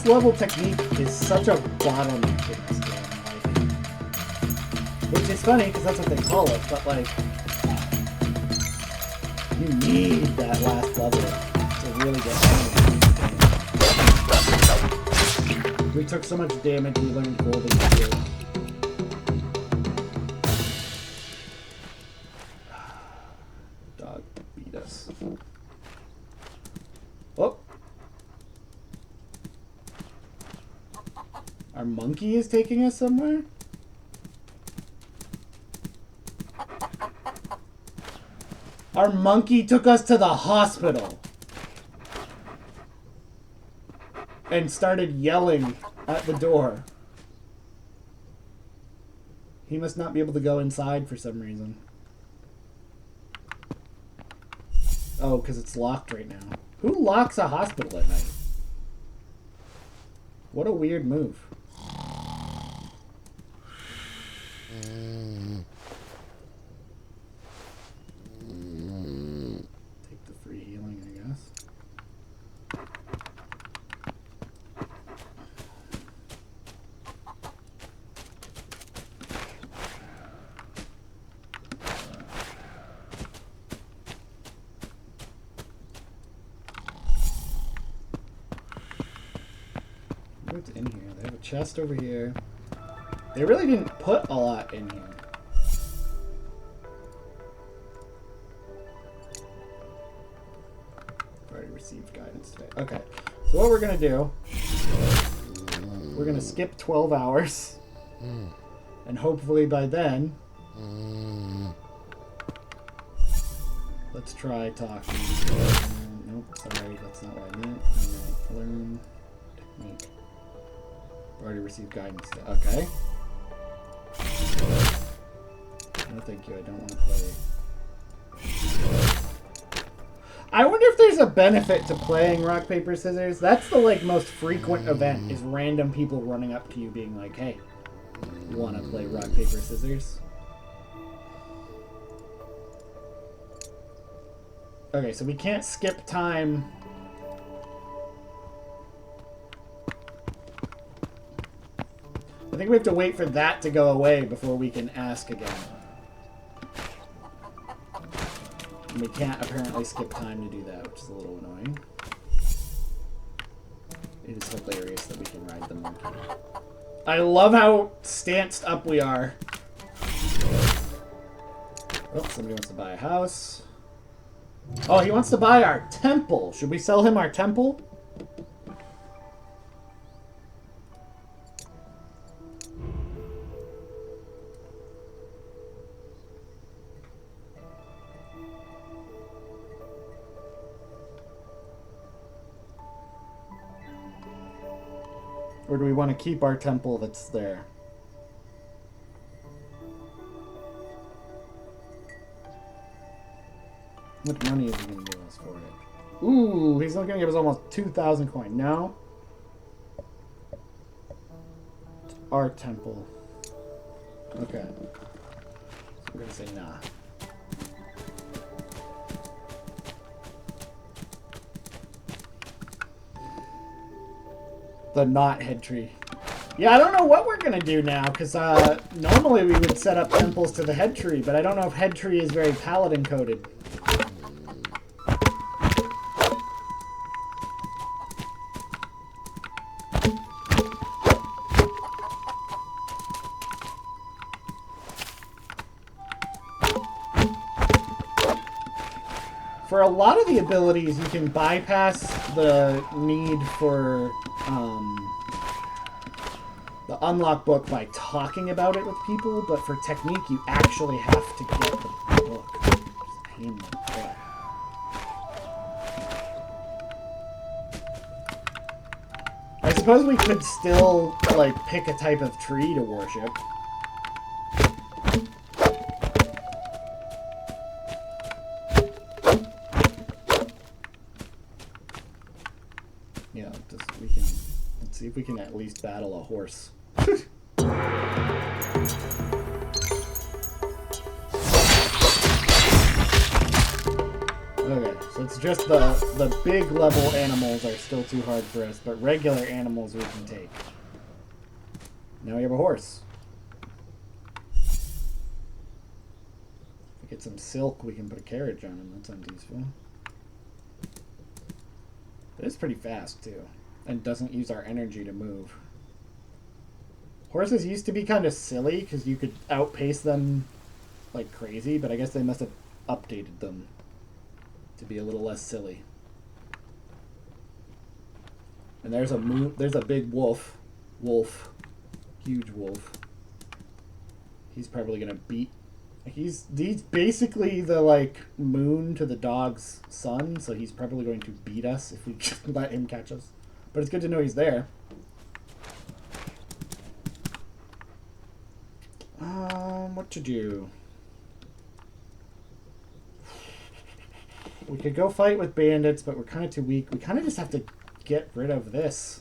Level technique is such a bottleneck in this game, like, which is funny because that's what they call it, but like, you need that last level to really get damage. We took so much damage, we learned golden gear. Dog beat us. Oh. Our monkey is taking us somewhere? Our monkey took us to the hospital. And started yelling at the door. He must not be able to go inside for some reason. Oh, because it's locked right now. Who locks a hospital at night? What a weird move. Take the free healing, I guess. What's in here? They have a chest over here. They really didn't put a lot in here. I've already received guidance today. Okay, so what we're gonna do, we're gonna skip 12 hours, and hopefully by then, let's try talking. Nope, sorry, that's not what I meant. Learn technique. Already received guidance. Okay. No, thank you. I don't want to play. I wonder if there's a benefit to playing rock, paper, scissors. That's the most frequent event, is random people running up to you being like, hey, you want to play rock, paper, scissors? Okay, so we can't skip time. I think we have to wait for that to go away before we can ask again. And we can't apparently skip time to do that, which is a little annoying. It is hilarious that we can ride the monkey. I love how stanced up we are. Oh, somebody wants to buy a house. Oh, he wants to buy our temple. Should we sell him our temple? Or do we want to keep our temple that's there? How much money is he going to give us for it? Ooh, he's not going to give us almost 2,000 coin. No? It's our temple. Okay. So we're going to say nah. The not head tree. Yeah, I don't know what we're going to do now, because normally we would set up temples to the head tree, but I don't know if head tree is very paladin coded. For a lot of the abilities, you can bypass the need for the unlock book by talking about it with people, but for technique, you actually have to get the book. Just a pain in the butt. I suppose we could still, pick a type of tree to worship. Yeah, let's see if we can at least battle a horse. Okay, so it's just the big level animals are still too hard for us, but regular animals we can take. Now we have a horse. If we get some silk, we can put a carriage on him. That sounds useful. It is pretty fast, too, and doesn't use our energy to move. Horses used to be kind of silly, because you could outpace them like crazy, but I guess they must have updated them to be a little less silly. And there's a big wolf. Huge wolf. He's probably going to beat He's basically the, like, moon to the dog's sun, so he's probably going to beat us if we let him catch us. But it's good to know he's there. What to do? We could go fight with bandits, but we're kind of too weak. We kind of just have to get rid of this.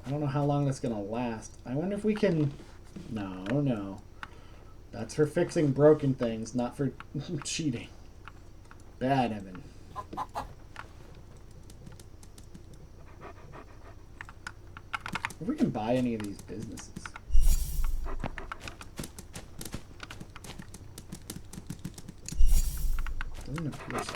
I don't know how long that's going to last. I wonder if we can... No. That's for fixing broken things, not for cheating. Bad, Evan. If we can buy any of these businesses. Doesn't appear so.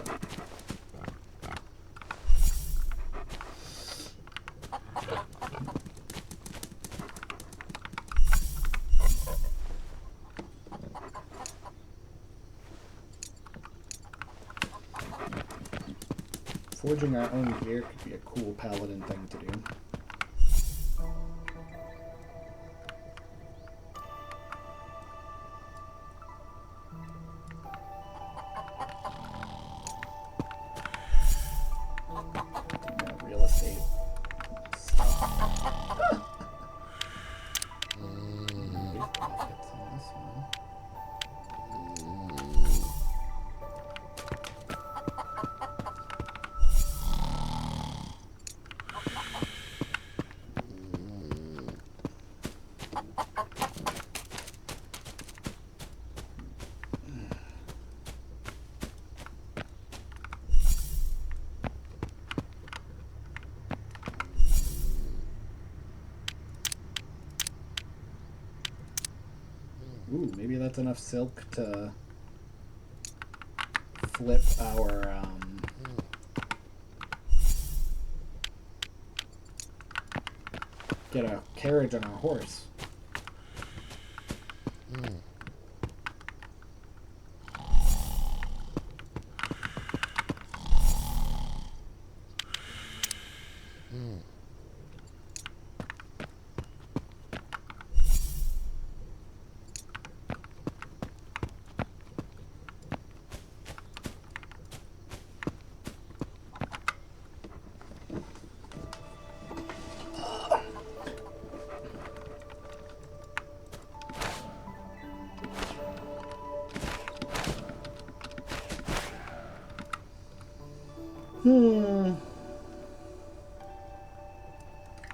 Forging our own gear could be a cool paladin thing to do. Real estate stuff. Big profits on this one. Ooh, maybe that's enough silk to flip our, get a carriage on our horse.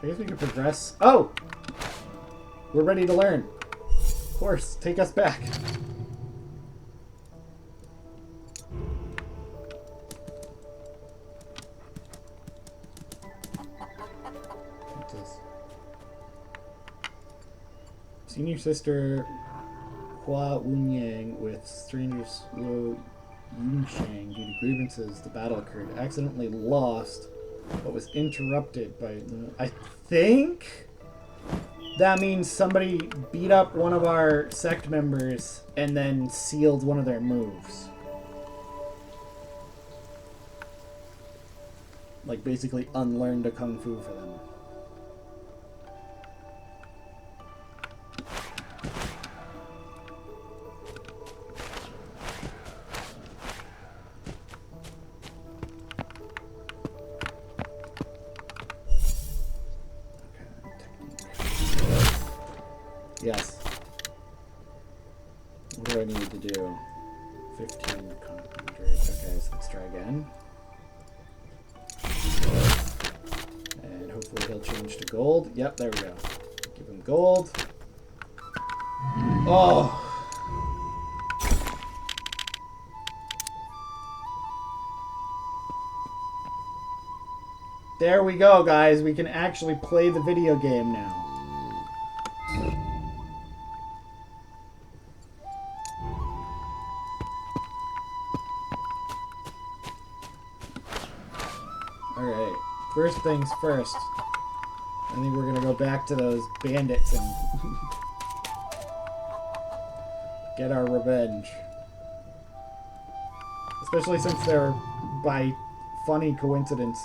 I guess we can progress. Oh! We're ready to learn. Horse, take us back. What's this? Senior sister Hua Wunyang with strangers Lo Yunshang due to grievances. The battle occurred. Accidentally lost, but was interrupted by... I think that means somebody beat up one of our sect members and then sealed one of their moves. Like, basically unlearned a kung fu for them. Yes. What do I need to do? 15 100. Okay, so let's try again. And hopefully he'll change to gold. Yep, there we go. Give him gold. Oh! There we go, guys. We can actually play the video game now. Alright, first things first. I think we're gonna go back to those bandits and get our revenge. Especially since they're, by funny coincidence,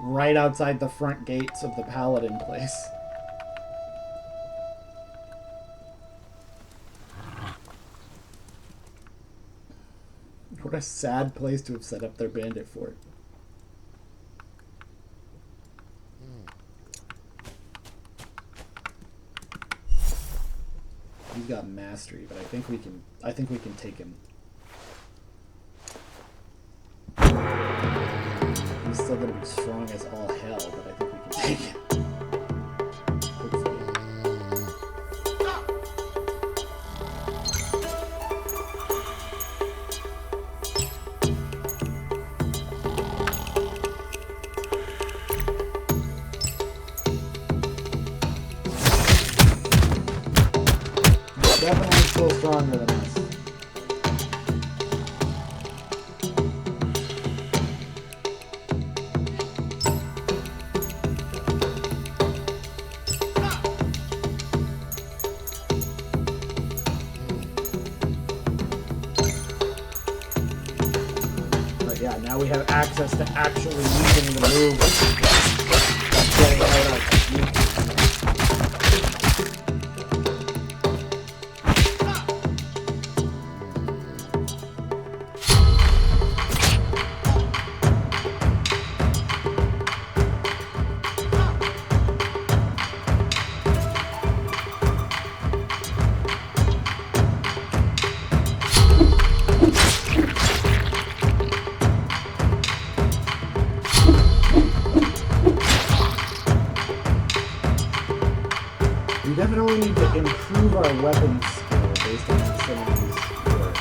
right outside the front gates of the Paladin place. What a sad place to have set up their bandit fort. He's got mastery, but I think we can take him. He's still gonna be strong as all hell, but I think we can take him. Hopefully. Definitely still stronger than us. But yeah, now we have access to actually using the move. Getting out of technique. We definitely need to improve our weapons skill based on how some of these work.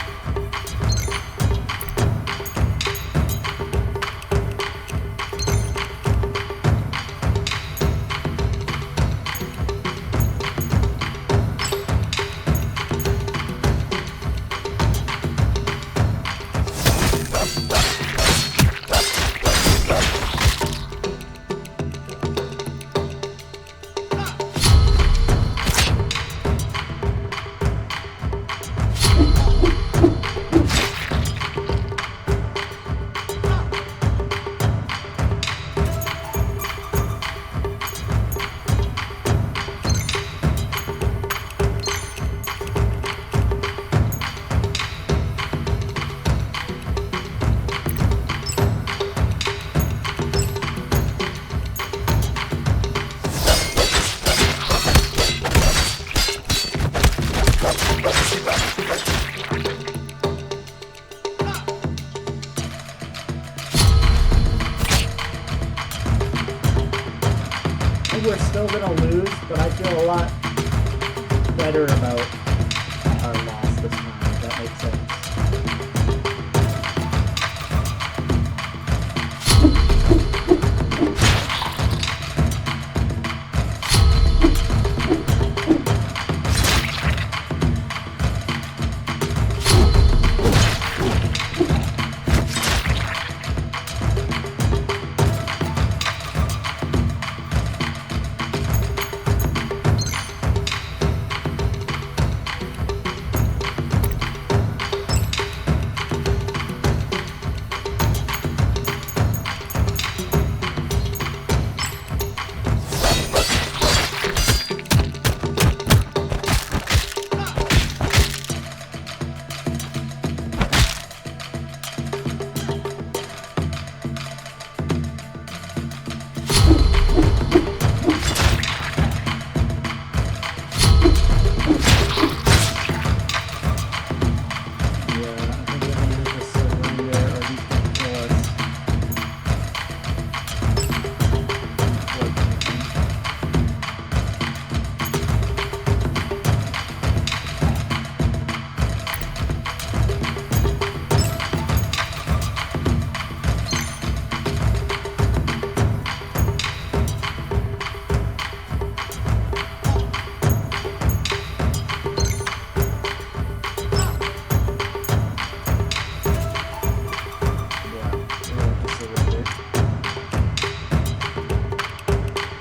We're still gonna lose, but I feel a lot better about our loss this time, if that makes sense.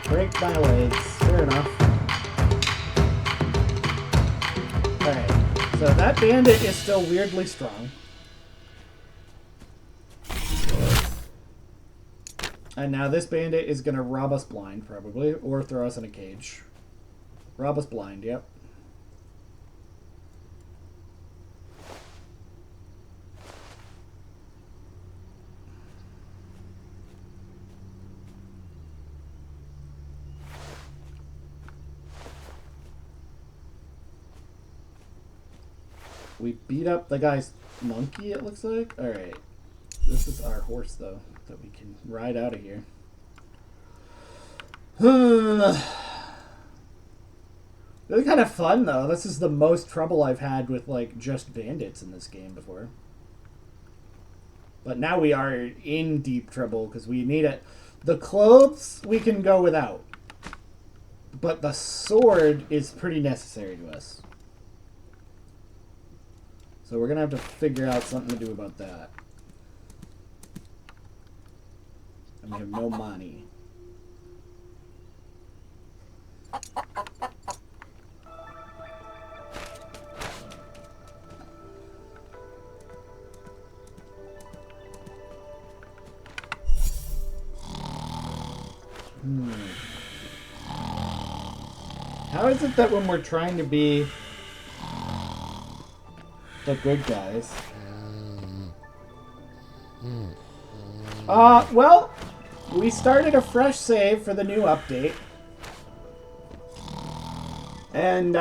Break my legs. Fair enough. Okay, so that bandit is still weirdly strong. And now this bandit is going to rob us blind, probably, or throw us in a cage. Rob us blind, yep. We beat up the guy's monkey, it looks like. Alright. This is our horse, though, that we can ride out of here. This is kind of fun, though. This is the most trouble I've had with, like, just bandits in this game before. But now we are in deep trouble because we need it. The clothes we can go without. But the sword is pretty necessary to us. So we're going to have to figure out something to do about that. And we have no money. How is it that when we're trying to be the good guys? Well, we started a fresh save for the new update. And,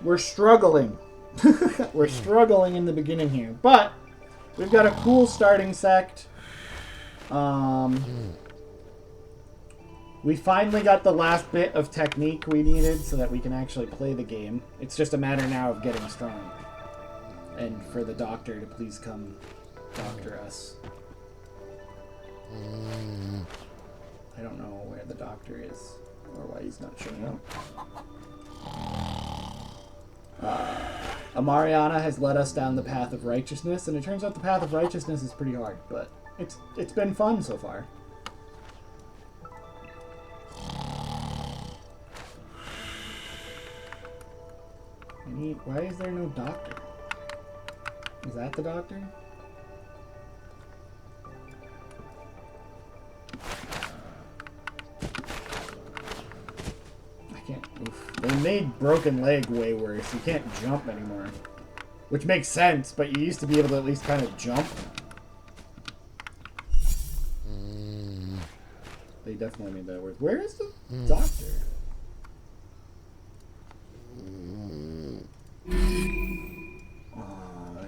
we're struggling. We're struggling in the beginning here. But, we've got a cool starting sect. We finally got the last bit of technique we needed so that we can actually play the game. It's just a matter now of getting strong. And for the doctor to please come doctor us. I don't know where the doctor is or why he's not showing up. Amariana has led us down the path of righteousness, and it turns out the path of righteousness is pretty hard, but it's been fun so far. Why is there no doctor? Is that the doctor? I can't. Oof. They made broken leg way worse. You can't jump anymore. Which makes sense, but you used to be able to at least kind of jump. They definitely made that worse. Where is the doctor? It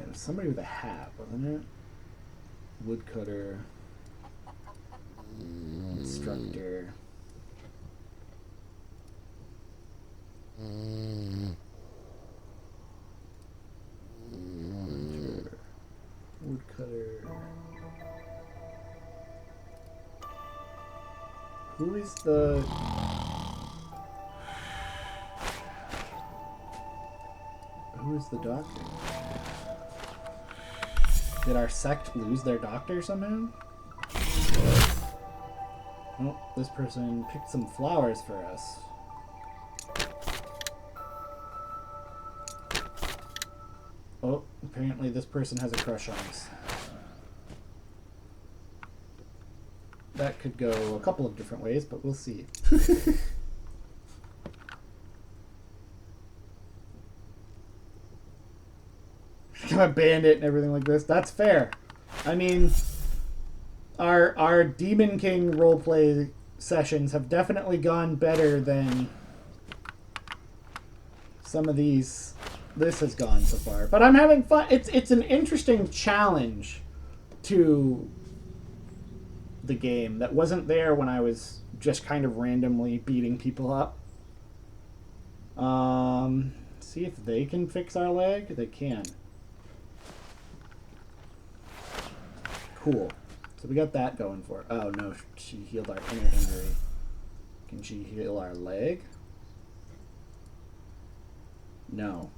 was somebody with a hat, wasn't it? Woodcutter. Instructor. Woodcutter. Who is the... Who is the doctor? Did our sect lose their doctor somehow? Oh, this person picked some flowers for us. Oh, apparently this person has a crush on us. That could go a couple of different ways, but we'll see. Become a bandit and everything like this. That's fair. I mean, our Demon King roleplay sessions have definitely gone better than some of these this has gone so far. But I'm having fun. It's an interesting challenge to the game that wasn't there when I was just kind of randomly beating people up. See if they can fix our leg. They can. Cool. So we got that going for it. Oh no, she healed our inner injury. Can she heal our leg? No.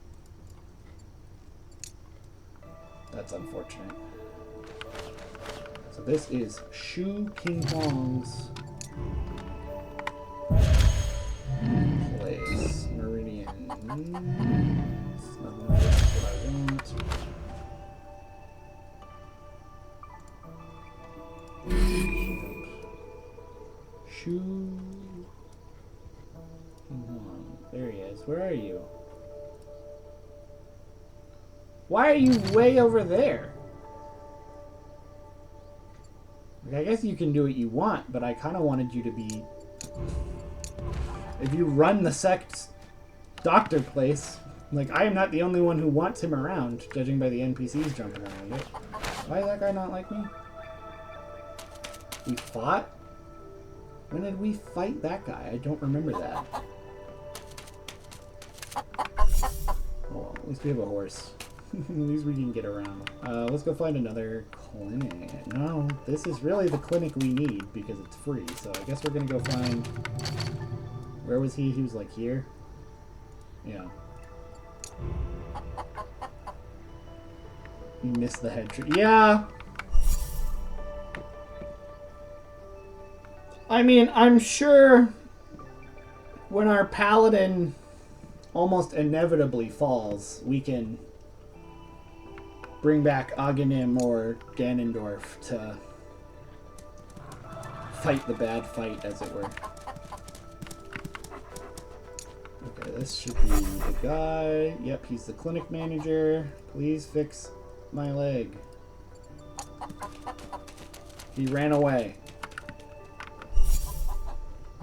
That's unfortunate. So this is Shu King Hong's place. Meridian. It's nothing like what I want. Shu King Hong. There he is. Where are you? Why are you way over there? Like, I guess you can do what you want, but I kind of wanted you to be... If you run the sect's doctor place, Like, I am not the only one who wants him around, judging by the NPCs jumping around it. Why does that guy not like me? We fought? When did we fight that guy? I don't remember that. Oh, well, at least we have a horse. At least we can get around. Let's go find another clinic. No, this is really the clinic we need because it's free. So I guess we're gonna go find... Where was he? He was like here? Yeah. You missed the head tree. Yeah! I mean, I'm sure when our Paladin almost inevitably falls, we can bring back Aghanim or Ganondorf to fight the bad fight, as it were. Okay, this should be the guy. Yep, he's the clinic manager. Please fix my leg. He ran away.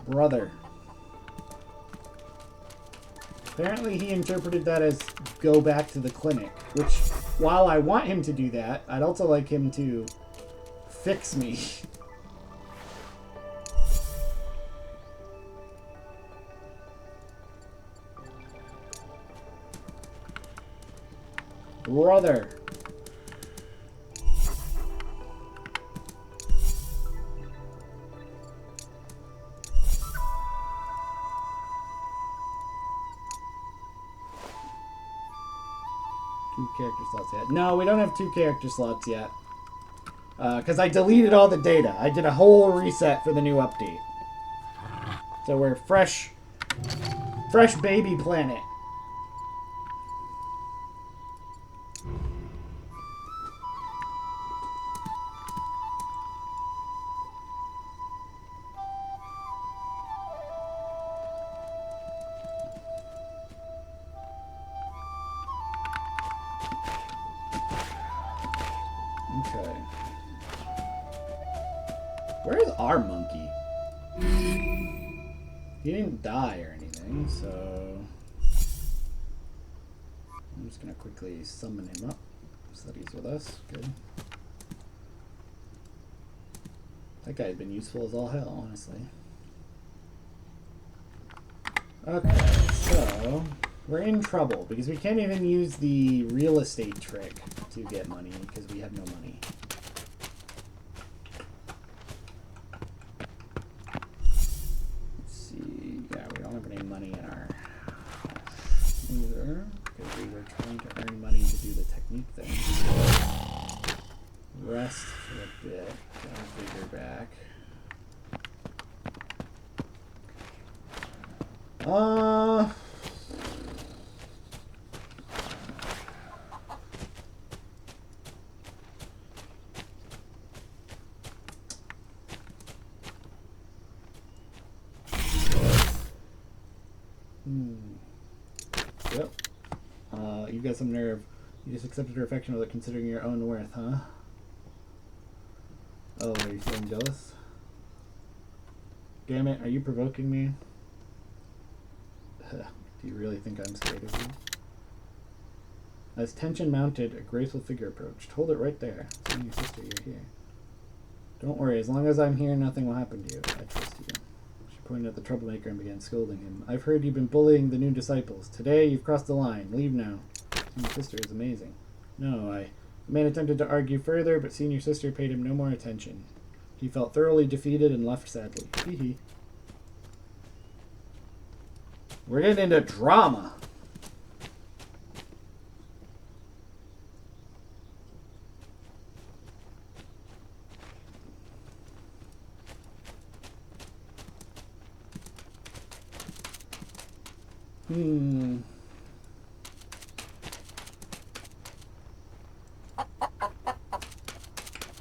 Brother. Apparently he interpreted that as go back to the clinic, which, while I want him to do that, I'd also like him to fix me. Brother. Two character slots yet. No, we don't have 2 character slots yet. Because I deleted all the data. I did a whole reset for the new update. So we're fresh baby planet. Okay. Where's our monkey? He didn't die or anything, so I'm just gonna quickly summon him up so that he's with us. Good. That guy's been useful as all hell, honestly. Okay, so we're in trouble because we can't even use the real estate trick to get money because we have no money. Let's see. Yeah, we don't have any money in our house either because we were trying to earn money to do the technique thing. Rest for a bit. Get our vigor back. Yep. You've got some nerve. You just accepted her affection without considering your own worth, huh? Oh, are you feeling jealous? Damn it, are you provoking me? Do you really think I'm scared of you? As tension mounted, a graceful figure approached. Hold it right there. Seeing your sister, you're here. Don't worry, as long as I'm here, nothing will happen to you. I trust you. She pointed at the troublemaker and began scolding him. I've heard you've been bullying the new disciples. Today, you've crossed the line. Leave now. Senior sister is amazing. No, The man attempted to argue further, but senior sister paid him no more attention. He felt thoroughly defeated and left sadly. Hee hee. We're getting into drama.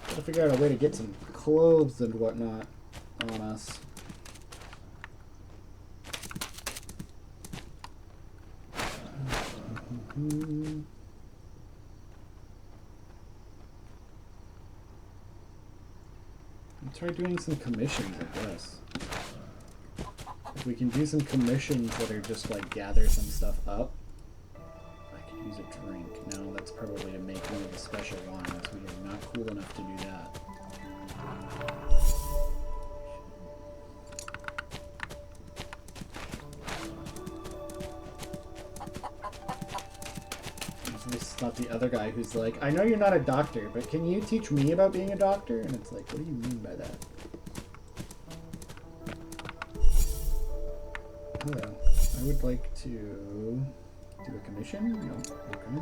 Gotta figure out a way to get some clothes and whatnot on us. Try doing some commissions, I guess. If we can do some commissions that are just like gather some stuff up, use a drink. No, that's probably to make one of the special wines. We are not cool enough to do that. It's not the other guy who's like, I know you're not a doctor, but can you teach me about being a doctor? And it's like, what do you mean by that? Hello. I would like to do a commission. No. Okay.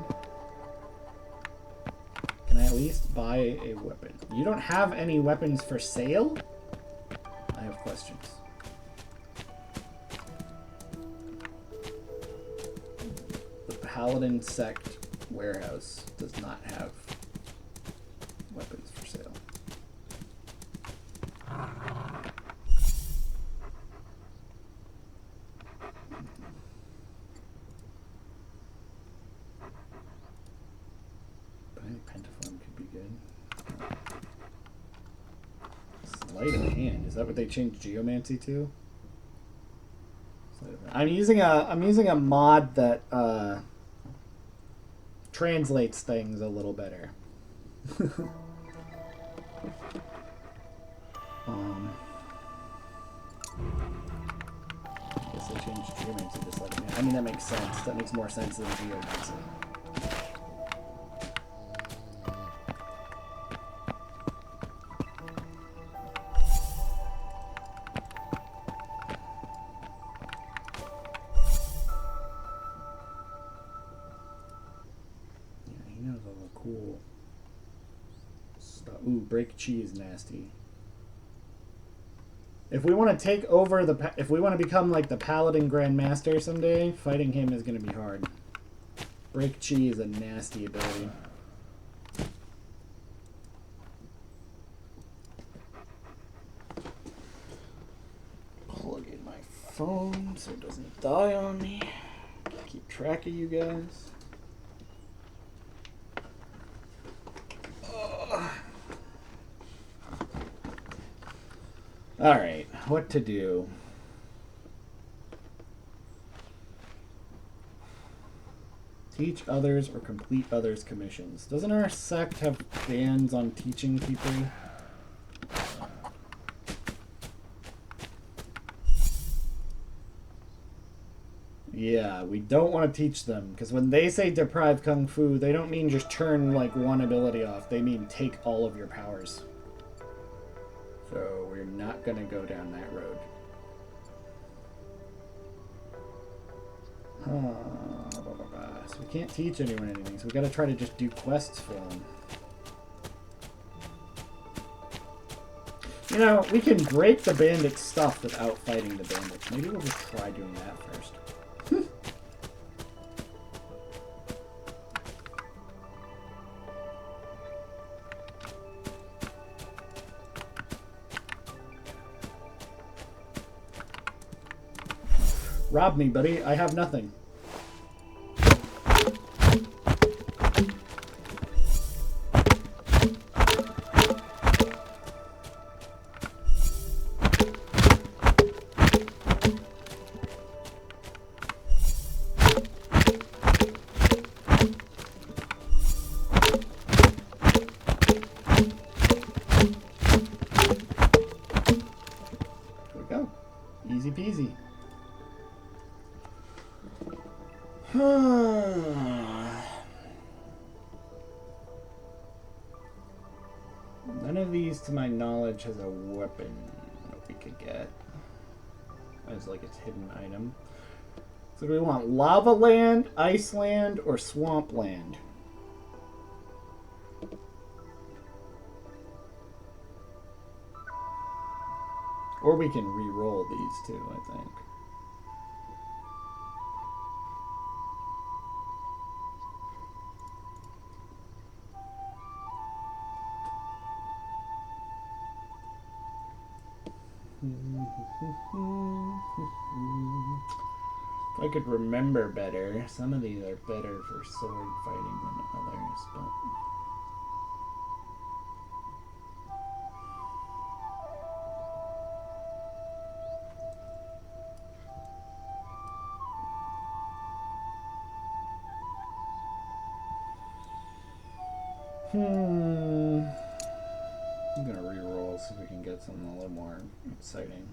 Can I at least buy a weapon? You don't have any weapons for sale? I have questions. The Paladin sect warehouse does not have weapons for sale. Pentaform could be good. Sleight of hand. Is that what they changed geomancy to? I'm using a mod that translates things a little better. I guess they changed geomancy to sleight of hand. I mean, that makes sense. That makes more sense than geomancy. Cool stuff. Ooh, break chi is nasty. If we want to take over if we want to become like the Paladin Grandmaster someday, fighting him is going to be hard. Break chi is a nasty ability. Plug in my phone so it doesn't die on me. Keep track of you guys. Alright, what to do? Teach others or complete others' commissions. Doesn't our sect have bans on teaching people? Yeah, we don't want to teach them, because when they say deprive Kung Fu, they don't mean just turn like one ability off. They mean take all of your powers. So we're not going to go down that road. So we can't teach anyone anything, so we got to try to just do quests for them. You know, we can break the bandit stuff without fighting the bandits. Maybe we'll just try doing that first. Rob me, buddy. I have nothing. Here we go. Easy peasy. None of these, to my knowledge, has a weapon that we could get as like its hidden item. So do we want lava land, ice land, or swamp land? Or we can re-roll these two, I think. If I could remember better, some of these are better for sword fighting than others, but... I'm gonna re-roll, see if we can get something a little more exciting.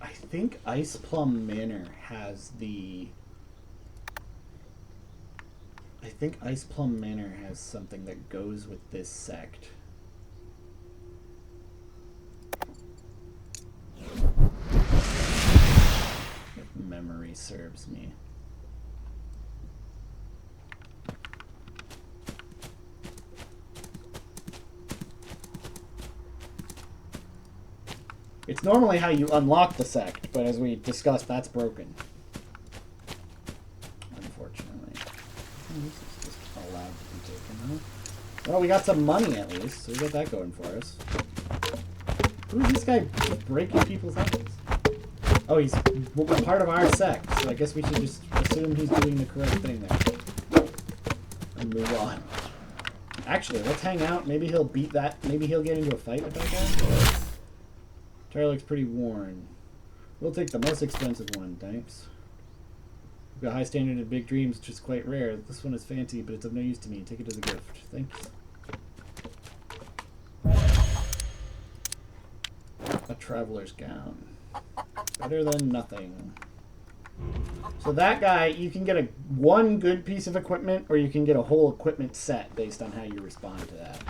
I think Ice Plum Manor has the... I think Ice Plum Manor has something that goes with this sect. If memory serves me. It's normally how you unlock the sect, but as we discussed, that's broken. Unfortunately. This is just allowed to be taken, huh? Well, we got some money at least, so we got that going for us. Who's this guy just breaking people's heads? Oh, he's part of our sect, so I guess we should just assume he's doing the correct thing there. And move on. Actually, let's hang out. Maybe he'll beat that. Maybe he'll get into a fight with that guy. Tire looks pretty worn. We'll take the most expensive one, thanks. We've got high standard and big dreams, which is quite rare. This one is fancy, but it's of no use to me. Take it as a gift. Thanks. A traveler's gown. Better than nothing. So that guy, you can get one good piece of equipment, or you can get a whole equipment set based on how you respond to that.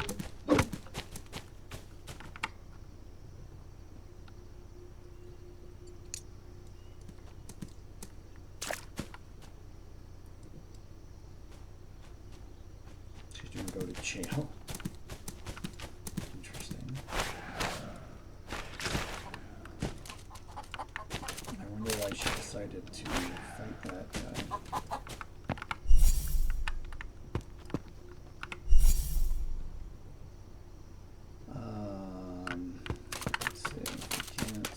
She's gonna go to jail. Interesting. I wonder why she decided to fight that guy. Let's see. We can't.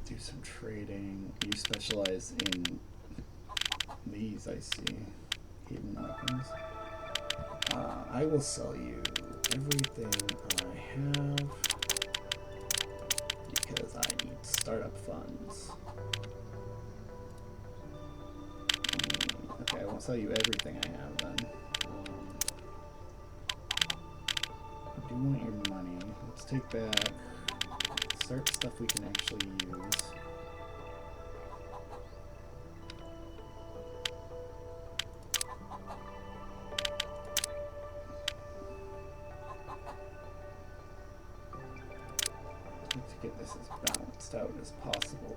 Do some trading. You specialize in these, I see. Hidden weapons. I will sell you everything I have because I need startup funds. Okay, I won't sell you everything I have then. I do want your money. Let's take back. Start stuff we can actually use. Let's get this as balanced out as possible.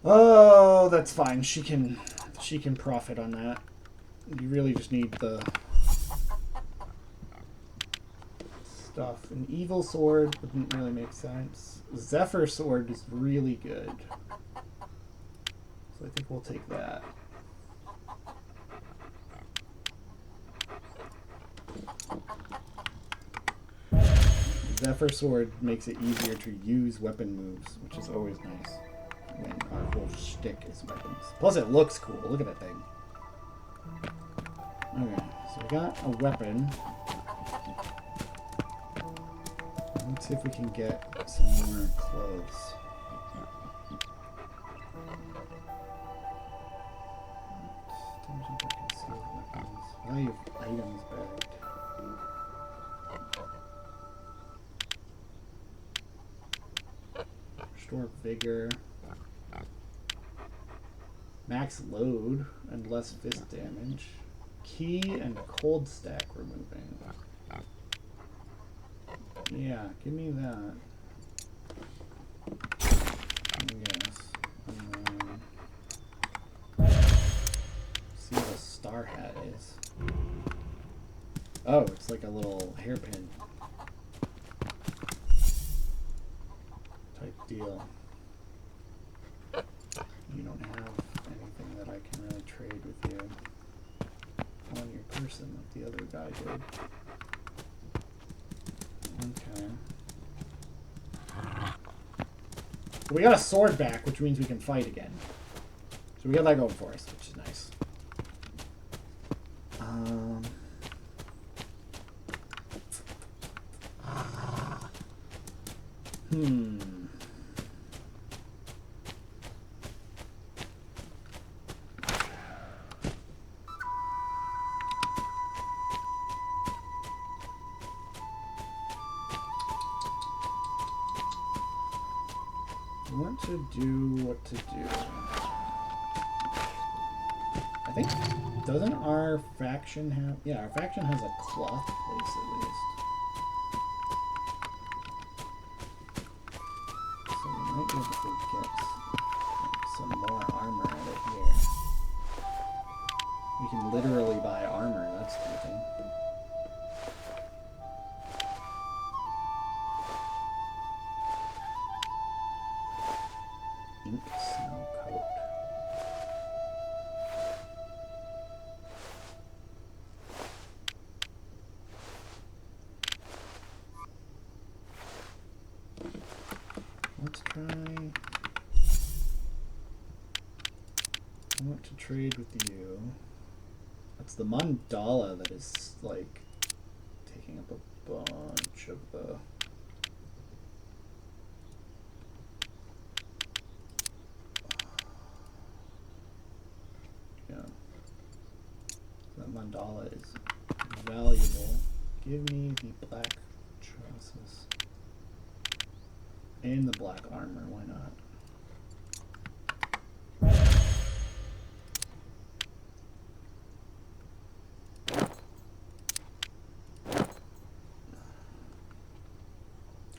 Oh, that's fine. She can profit on that. You really just need the stuff. An evil sword wouldn't really make sense. Zephyr sword is really good. So I think we'll take that. Zephyr sword makes it easier to use weapon moves, which is always nice when our whole shtick is weapons. Plus it looks cool. Look at that thing. Okay, so we got a weapon. Let's see if we can get some more clothes. Value of items bagged. Restore vigor. Max load and less fist damage. Key and cold stack removing. Yeah, give me that. Yes. See what a star hat is. Oh, it's like a little hairpin type deal. You don't have anything that I can really trade with you on your person like the other guy did. So we got a sword back, which means we can fight again. So we got that going for us, which is nice. What to do, what to do. I think, doesn't our faction have... Yeah, our faction has a cloth place at least. So we might be able to get some more armor out of here. We can literally buy armor, that's tempting. Ink snow coat. Let's try. I want to trade with you. That's the mandala that is like taking up a bunch of the. That mandala is valuable. Give me the black trusses. And the black armor, why not?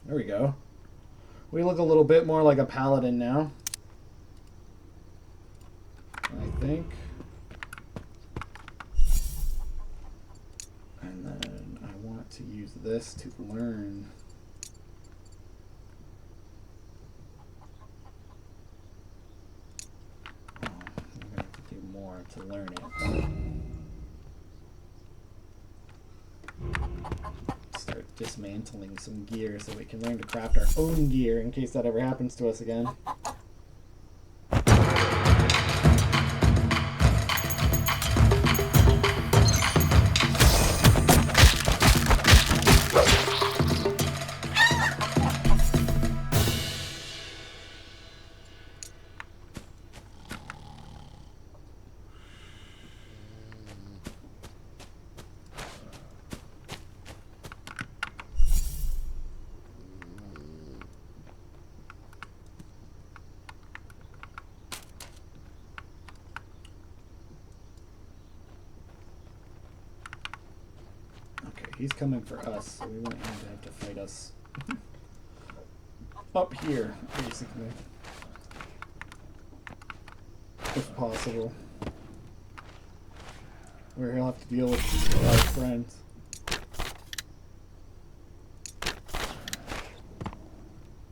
There we go. We look a little bit more like a paladin now, I think. And then I want to use this to learn. Oh, we're gonna have to do more to learn it. Start dismantling some gear so we can learn to craft our own gear in case that ever happens to us again. He's coming for us, so we want him to have to fight us up here, basically. If possible. Where he'll have to deal with our friends.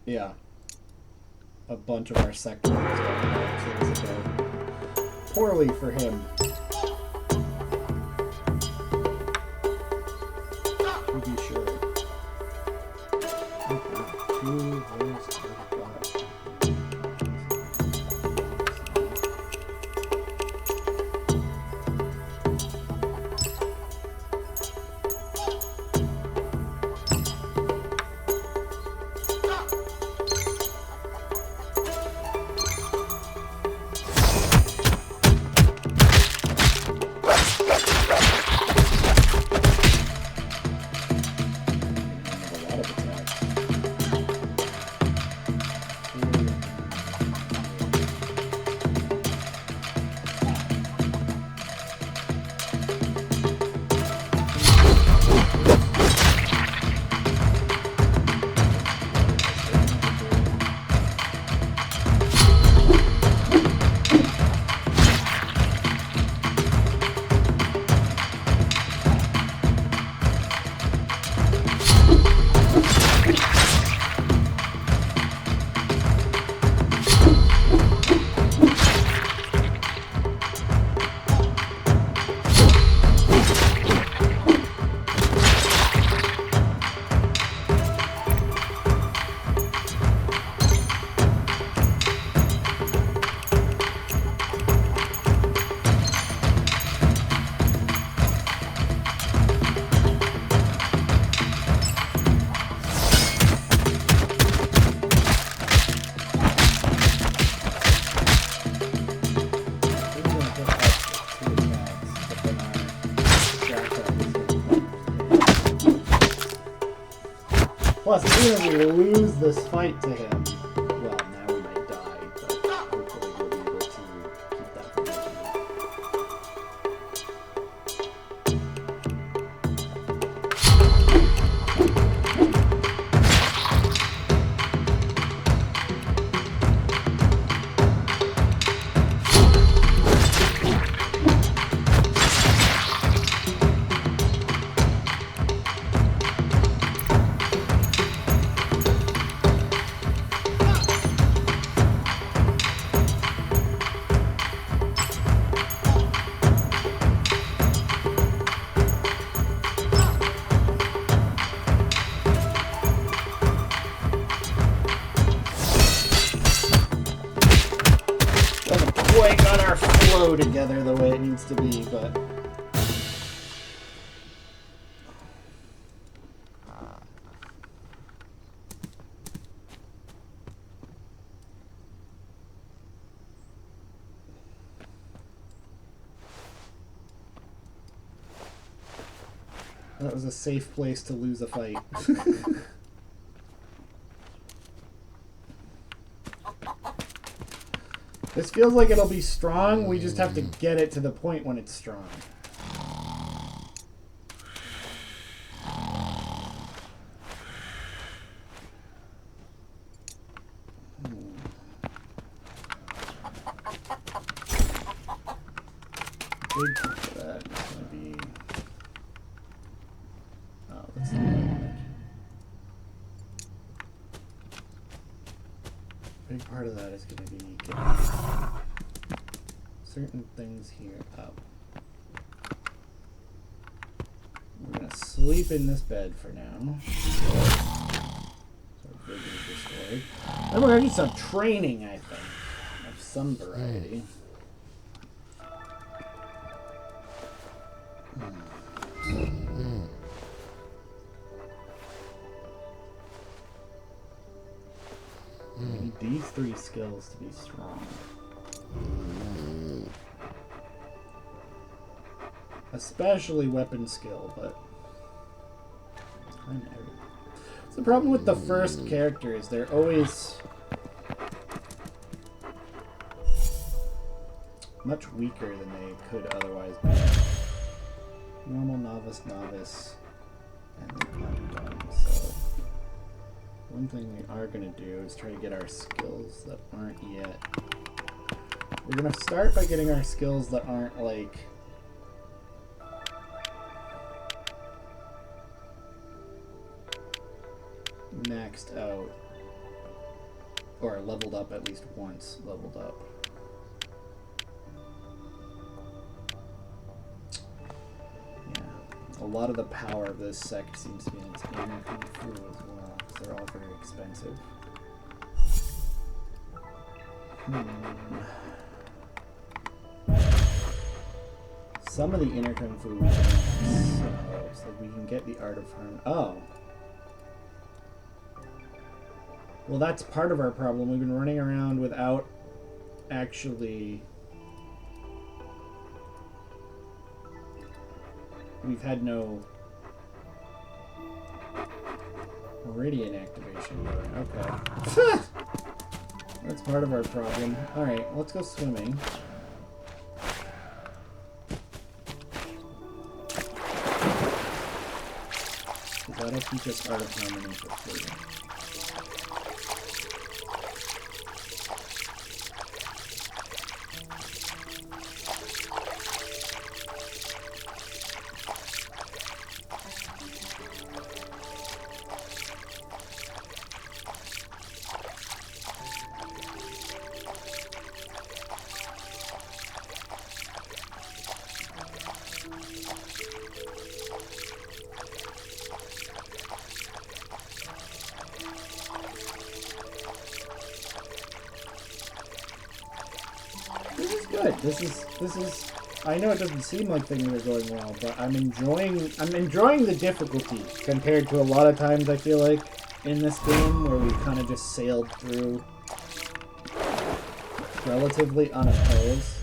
Yeah. A bunch of our sectors go poorly for him. Be sure. Plus, even if we lose this fight to him, well, now we might die, but hopefully we'll be able to keep that from happening. Together the way it needs to be, but that was a safe place to lose a fight. This feels like it'll be strong, we just have to get it to the point when it's strong. Big part of that is going to be... Oh, that's not what I wanted. Big part of that is going to be getting certain things here up. We're going to sleep in this bed for now. So our vision is destroyed. Then we're going to do some training, I think, of some variety. We need these 3 skills to be strong. Especially weapon skill, but I know. It's the problem with the first characters, they're always much weaker than they could otherwise be. Normal, novice, novice, and then Paladin. So one thing we are going to do is try to get our skills that aren't yet. We're going to start by getting our skills that aren't like maxed out or leveled up at least once leveled up. A lot of the power of this sect seems to be in its inner Kungfu as well, because they're all very expensive. Some of the inner Kungfu we can so we can get the Art of Harm. Oh. Well, that's part of our problem. We've been running around without actually... We've had no Meridian activation going. Okay. That's part of our problem. Alright, let's go swimming. That'll teach us Art of Harmony for free. This is I know it doesn't seem like things are going well, but I'm enjoying the difficulty compared to a lot of times I feel like in this game where we kind of just sailed through relatively unopposed.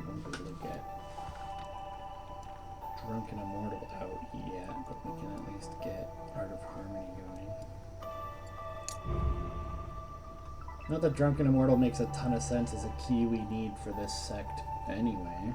won't be able to get Drunken Immortal out yet, but we can at least get Art of Harmony going. Not that Drunken Immortal makes a ton of sense as a key we need for this sect anyway.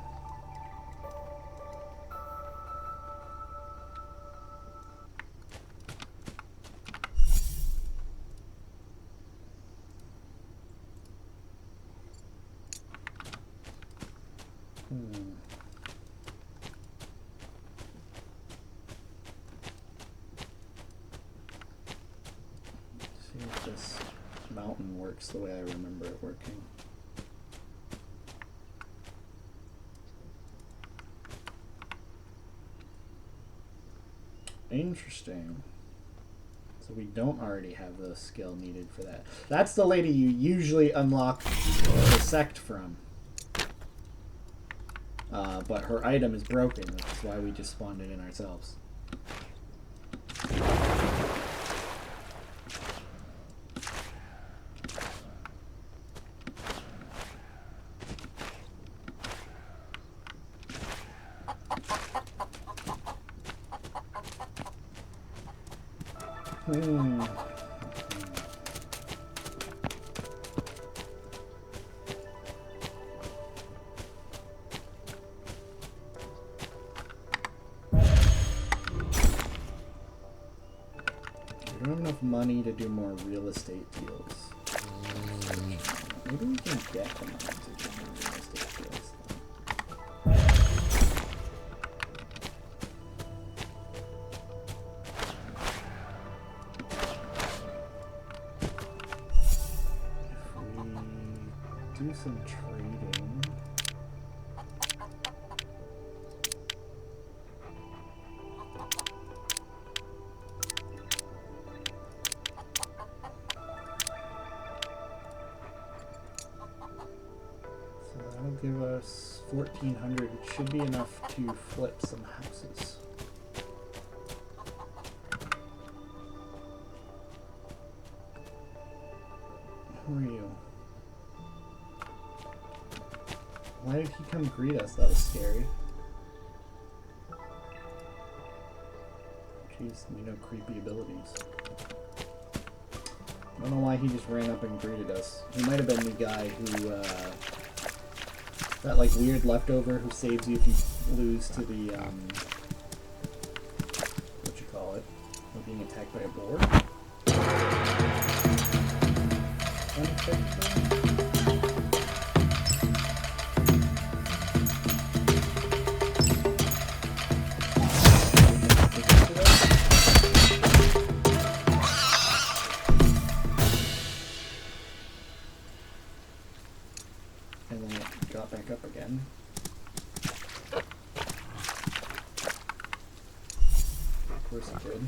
See if this mountain works the way I remember it working. Interesting. So we don't already have the skill needed for that. That's the lady you usually unlock the sect from. But her item is broken, which is why we just spawned it in ourselves. We don't have enough money to do more real estate deals. Maybe we can get the money to do more real estate deals. If we do some trading. That'll give us 1,400, which should be enough to flip some houses. Who are you? Why did he come greet us? That was scary. Jeez, we know creepy abilities. I don't know why he just ran up and greeted us. He might have been the guy who, that like weird leftover who saves you if you lose to the, what you call it, or being attacked by a boar. And then it got back up again. Of course it did.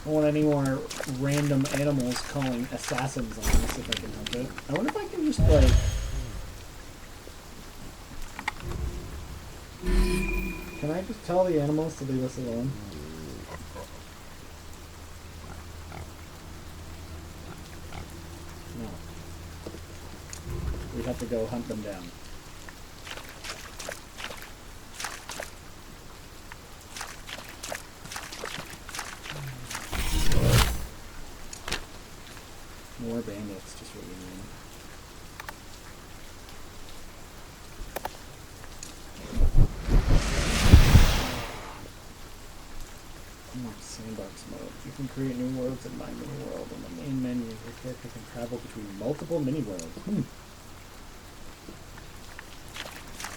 I don't want any more random animals calling assassins on us if I can help it. I wonder if I can just like... Can I just tell the animals to leave us alone? No. We'd have to go hunt them down. More bandits, just what we need. Sandbox mode. You can create new worlds in My Mini World. In the main menu, your character can travel between multiple mini worlds.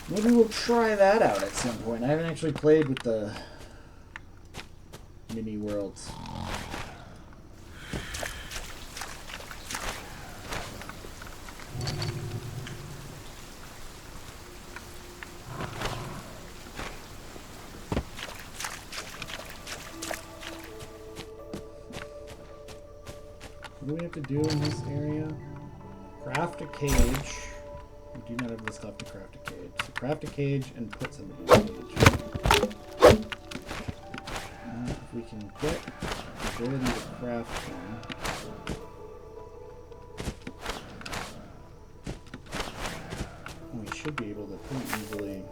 Maybe we'll try that out at some point. I haven't actually played with the mini worlds. What do we have to do in this area? Craft a cage. We do not have the stuff to craft a cage. So craft a cage and put somebody in a cage. If we can get the ability to craft one. We should be able to pretty easily.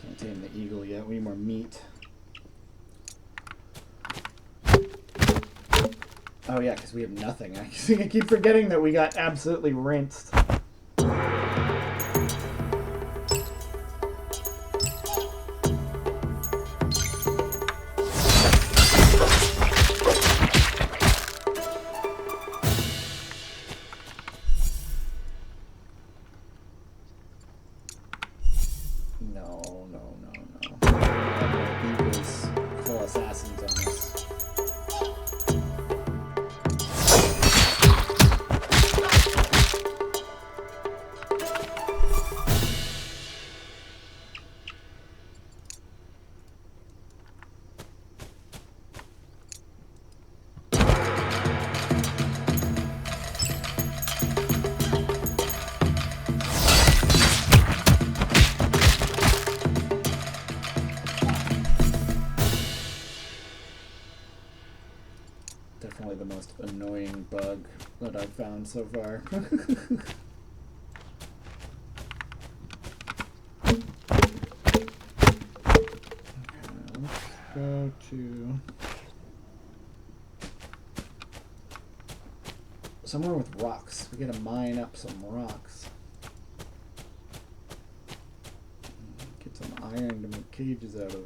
Can't tame the eagle yet. We need more meat. Oh yeah, because we have nothing. I keep forgetting that we got absolutely rinsed. Definitely the most annoying bug that I've found so far. Okay, let's go to somewhere with rocks. We gotta mine up some rocks. Get some iron to make cages out of.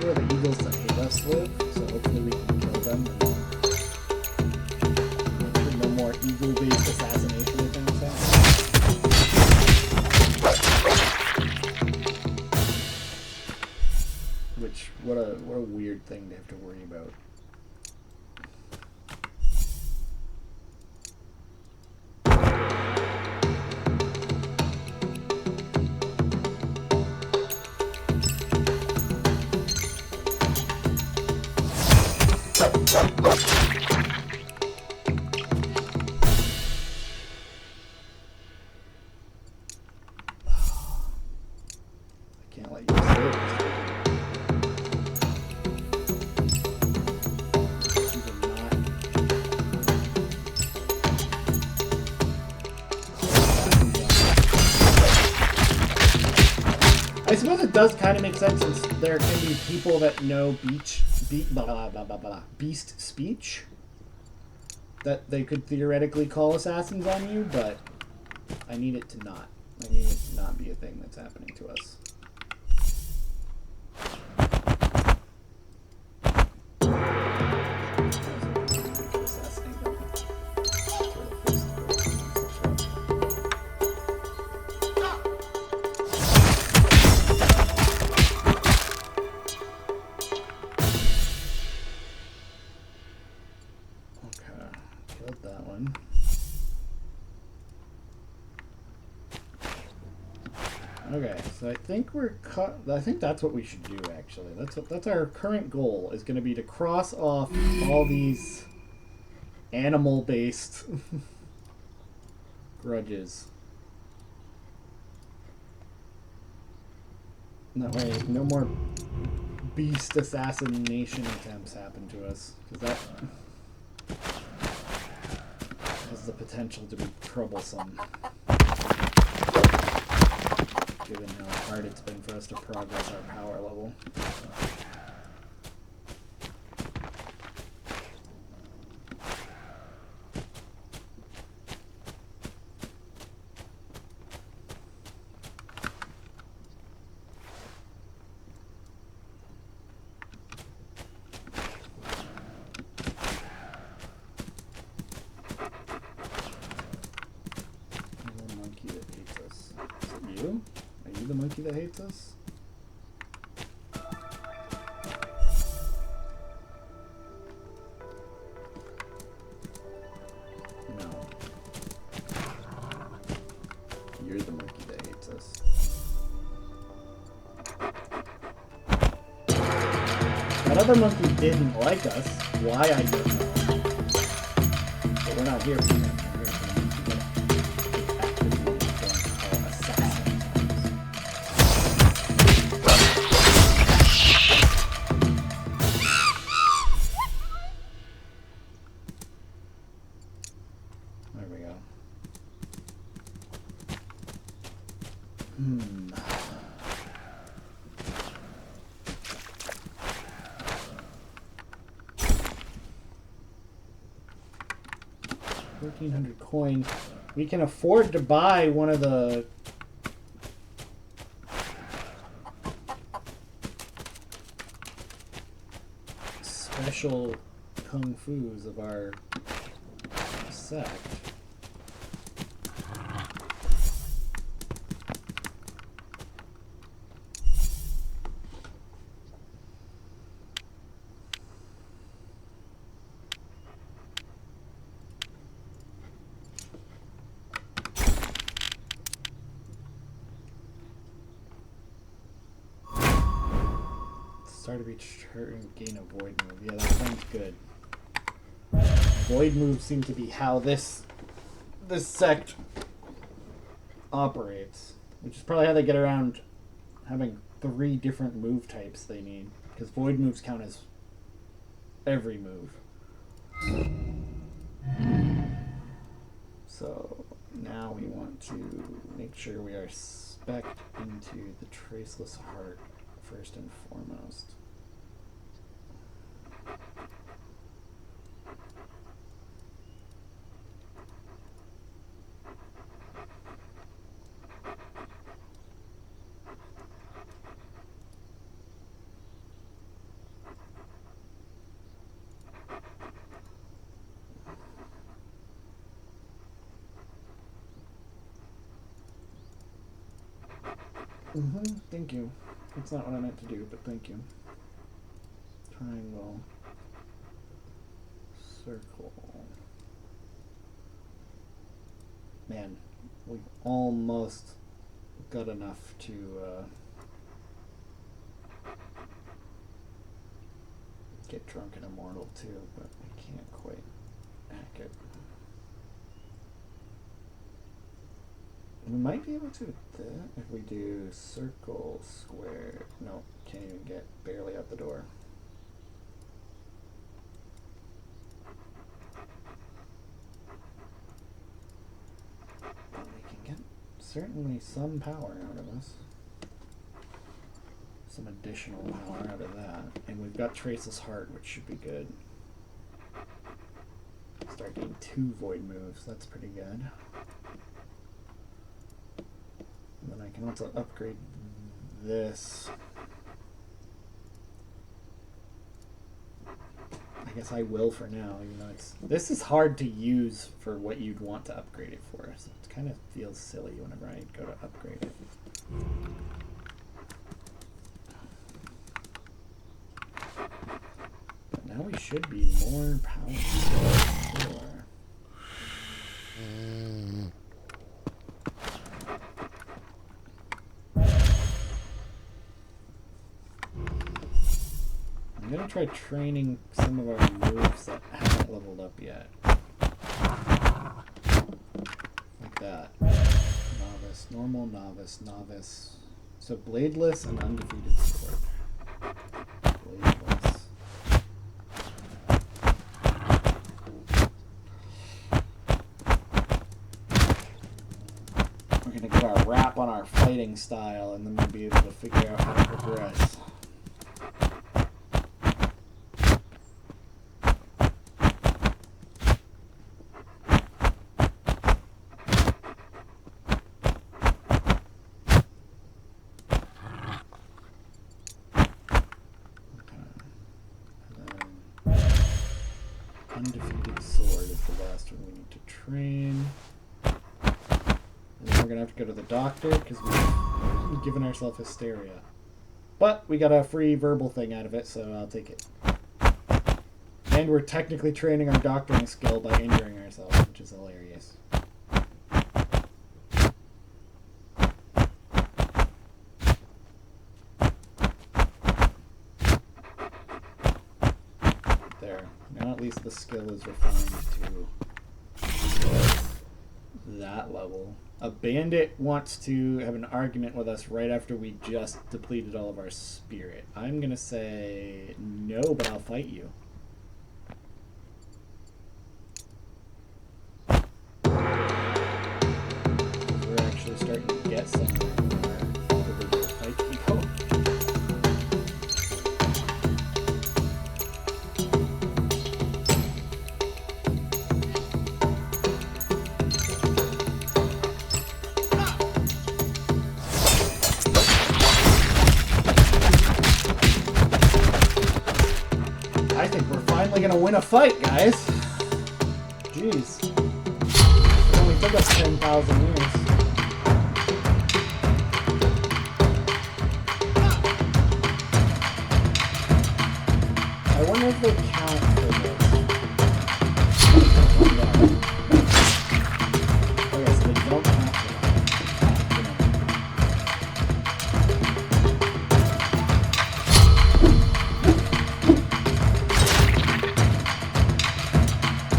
Where the eagles that hate us live, so hopefully we can kill them. And no more eagle-based assassination attempts happening. Which, what a weird thing to have to worry about. I suppose it does kind of make sense since there can be people that know beast speech that they could theoretically call assassins on you, but I need it to not. I need it to not be a thing that's happening to us. Okay, so So I think I think that's what we should do. Actually, that's our current goal. Is going to be to cross off all these animal-based grudges. That way, no more beast assassination attempts happen to us, because that has the potential to be troublesome, given how hard it's been for us to progress our power level. That hates us? No. You're the monkey that hates us. That other monkey didn't like us. Why, I don't know. But we're not here for him. We're here for him. There we go. 1,400 coins. We can afford to buy one of the special kung fus of our sect. Start of each turn, gain a void move. Yeah, that sounds good. Void moves seem to be how this sect operates, which is probably how they get around having 3 different move types they need, because void moves count as every move. So now we want to make sure we are spec'd into the Traceless Heart first and foremost. Thank you. That's not what I meant to do, but thank you. Triangle. Circle. Man, we've almost got enough to get drunk and immortal too, but I can't quite hack it. We might be able to if we do circle, square. No, can't even get barely out the door. But we can get certainly some power out of this. Some additional power out of that. And we've got Traceless Heart, which should be good. Start getting 2 void moves. That's pretty good. And then I can also upgrade this. I guess I will for now, even though this is hard to use for what you'd want to upgrade it for. So it kind of feels silly whenever I go to upgrade it. But now we should be more powerful. gonna try training some of our moves that haven't leveled up yet. Like that. Novice, normal, novice, novice. So bladeless and undefeated sword. Bladeless. We're gonna get our wrap on our fighting style, and then we'll be able to figure out how to progress. Undefeated sword is the last one we need to train. And then we're gonna have to go to the doctor because we've given ourselves hysteria. But we got a free verbal thing out of it, so I'll take it. And we're technically training our doctoring skill by injuring ourselves, which is hilarious. There. Now at least the skill is refined to that level. A bandit wants to have an argument with us right after we just depleted all of our spirit. I'm gonna say no, but I'll fight you. We're actually starting to get somewhere where we're able to fight people. I think we're finally gonna win a fight, guys. Jeez. It only took us 10,000 years. I wonder if they count for this. Okay, so they don't count for that.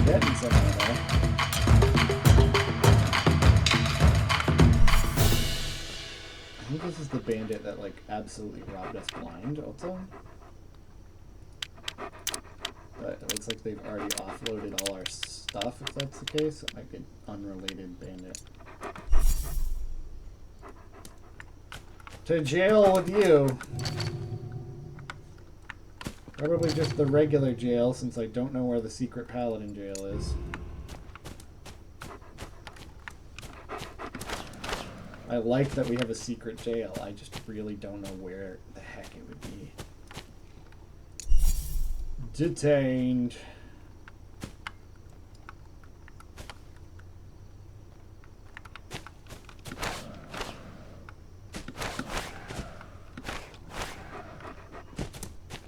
Getting somewhere there. I think this is the bandit that like absolutely robbed us blind also. But it looks like they've already offloaded all our stuff, if that's the case. It might be an unrelated bandit. To jail with you. Probably just the regular jail, since I don't know where the secret Paladin jail is. I like that we have a secret jail. I just really don't know where the heck it would be. Detained.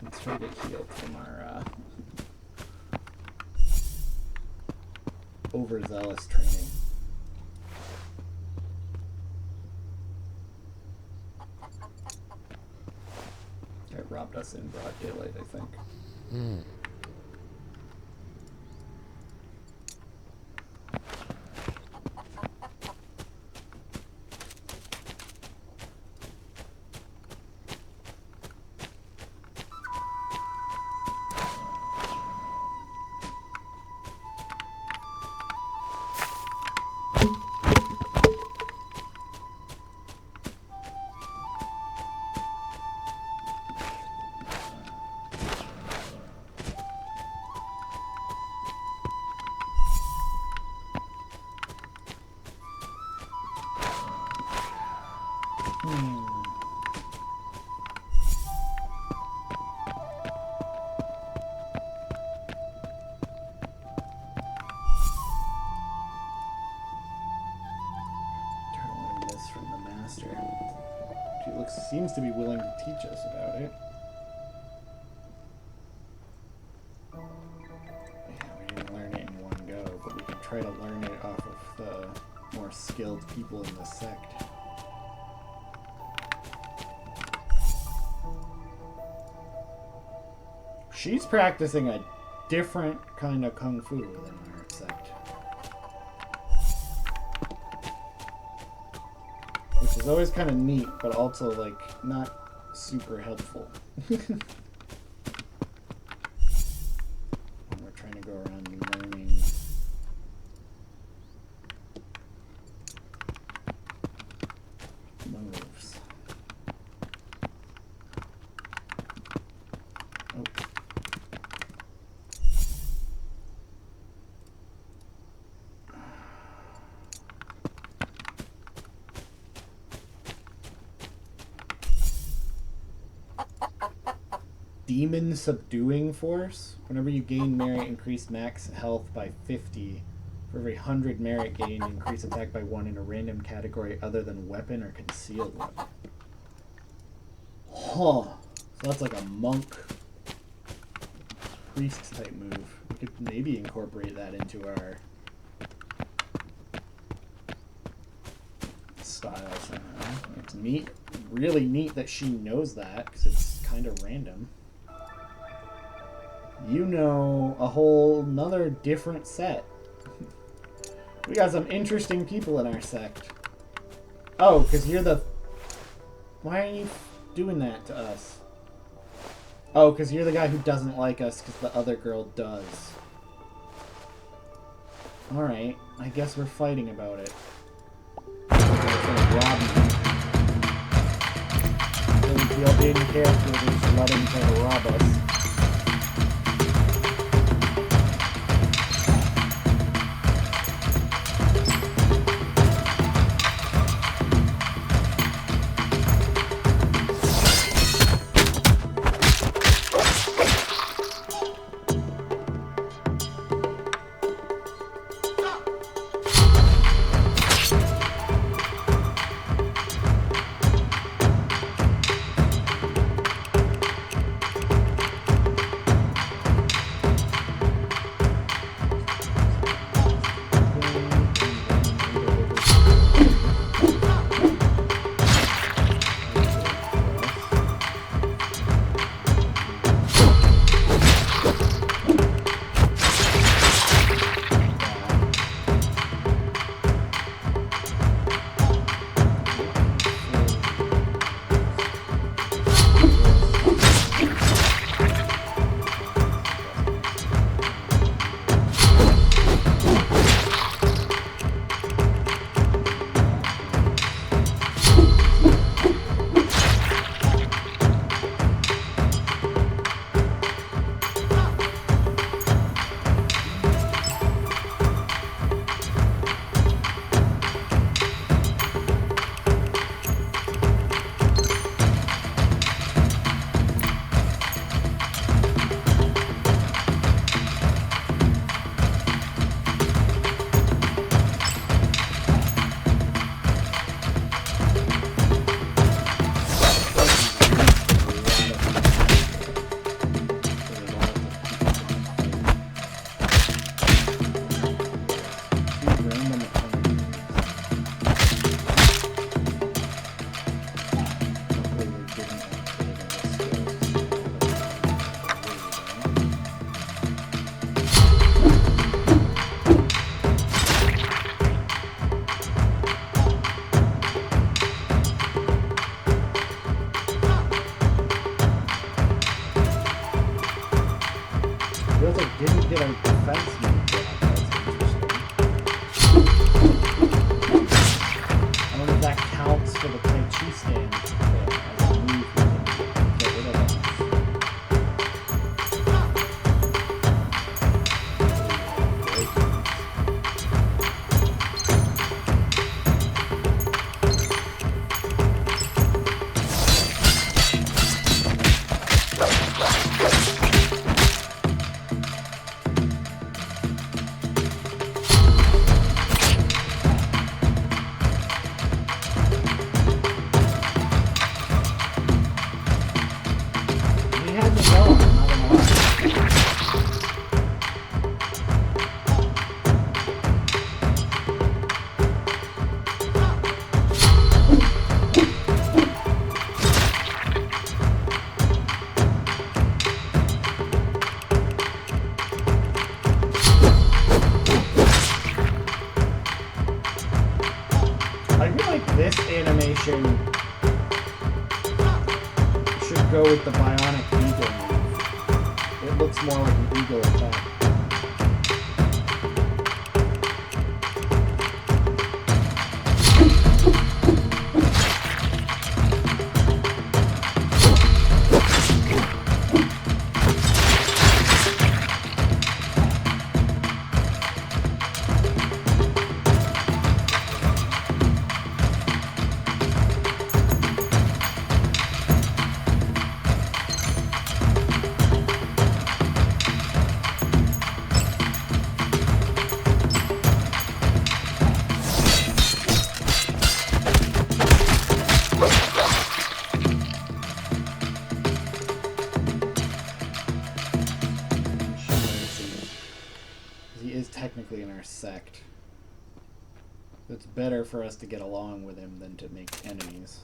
Let's try to get healed from our overzealous training. It robbed us in broad daylight, I think. Seems to be willing to teach us about it. Yeah, we didn't learn it in one go, but we can try to learn it off of the more skilled people in the sect. she's practicing a different kind of kung fu than our sect. Which is always kind of neat, but also, like, not super helpful. When we're trying to go around learning. Moves. Oh. Demon Subduing Force. Whenever you gain merit, increase max health by 50. For every 100 merit gained, increase attack by 1 in a random category other than weapon or concealed weapon. Huh. So that's like a monk priest type move. We could maybe incorporate that into our style somehow. It's neat. Really neat that she knows that, because it's kind of random. You know a whole nother different set. We got some interesting people in our sect. Oh, because you're the... Why are you doing that to us? Oh, because you're the guy who doesn't like us because the other girl does. Alright, I guess we're fighting about it. Rob me. Really feel in character, just let him try to rob us. Didn't get a defense move yet. That's interesting. I wonder if that counts for the Tai Chi stand as a move to get rid of us. go with the bionic eagle move. It looks more like an eagle attack. Technically in our sect. It's better for us to get along with him than to make enemies.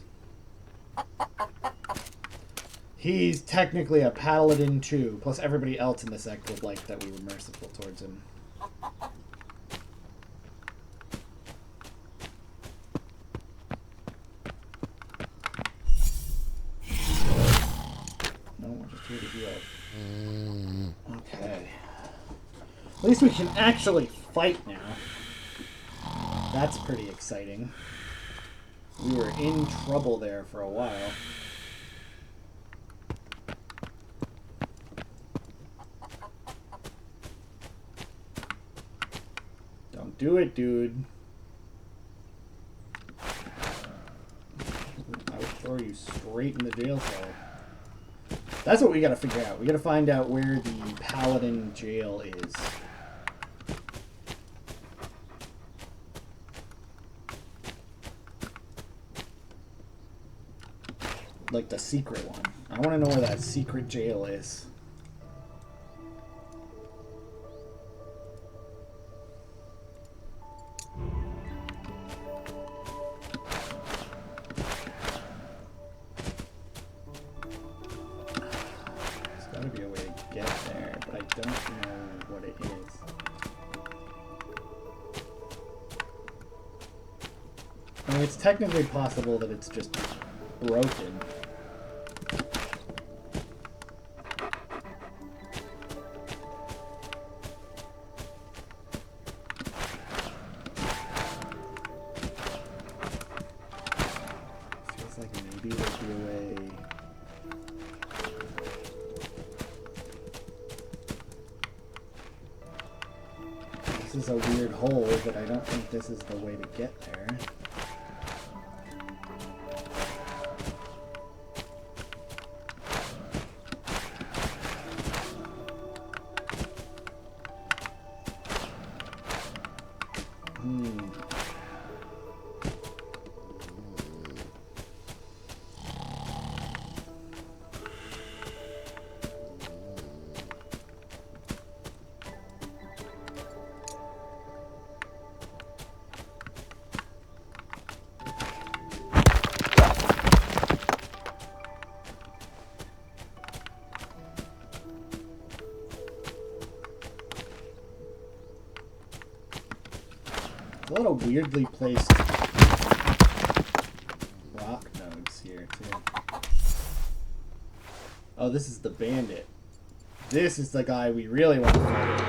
He's technically a paladin too, plus everybody else in the sect would like that we were merciful towards him. No, we're just here to heal. Okay. At least we can actually fight now. That's pretty exciting. We were in trouble there for a while. Don't do it, dude. I would throw you straight in the jail cell. That's what we gotta figure out. We gotta find out where the Paladin jail is. Like the secret one. I want to know where that secret jail is. There's got to be a way to get there, but I don't know what it is. I mean, it's technically possible that it's just broken. This is a weird hole, but I don't think this is the way to get there. A lot of weirdly placed rock nodes here, too. Oh, this is the bandit. This is the guy we really want to fight.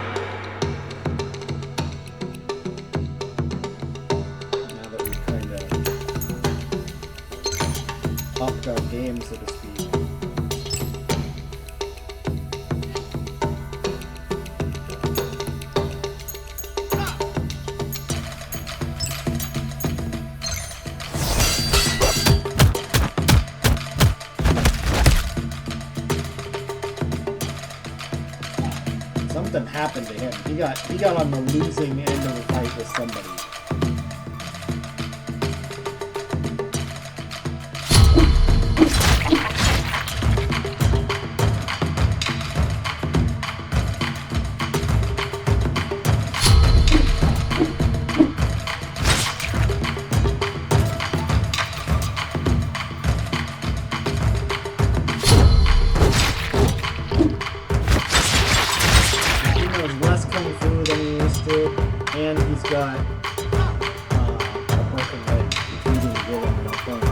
Now that we've kind of upped our game, so to speak. Something happened to him. He got on the losing end of the fight with somebody. Got a broken leg, including the villain in our phone.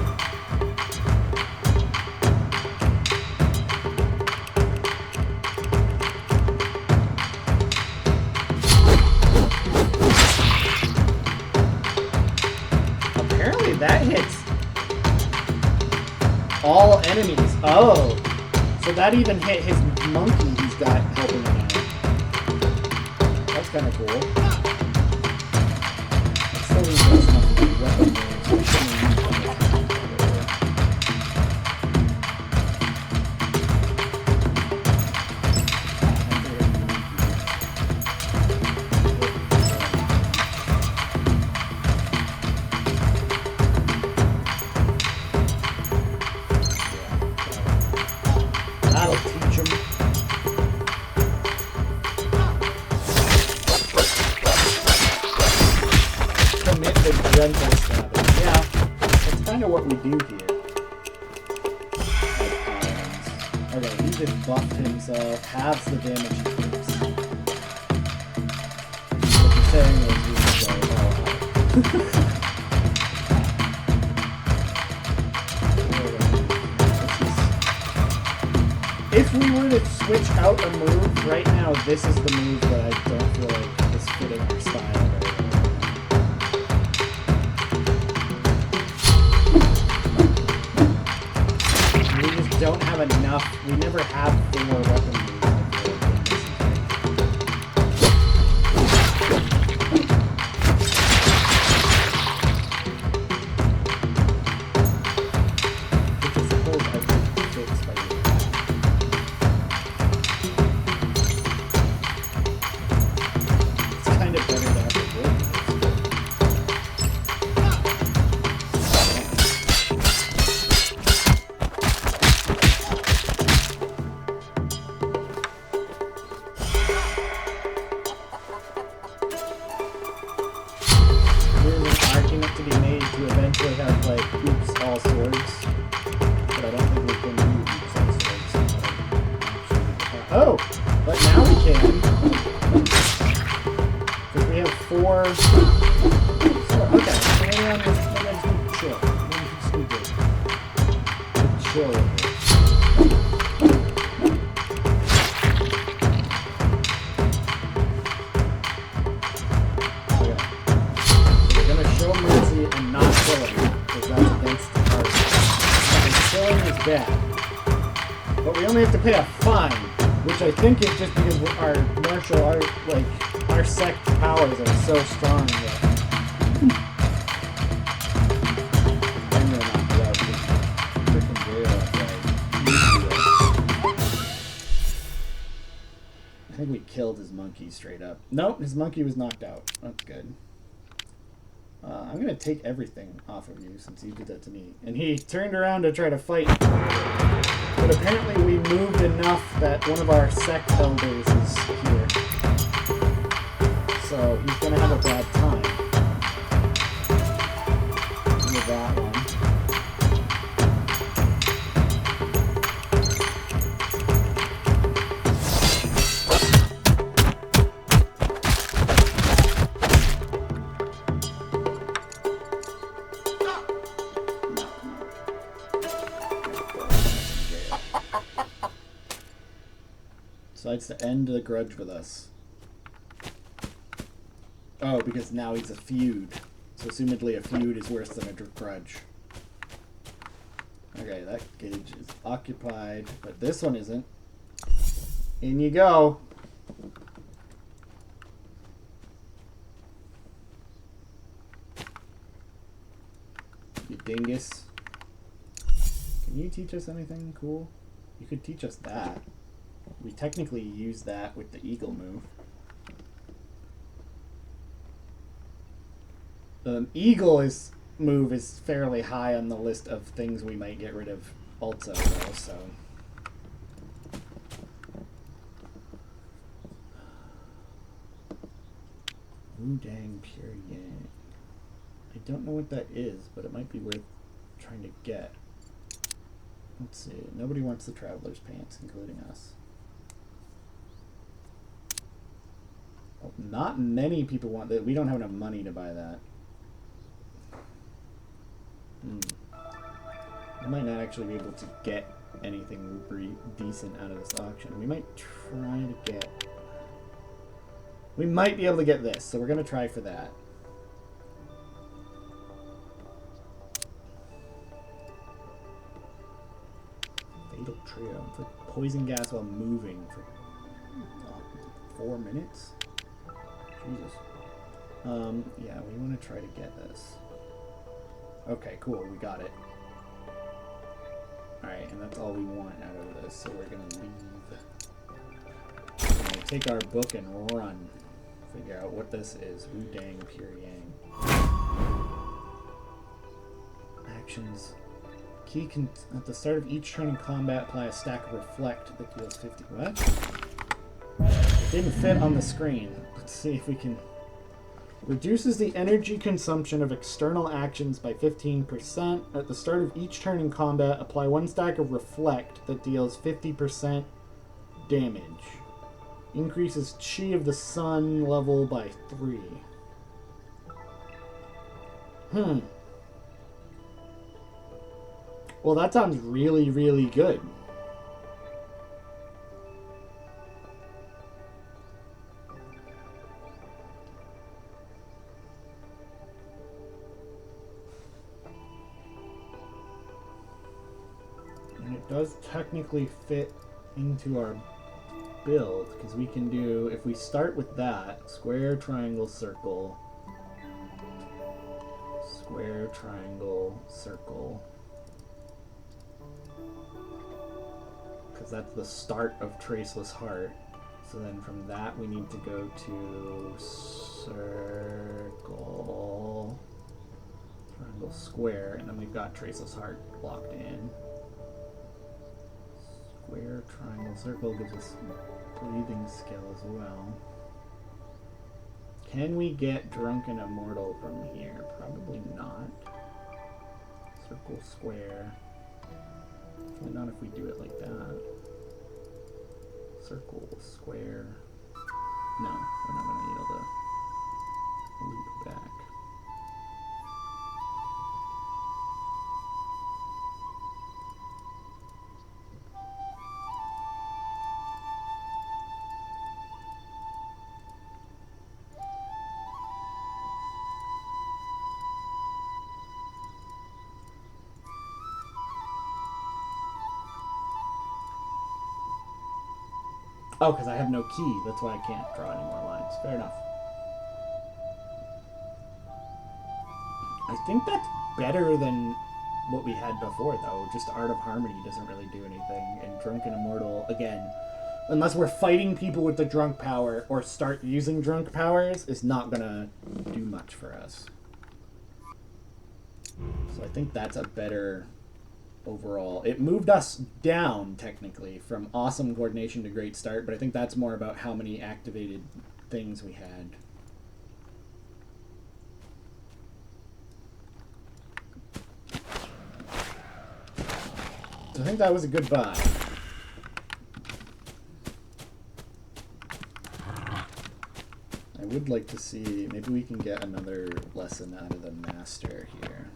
enemies. Oh. So that even hit his monkey he's got helping him out. That's kind of cool. It still leaves us enough weapon moves, so we shouldn't use them. Halves the damage he takes. What you're saying is we can go all out. If we were to switch out a move right now, this is the move that I don't feel like is fitting our style very well. We just don't have enough. We never have 4 weapons. I think it's just because our martial art, like, our sect powers are so strong that I'm gonna knock it out with freaking jail I think we killed his monkey straight up. Nope, his monkey was knocked out. That's good. I'm gonna take everything off of you since you did that to me. And he turned around to try to fight. But apparently we moved enough that one of our sect elders is here. So he's gonna have a bad time. With that one. Decides to end the grudge with us. Oh, because now he's a feud. So assumedly a feud is worse than a grudge. Okay, that gauge is occupied, but this one isn't. In you go. You dingus. Can you teach us anything cool? You could teach us that. We technically use that with the eagle move. The eagle move is fairly high on the list of things we might get rid of also, though, so. Wudang Pure Yang. I don't know what that is, but it might be worth trying to get. Let's see. Nobody wants the Traveler's Pants, including us. Well, not many people want that. We don't have enough money to buy that. We might not actually be able to get anything really decent out of this auction. We might try to get... We might be able to get this, so we're going to try for that. trio. It's like poison gas while moving for 4 minutes. Jesus. Yeah, we want to try to get this. Okay, cool. We got it. Alright, and that's all we want out of this, so we're gonna leave. We're gonna take our book and run. Figure out what this is. Wu Dang Pure Yang. Actions. Key can, at the start of each turn in combat, apply a stack of Reflect that deals 50. What? It didn't fit on the screen. Let's see if we can. Reduces the energy consumption of external actions by 15%. At the start of each turn in combat, apply 1 stack of Reflect that deals 50% damage. Increases Chi of the Sun level by 3. Well, that sounds really, really good. And it does technically fit into our build, because we can do, if we start with that, square, triangle, circle, square, triangle, circle, because that's the start of Traceless Heart. So then from that we need to go to circle, triangle, square, and then we've got Traceless Heart locked in. Square, triangle, circle gives us breathing skill as well. Can we get Drunken Immortal from here? Probably not. Circle, square. Definitely not if we do it like that. Circle, square. No, we're not going to be able to loop back. Oh, because I have no key. That's why I can't draw any more lines. Fair enough. I think that's better than what we had before, though. Just Art of Harmony doesn't really do anything. And Drunken Immortal, again, unless we're fighting people with the drunk power or start using drunk powers, is not going to do much for us. So I think that's a better overall. It moved us down, technically, from awesome coordination to great start, but I think that's more about how many activated things we had. So I think that was a good buy. I would like to see, maybe we can get another lesson out of the master here.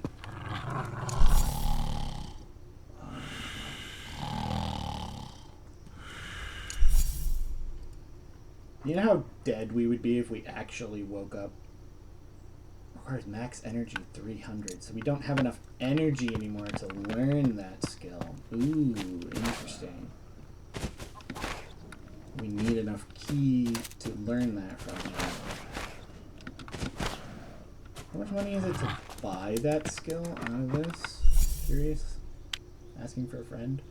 You know how dead we would be if we actually woke up? Requires max energy 300, so we don't have enough energy anymore to learn that skill. Ooh, interesting. We need enough key to learn that from him. How much money is it to buy that skill out of this? Curious? Asking for a friend?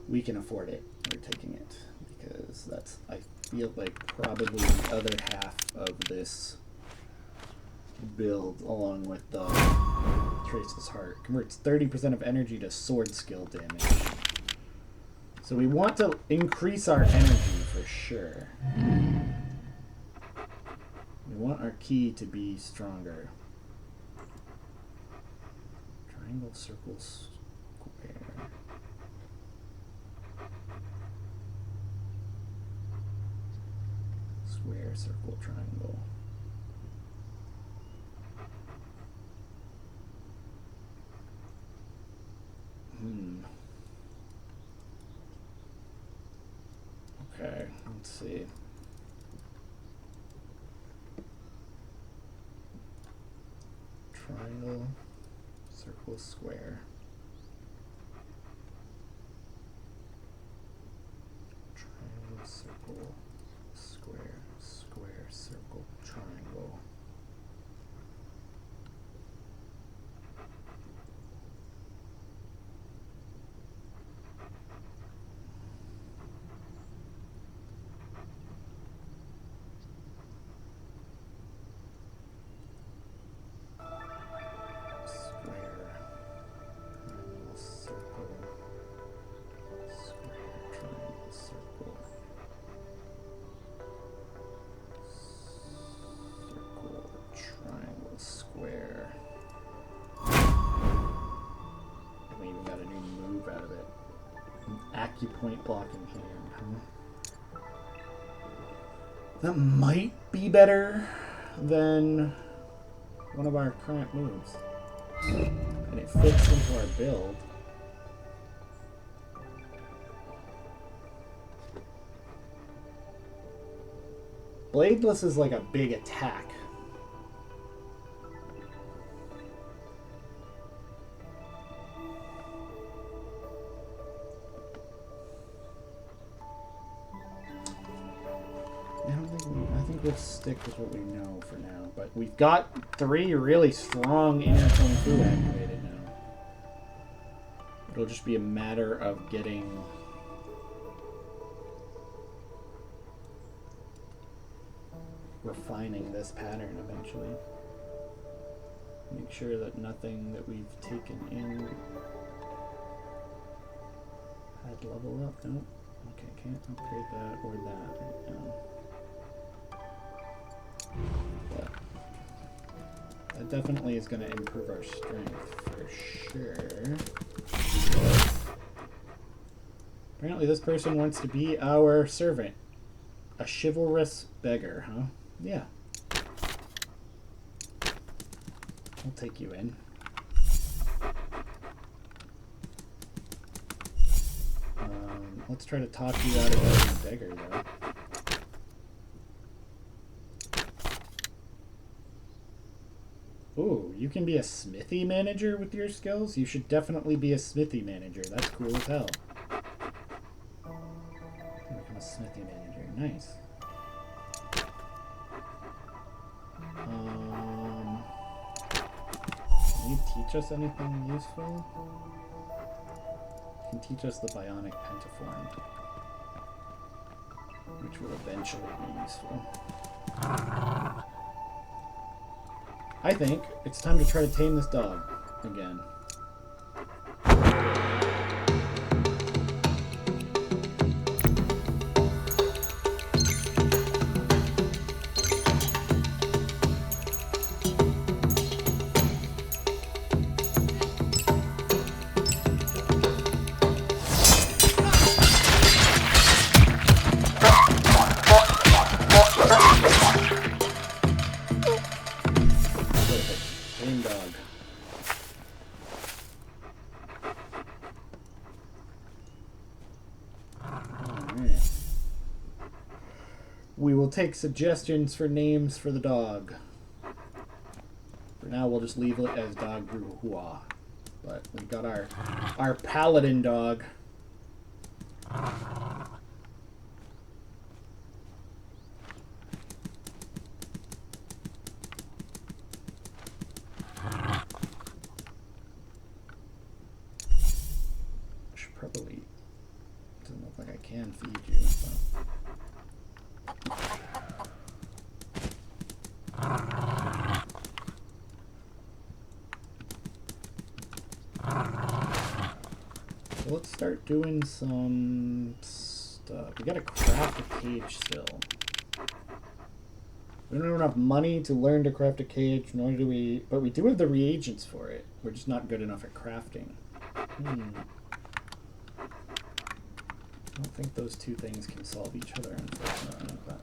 We can afford it. We're taking it. Because that's, I feel like, probably the other half of this build, along with the Traceless Heart. Converts 30% of energy to sword skill damage. So we want to increase our energy for sure. We want our key to be stronger. Triangle, circle, square. Square, circle, triangle. Okay, let's see. Triangle, circle, square. point blocking hand. That might be better than one of our current moves. And it fits into our build. Bladeless is like a big attack. I think we'll stick with what we know for now. But we've got 3 really strong inner Kungfu activated now. It'll just be a matter of getting refining this pattern eventually. Make sure that nothing that we've taken in had level up. Nope. Okay, can't upgrade that or that right now. But that definitely is going to improve our strength for sure. Apparently this person wants to be our servant. A chivalrous beggar, huh? Yeah. I'll take you in. Let's try to talk you out of being a beggar, though. Ooh, you can be a smithy manager with your skills? You should definitely be a smithy manager. That's cool as hell. Become a smithy manager. Nice. Can you teach us anything useful? You can teach us the bionic pentaform, which will eventually be useful. I think it's time to try to tame this dog again. We will take suggestions for names for the dog. For now, we'll just leave it as Dog Bruhua. But we got our Paladin dog. Should probably. Doesn't look like I can feed you. So. Let's start doing some stuff. We gotta craft a cage still. We don't have enough money to learn to craft a cage, nor do we... But we do have the reagents for it. We're just not good enough at crafting. I don't think those two things can solve each other, unfortunately. But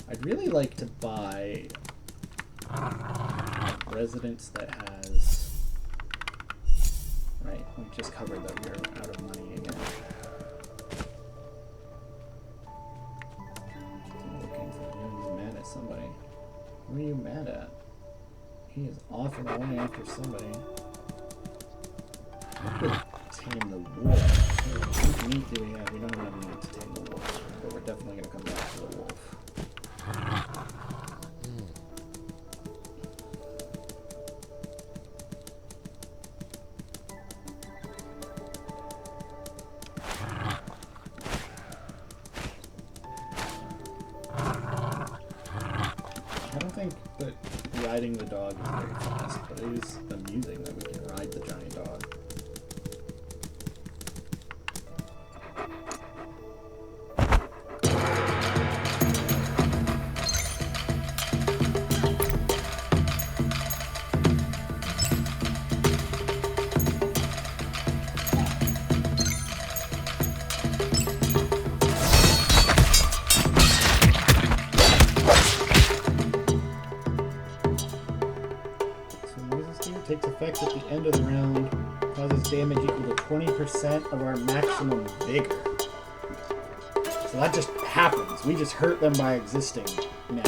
I'd really like to buy a residence that has... Right, we just covered that we're out of money again. I'm looking for him. He's mad at somebody. Who are you mad at? He is off and away after somebody. I could tame the wolf. How much meat do we have? We don't have enough meat to tame the wolf, but we're definitely going to come back to the wolf. Riding the dog is very fast, but it is amusing that we can ride the giant dog. attacks at the end of the round causes damage equal to 20% of our maximum vigor. So that just happens. We just hurt them by existing now.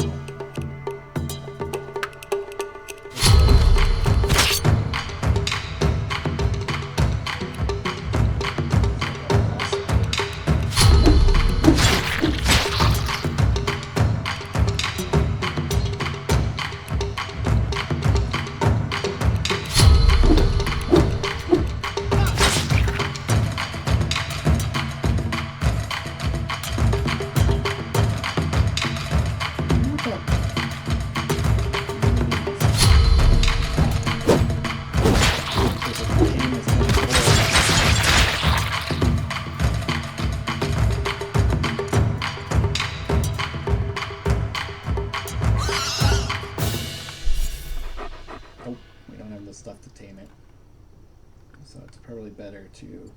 To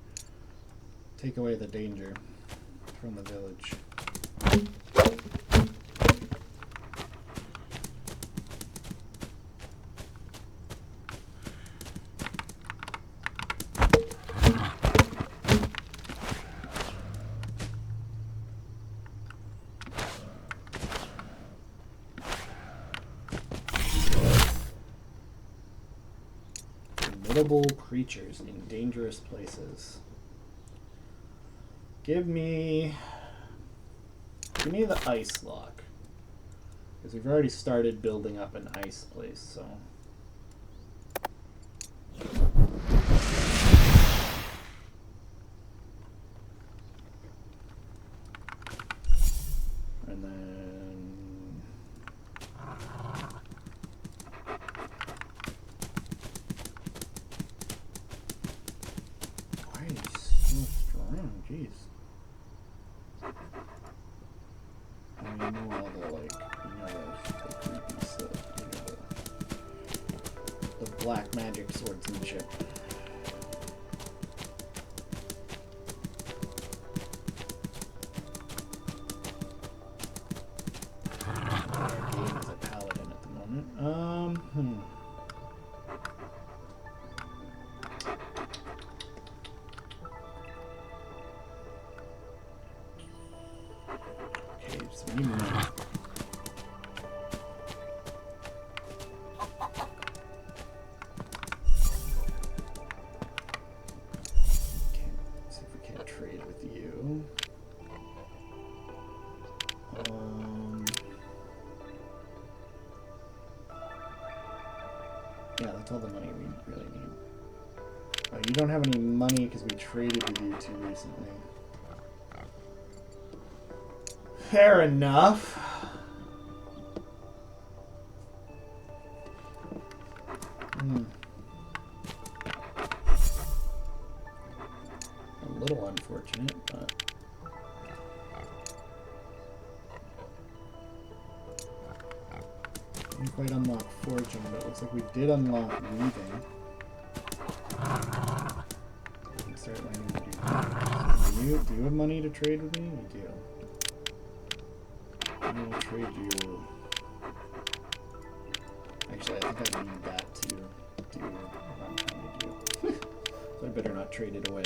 take away the danger from the village. Formidable creatures in dangerous places. Give me the ice lock, because we've already started building up an ice place, so. And then why are you so strong? Jeez. You know all the, like, the creepy stuff, the black magic swordsmanship. Our game is a paladin at the moment. Okay, just we need money. See if we can't trade with you. Yeah, that's all the money we really need. Oh, you don't have any money because we traded with you too recently. Fair enough. A little unfortunate, but didn't quite unlock forging, but it looks like we did unlock weaving. We can start learning to do that. Do you have money to trade with me? You do. I will trade you. Actually, I think I need that to do what I'm trying to do. So I better not trade it away.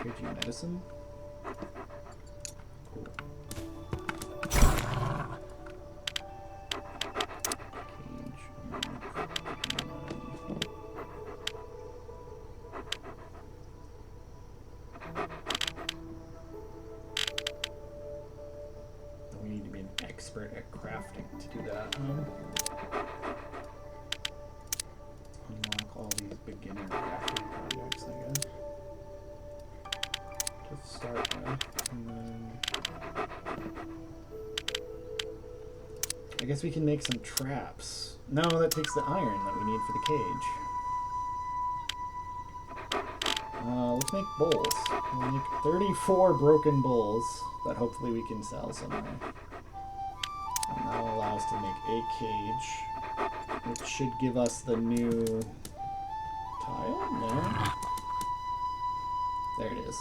Trade you medicine. Cool. We need to be an expert at crafting to do that. Unlock all these beginner crafting projects, I guess. To start with, and then I guess we can make some traps. No, that takes the iron that we need for the cage. Let's make bowls. We'll make 34 broken bowls that hopefully we can sell somewhere. And that will allow us to make a cage, which should give us the new tile? No? There it is.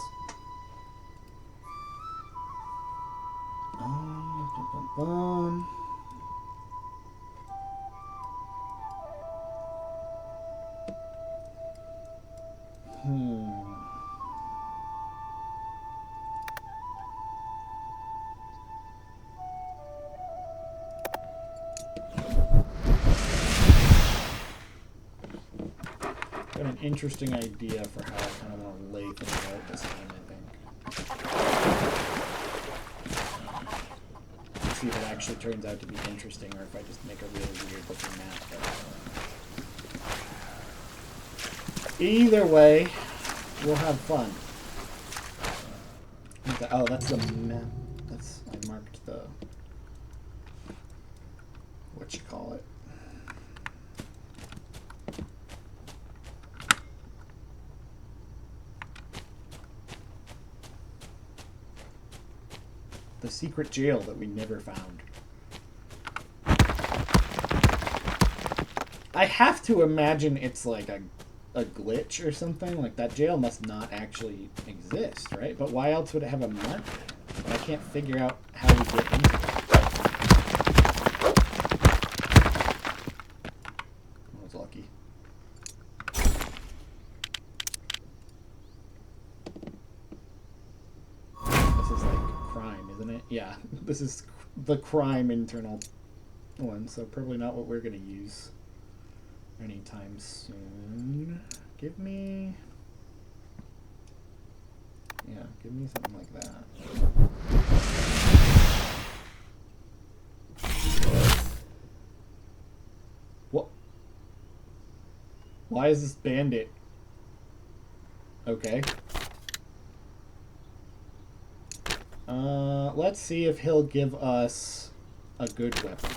got an interesting idea for how I kind of want to lay things out this time, I think. Let's see if it actually turns out to be interesting or if I just make a really weird looking map. Either way, we'll have fun. Oh, that's the map. I marked the... whatchamacallit. The secret jail that we never found. I have to imagine it's like a glitch or something. Like, that jail must not actually exist, right? But why else would it have a marker? I can't figure out how to get into it. I was lucky. This is like crime, isn't it? Yeah, this is the crime internal one, so probably not what we're going to use anytime soon. Give me... yeah, give me something like that. What? Why is this bandit? Okay. Let's see if he'll give us a good weapon.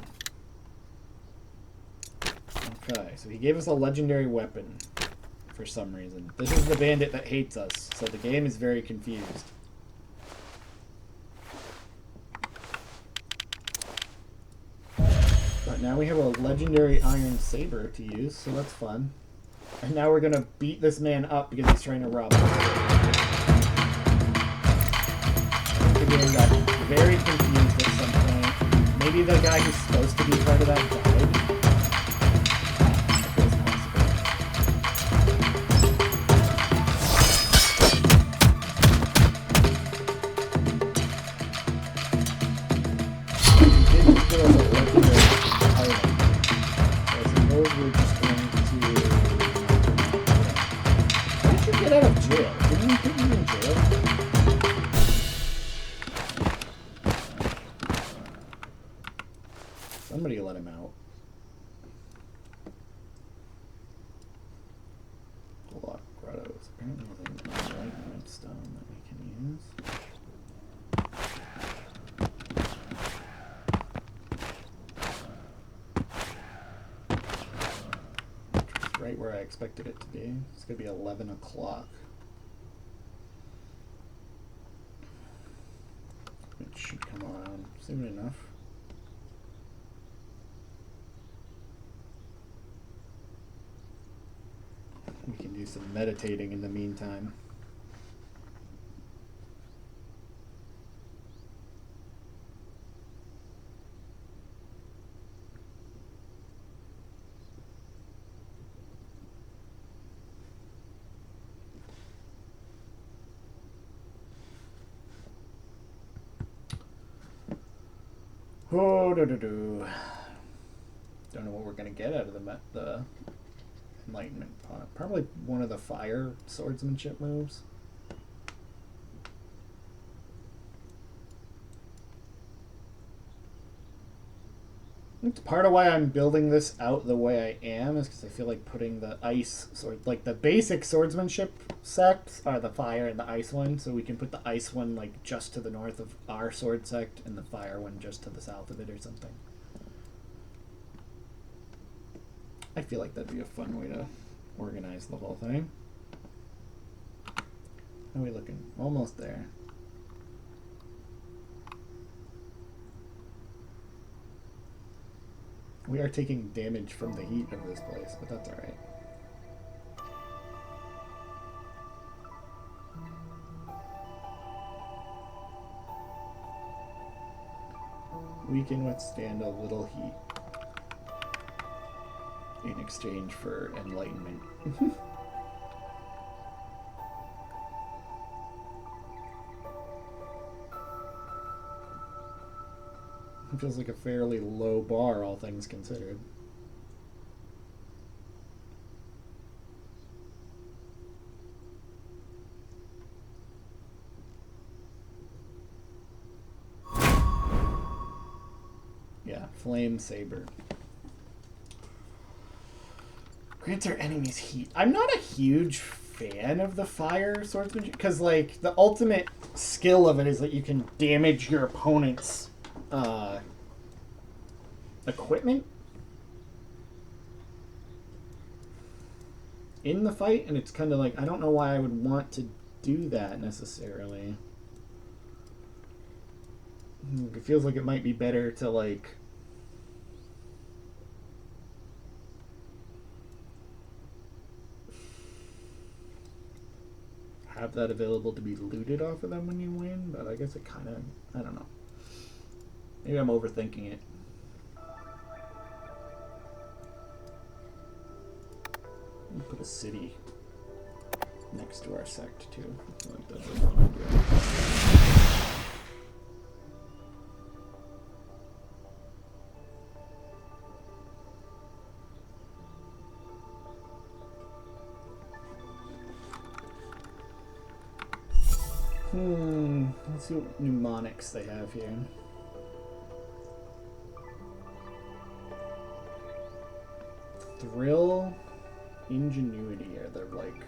Okay, so he gave us a legendary weapon for some reason. This is the bandit that hates us, so the game is very confused. But now we have a legendary iron saber to use, so that's fun. And now we're gonna beat this man up because he's trying to rob us. The game got very confused at some point. Maybe the guy who's supposed to be part of that died. Somebody let him out. Block grottos. Apparently there's a white redstone that we can use. Which is right where I expected it to be. It's gonna be 11 o'clock. It should come around soon enough. We can do some meditating in the meantime. Oh, don't know what we're gonna get out of the enlightenment pot. Probably one of the fire swordsmanship moves. It's part of why I'm building this out the way I am is because I feel like putting the ice sword, like the basic swordsmanship sects are the fire and the ice one, so we can put the ice one like just to the north of our sword sect and the fire one just to the south of it or something. I feel like that'd be a fun way to organize the whole thing. How are we looking? Almost there. We are taking damage from the heat of this place, but that's alright. We can withstand a little heat in exchange for enlightenment. It feels like a fairly low bar, all things considered. Flame Saber. Grants our enemies heat. I'm not a huge fan of the fire swordsmanship because, like, the ultimate skill of it is that you can damage your opponent's equipment in the fight, and it's kind of like, I don't know why I would want to do that necessarily. It feels like it might be better to, like, have that available to be looted off of them when you win, but I guess it kind of, I don't know. Maybe I'm overthinking it. We'll put a city next to our sect too. I feel like that's a good idea. Let's see what mnemonics they have here. Thrill, ingenuity are the, like,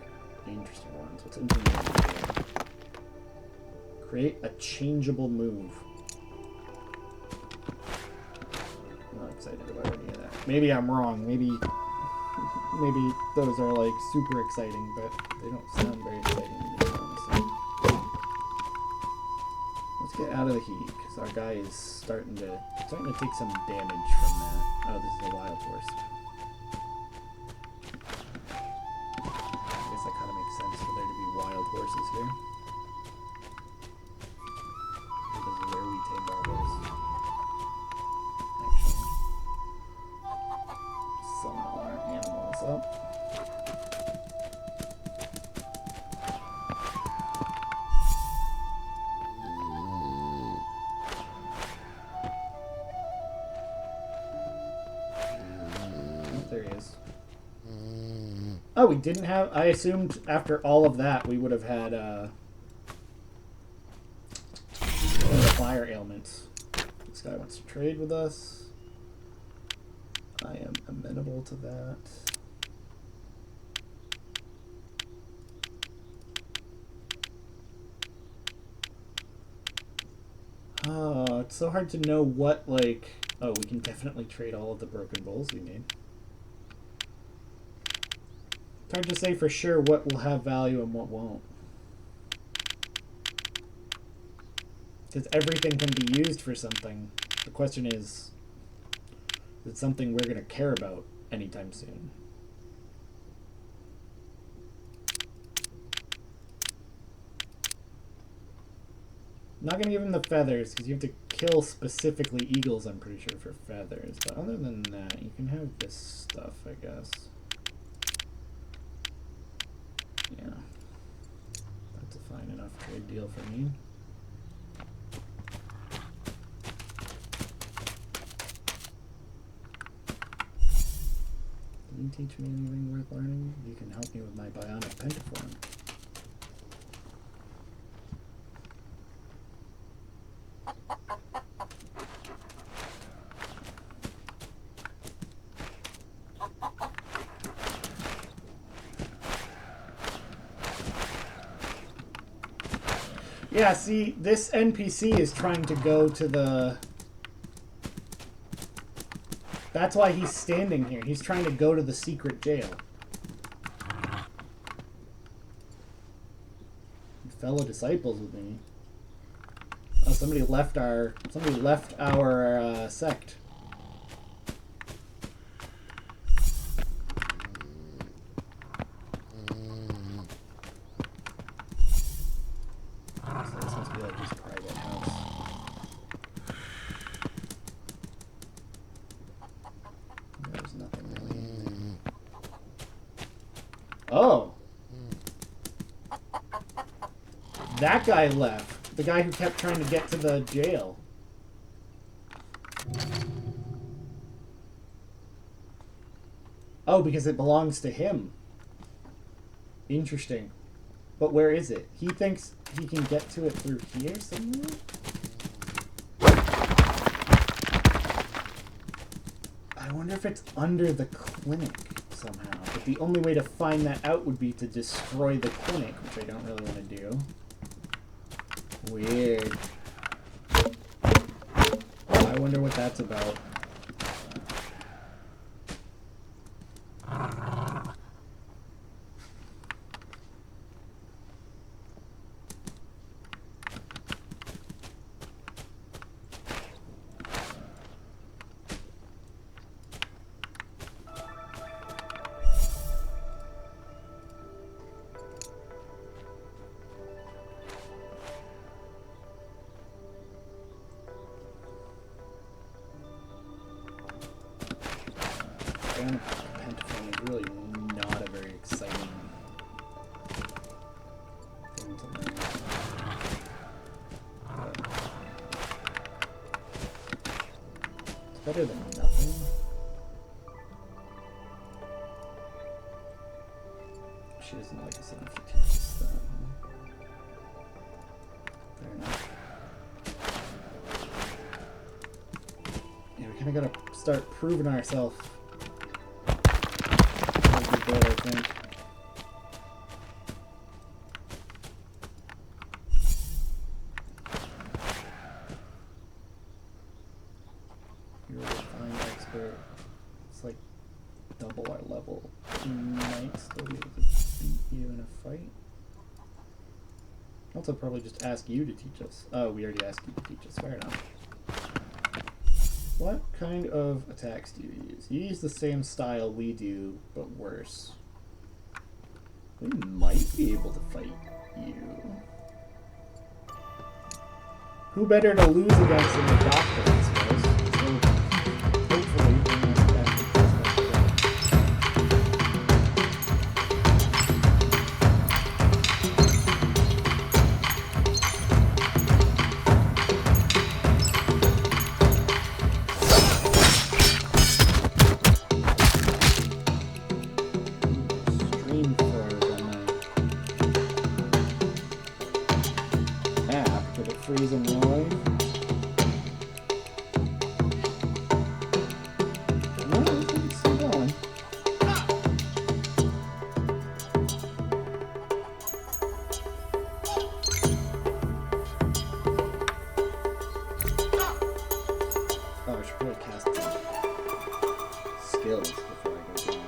interesting ones. What's ingenuity? Create a changeable move. I'm not excited about any of that. Maybe I'm wrong. Maybe those are, like, super exciting, but they don't sound very exciting to me, honestly. Let's get out of the heat, because our guy is starting to take some damage from that. Oh, this is a wild horse. I guess that kind of makes sense for there to be wild horses here. This is where we tame our horse. Actually, summon all our animals up. Oh, we didn't have... I assumed after all of that we would have had the fire ailments. This guy wants to trade with us. I am amenable to that. Oh, it's so hard to know what, like... Oh, we can definitely trade all of the broken bowls we made. It's hard to say for sure what will have value and what won't. Because everything can be used for something. The question is it something we're going to care about anytime soon? I'm not going to give him the feathers, because you have to kill specifically eagles, I'm pretty sure, for feathers. But other than that, you can have this stuff, I guess. Yeah. That's a fine enough trade deal for me. Can you teach me anything worth learning? You can help me with my bionic pentaform. Yeah, see, this NPC is trying to go to the... That's why he's standing here. He's trying to go to the secret jail. Fellow disciples with me. Oh, somebody left our sect. So this must be like his private house. There's nothing really in there. Oh! That guy left. The guy who kept trying to get to the jail. Oh, because it belongs to him. Interesting. But where is it? He thinks he can get to it through here somewhere? wonder if it's under the clinic somehow. But the only way to find that out would be to destroy the clinic, which I don't really want to do. Weird. I wonder what that's about. Pentaphone is really not a very exciting thing to learn. It's better than nothing. She doesn't like us enough to teach us that. Fair enough. Yeah, we kind of gotta start proving ourselves. I think. You're a refined expert. It's like double our level. We might still be able to beat you in a fight. Also, probably just ask you to teach us. Oh, we already asked you to teach us. Fair enough. What kind of attacks do you use? You use the same style we do, but worse. We might be able to fight you. Who better to lose against than the doctor, I suppose? So, hopefully, bring us back to this. Freeze and Roy. No, it's still going. Oh, I should probably cast some skills before I go down.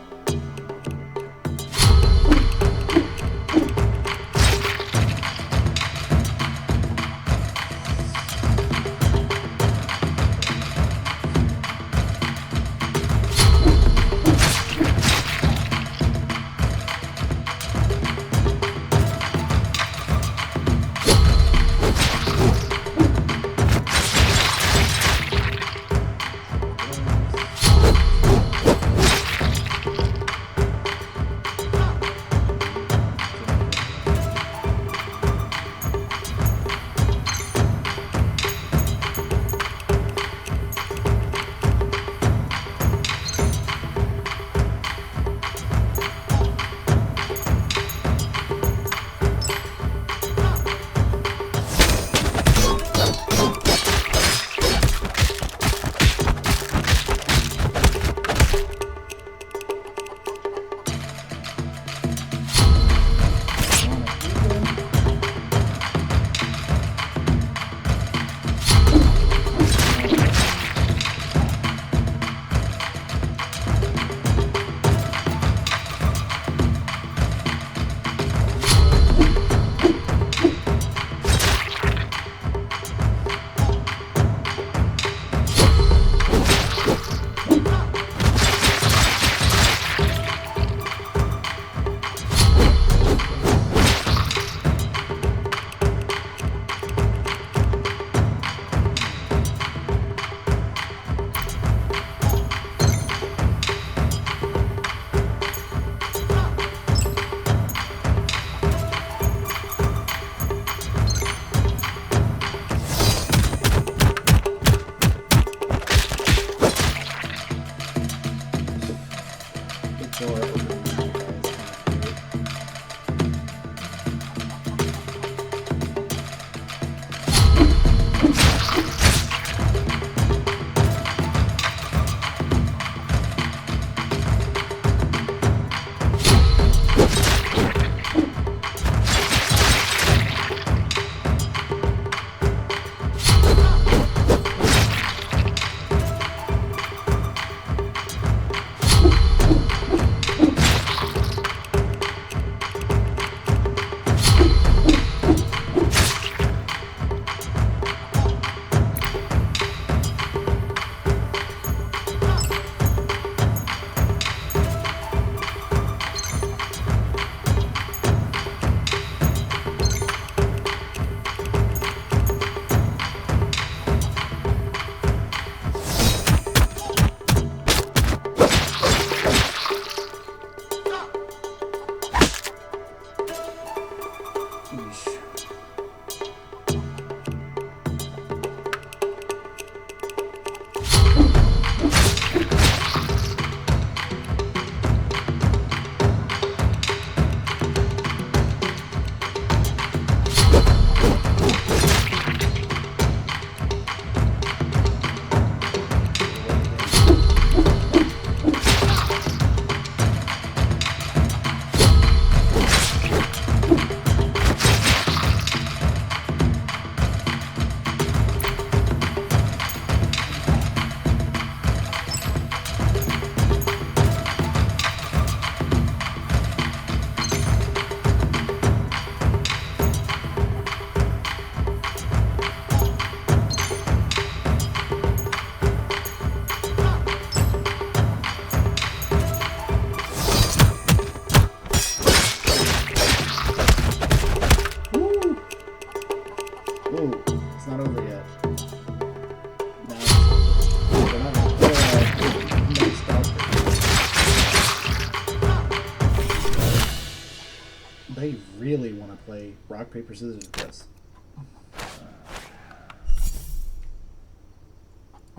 They really want to play rock, paper, scissors with us.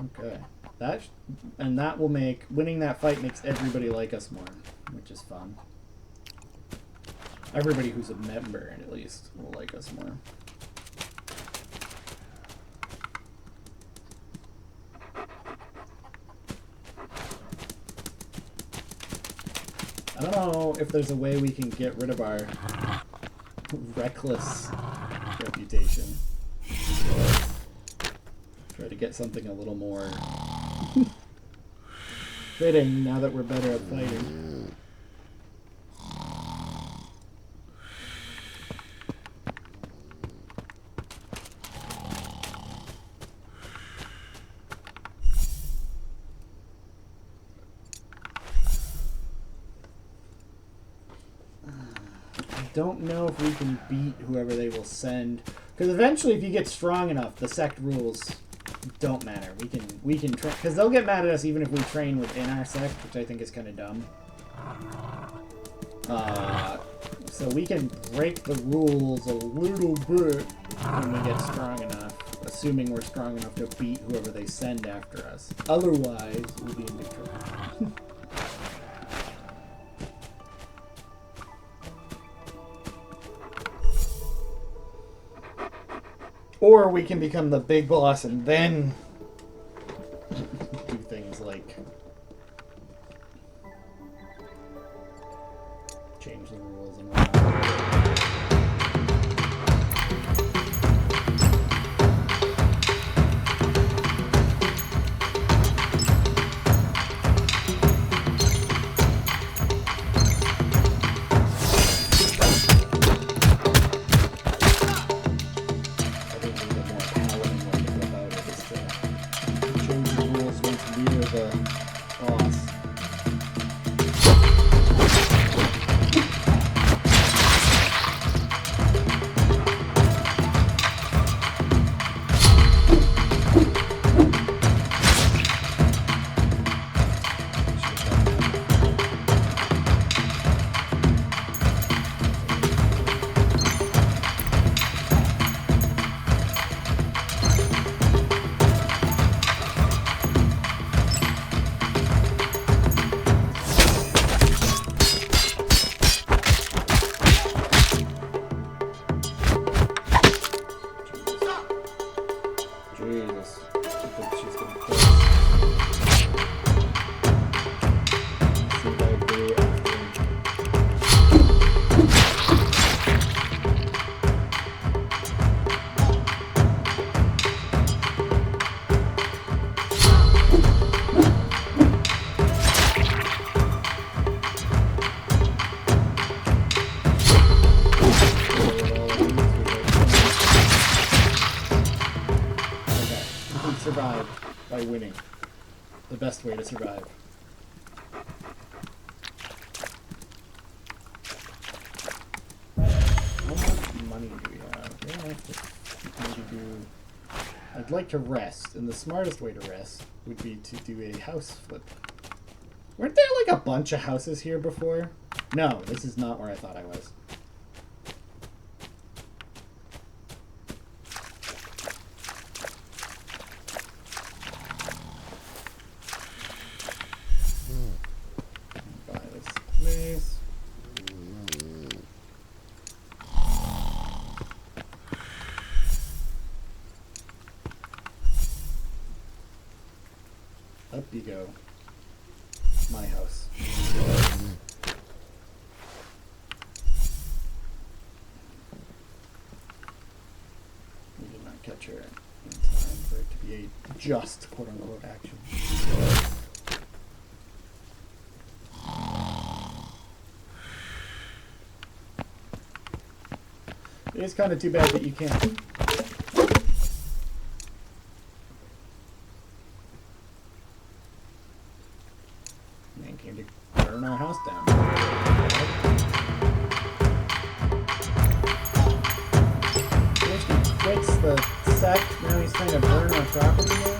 Okay. That will make... Winning that fight makes everybody like us more, which is fun. Everybody who's a member, at least, will like us more. I don't know if there's a way we can get rid of our reckless reputation. Try to get something a little more fitting now that we're better at fighting. Don't know if we can beat whoever they will send, because eventually if you get strong enough, the sect rules don't matter. We can train, because they'll get mad at us even if we train within our sect, which I think is kind of dumb. So we can break the rules a little bit when we get strong enough, assuming we're strong enough to beat whoever they send after us. Otherwise, we'll be in big trouble. Or we can become the big boss and then do things like change the rules and whatnot. Best way to survive. How much money do we have? I'd like to rest, and the smartest way to rest would be to do a house flip. Weren't there like a bunch of houses here before? No, this is not where I thought I was. Up you go. My house. We did not catch her in time for it to be a just quote-unquote action. It is kind of too bad that you can't. Burn our house down. First he quits the sect, now he's trying to burn our property there.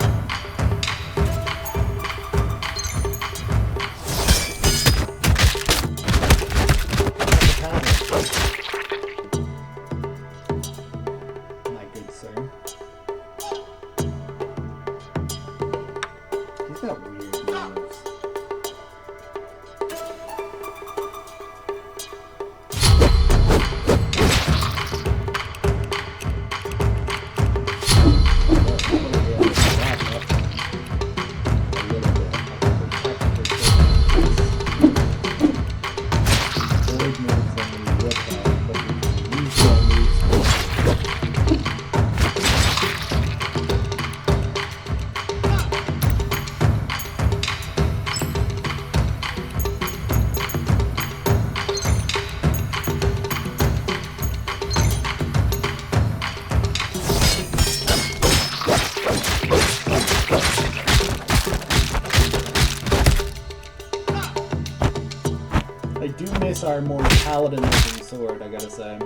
This our more paladin-looking sword, I gotta say.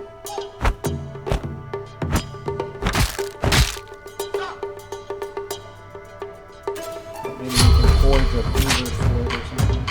Maybe you can forge a bruiser sword or something.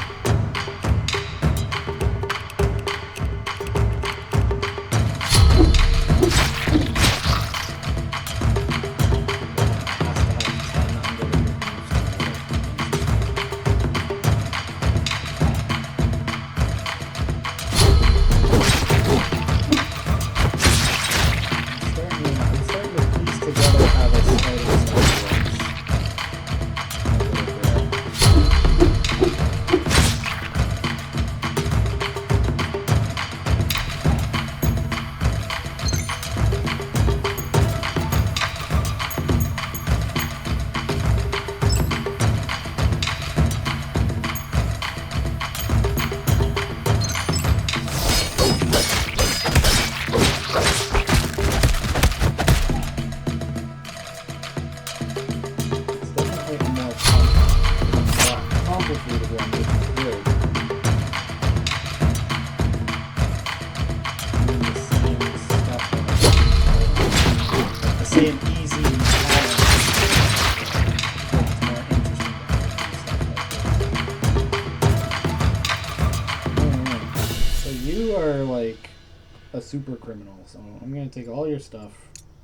Super criminal, so I'm gonna take all your stuff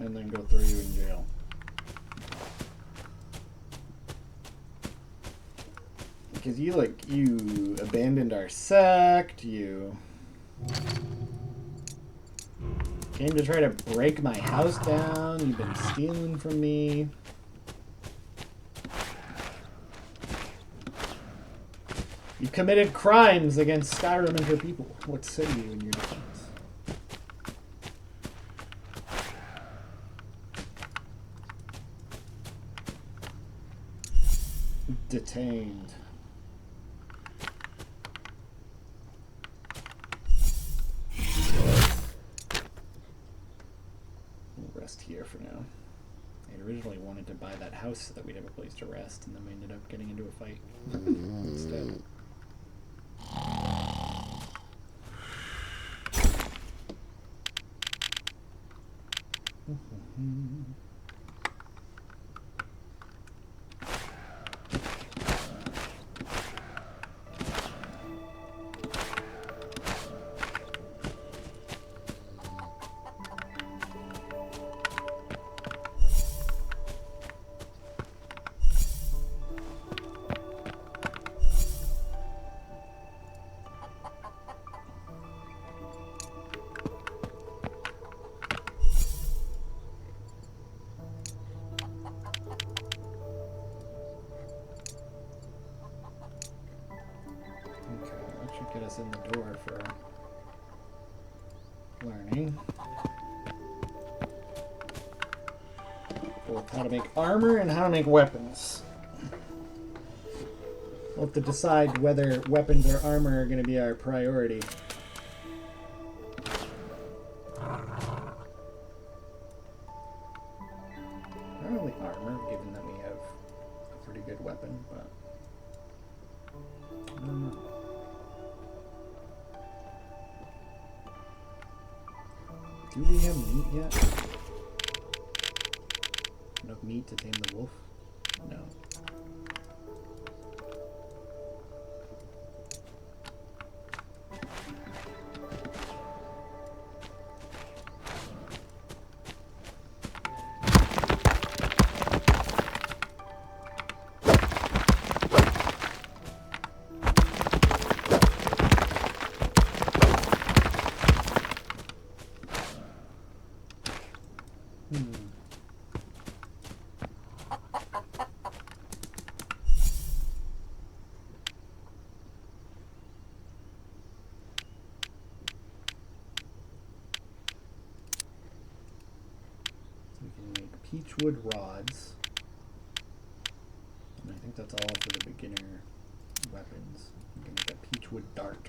and then go throw you in jail. Because you abandoned our sect, you came to try to break my house down, you've been stealing from me. You committed crimes against Skyrim and her people. What say you in your defense? Detained. We'll rest here for now. I originally wanted to buy that house so that we'd have a place to rest, and then we ended up getting into a fight instead. Get us in the door for learning both how to make armor and how to make weapons. We'll have to decide whether weapons or armor are going to be our priority. Not really armor, given that we have a pretty good weapon, but I don't know. Do we have meat yet? Enough meat to tame the wolf? No. Peachwood rods. And I think that's all for the beginner weapons. You can make a peachwood dart.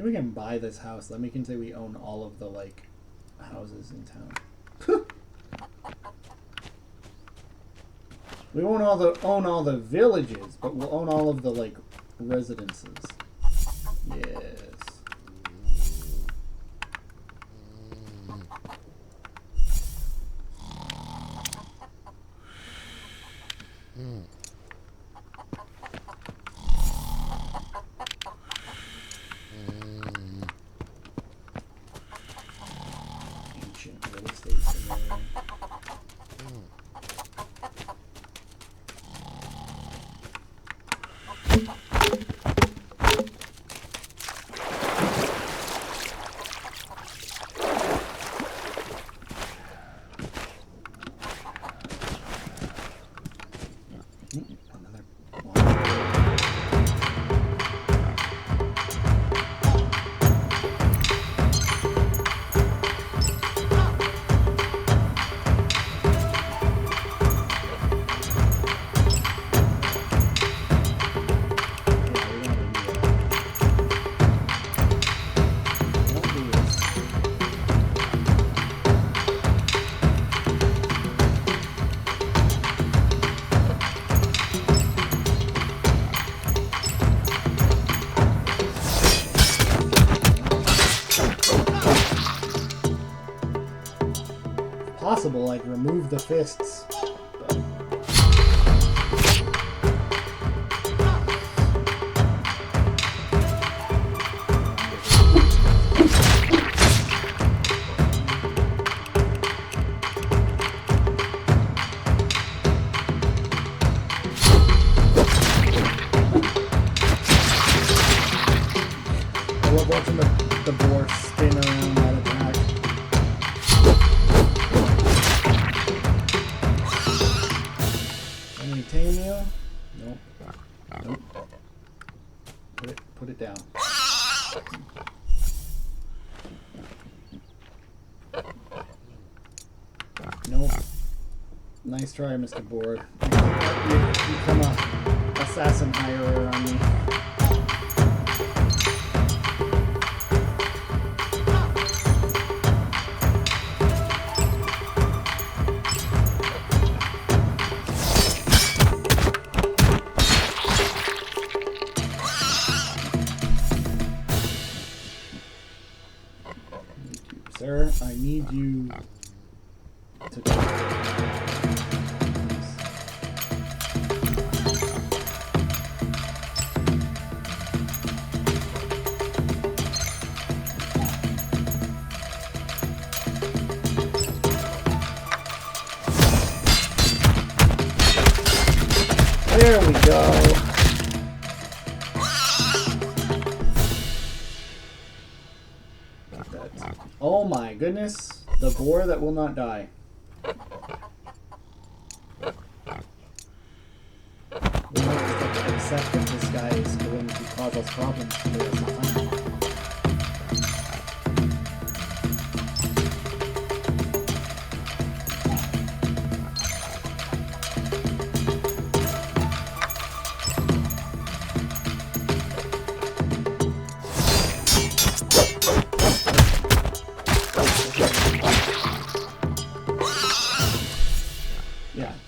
See if we can buy this house. Then we can say we own all of the, like, houses in town. We won't own all the villages, but we'll own all of the, like, residences. Yes. Ancient real estate somewhere. Another one. Possible, like remove the fists. But... I love watching the boar spin around that attack. Tame you? Nope. Nope. Put it down. Nope. Nice try, Mr. Board. You become a assassin hirer on me. Sir, I need you to... There we go. Oh my goodness, the boar that will not die. We don't have to accept that this guy is going to cause us problems for the rest of the time.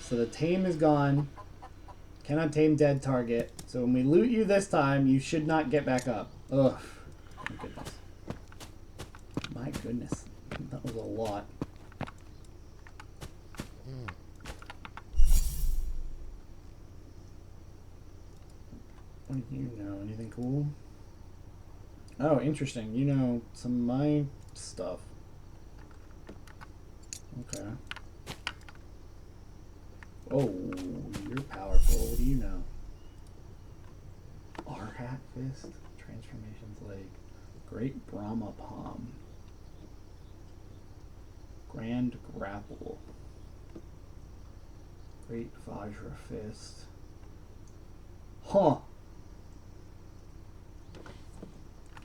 So the tame is gone. Cannot tame dead target. So when we loot you this time, you should not get back up. Ugh. My goodness. My goodness. That was a lot. What do you know? Anything cool? Oh, interesting. You know some of my stuff. Okay. Oh, you're powerful. What do you know? Arhat Fist, Transformations Leg, Great Brahma Palm, Grand Grapple, Great Vajra Fist. Huh.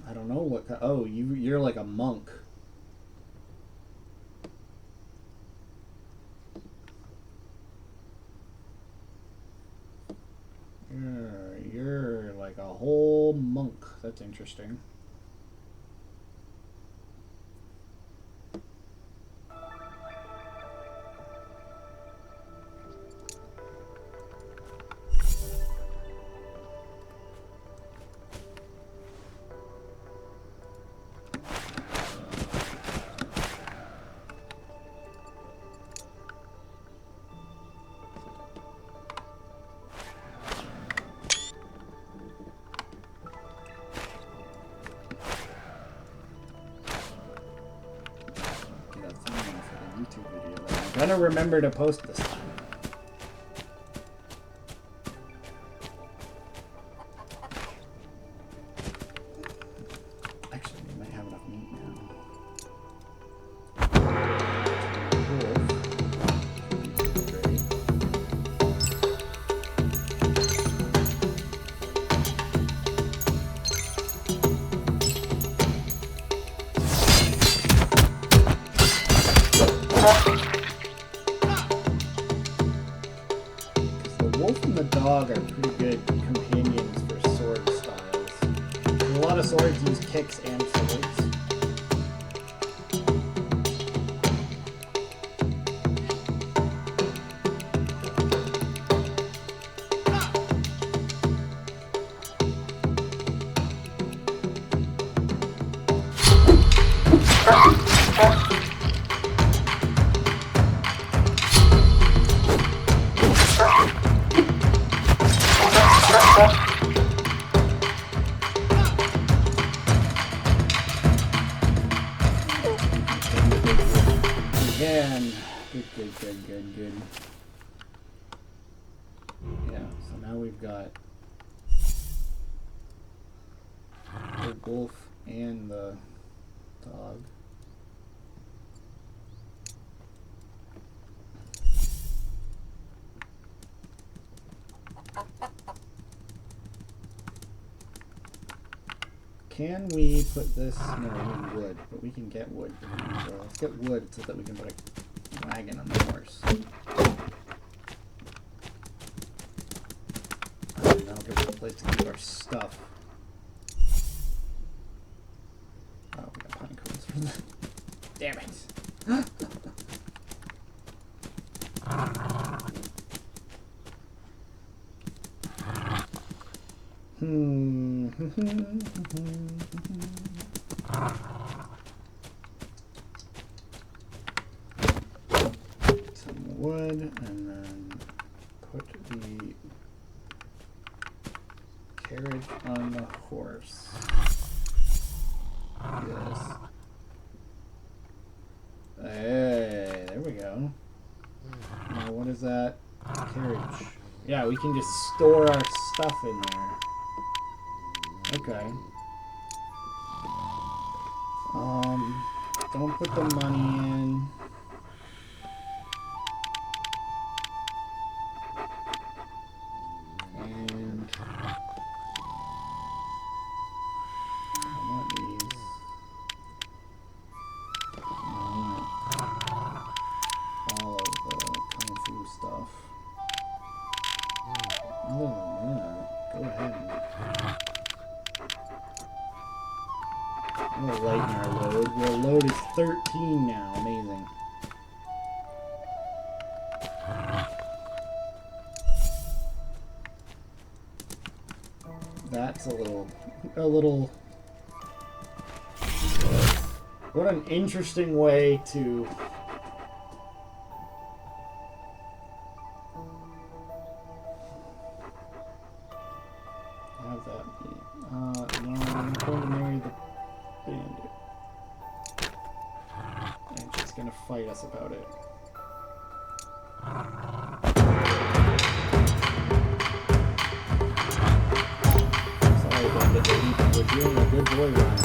I don't know what. Oh, you're like a monk. You're like a whole monk. That's interesting. YouTube video that I'm gonna remember to post this time. Actually, we might have enough meat now. The dog are pretty good companions for sword styles. A lot of swords use kicks and swords. Again. Good. Yeah, so now we've got the wolf and the dog. Can we put this? No, we need wood, but we can get wood. So let's get wood so that we can put a wagon on the horse. And that'll give us a place to keep our stuff. Oh, we got pine cones for that. Damn it! Some wood, and then put the carriage on the horse. Yes. Hey, there we go. Now what is that? Carriage. Yeah, we can just store our stuff in there. Okay. Don't put the money in. And I want these. I want all of the Kung Fu stuff. Other than that, go ahead and we'll lighten our load. Our load is 13 now. Amazing. That's a little. What an interesting way to. Have that be. No, I'm going to marry the bandit. And she's going to fight us about it. Sorry, bandit. We're doing a good boy run.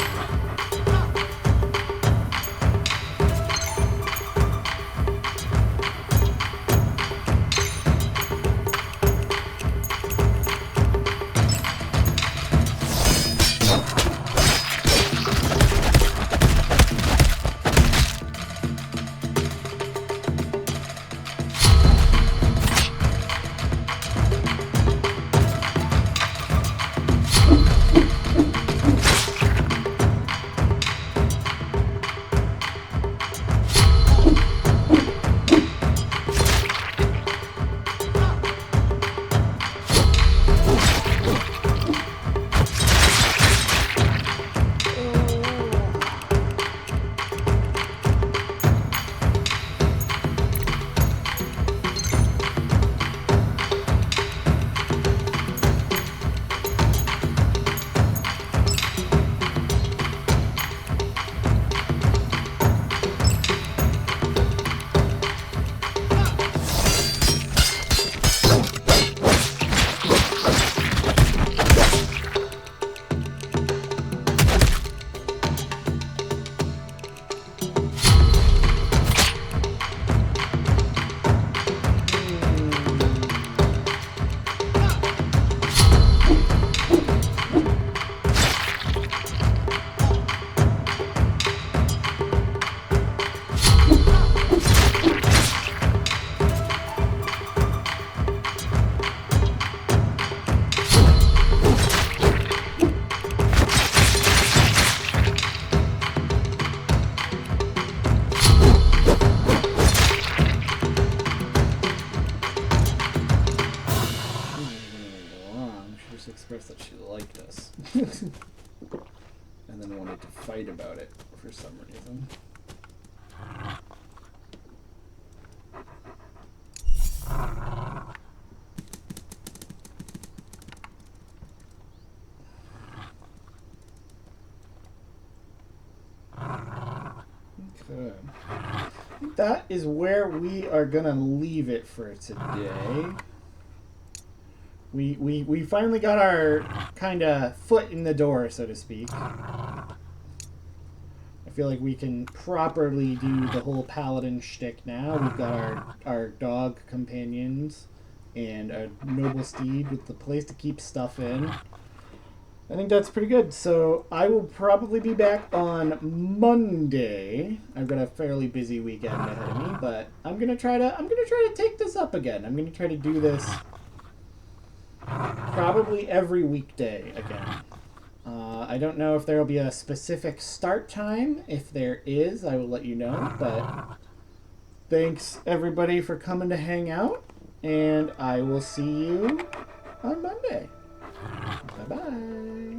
Good. I think that is where we are gonna leave it for today. We finally got our kind of foot in the door, so to speak. I feel like we can properly do the whole Paladin shtick now. We've got our dog companions and a noble steed with the place to keep stuff in. I think that's pretty good. So I will probably be back on Monday. I've got a fairly busy weekend ahead of me, but I'm gonna try to take this up again. I'm gonna try to do this probably every weekday again. I don't know if there will be a specific start time. If there is, I will let you know. But thanks everybody for coming to hang out, and I will see you on Monday. Bye-bye.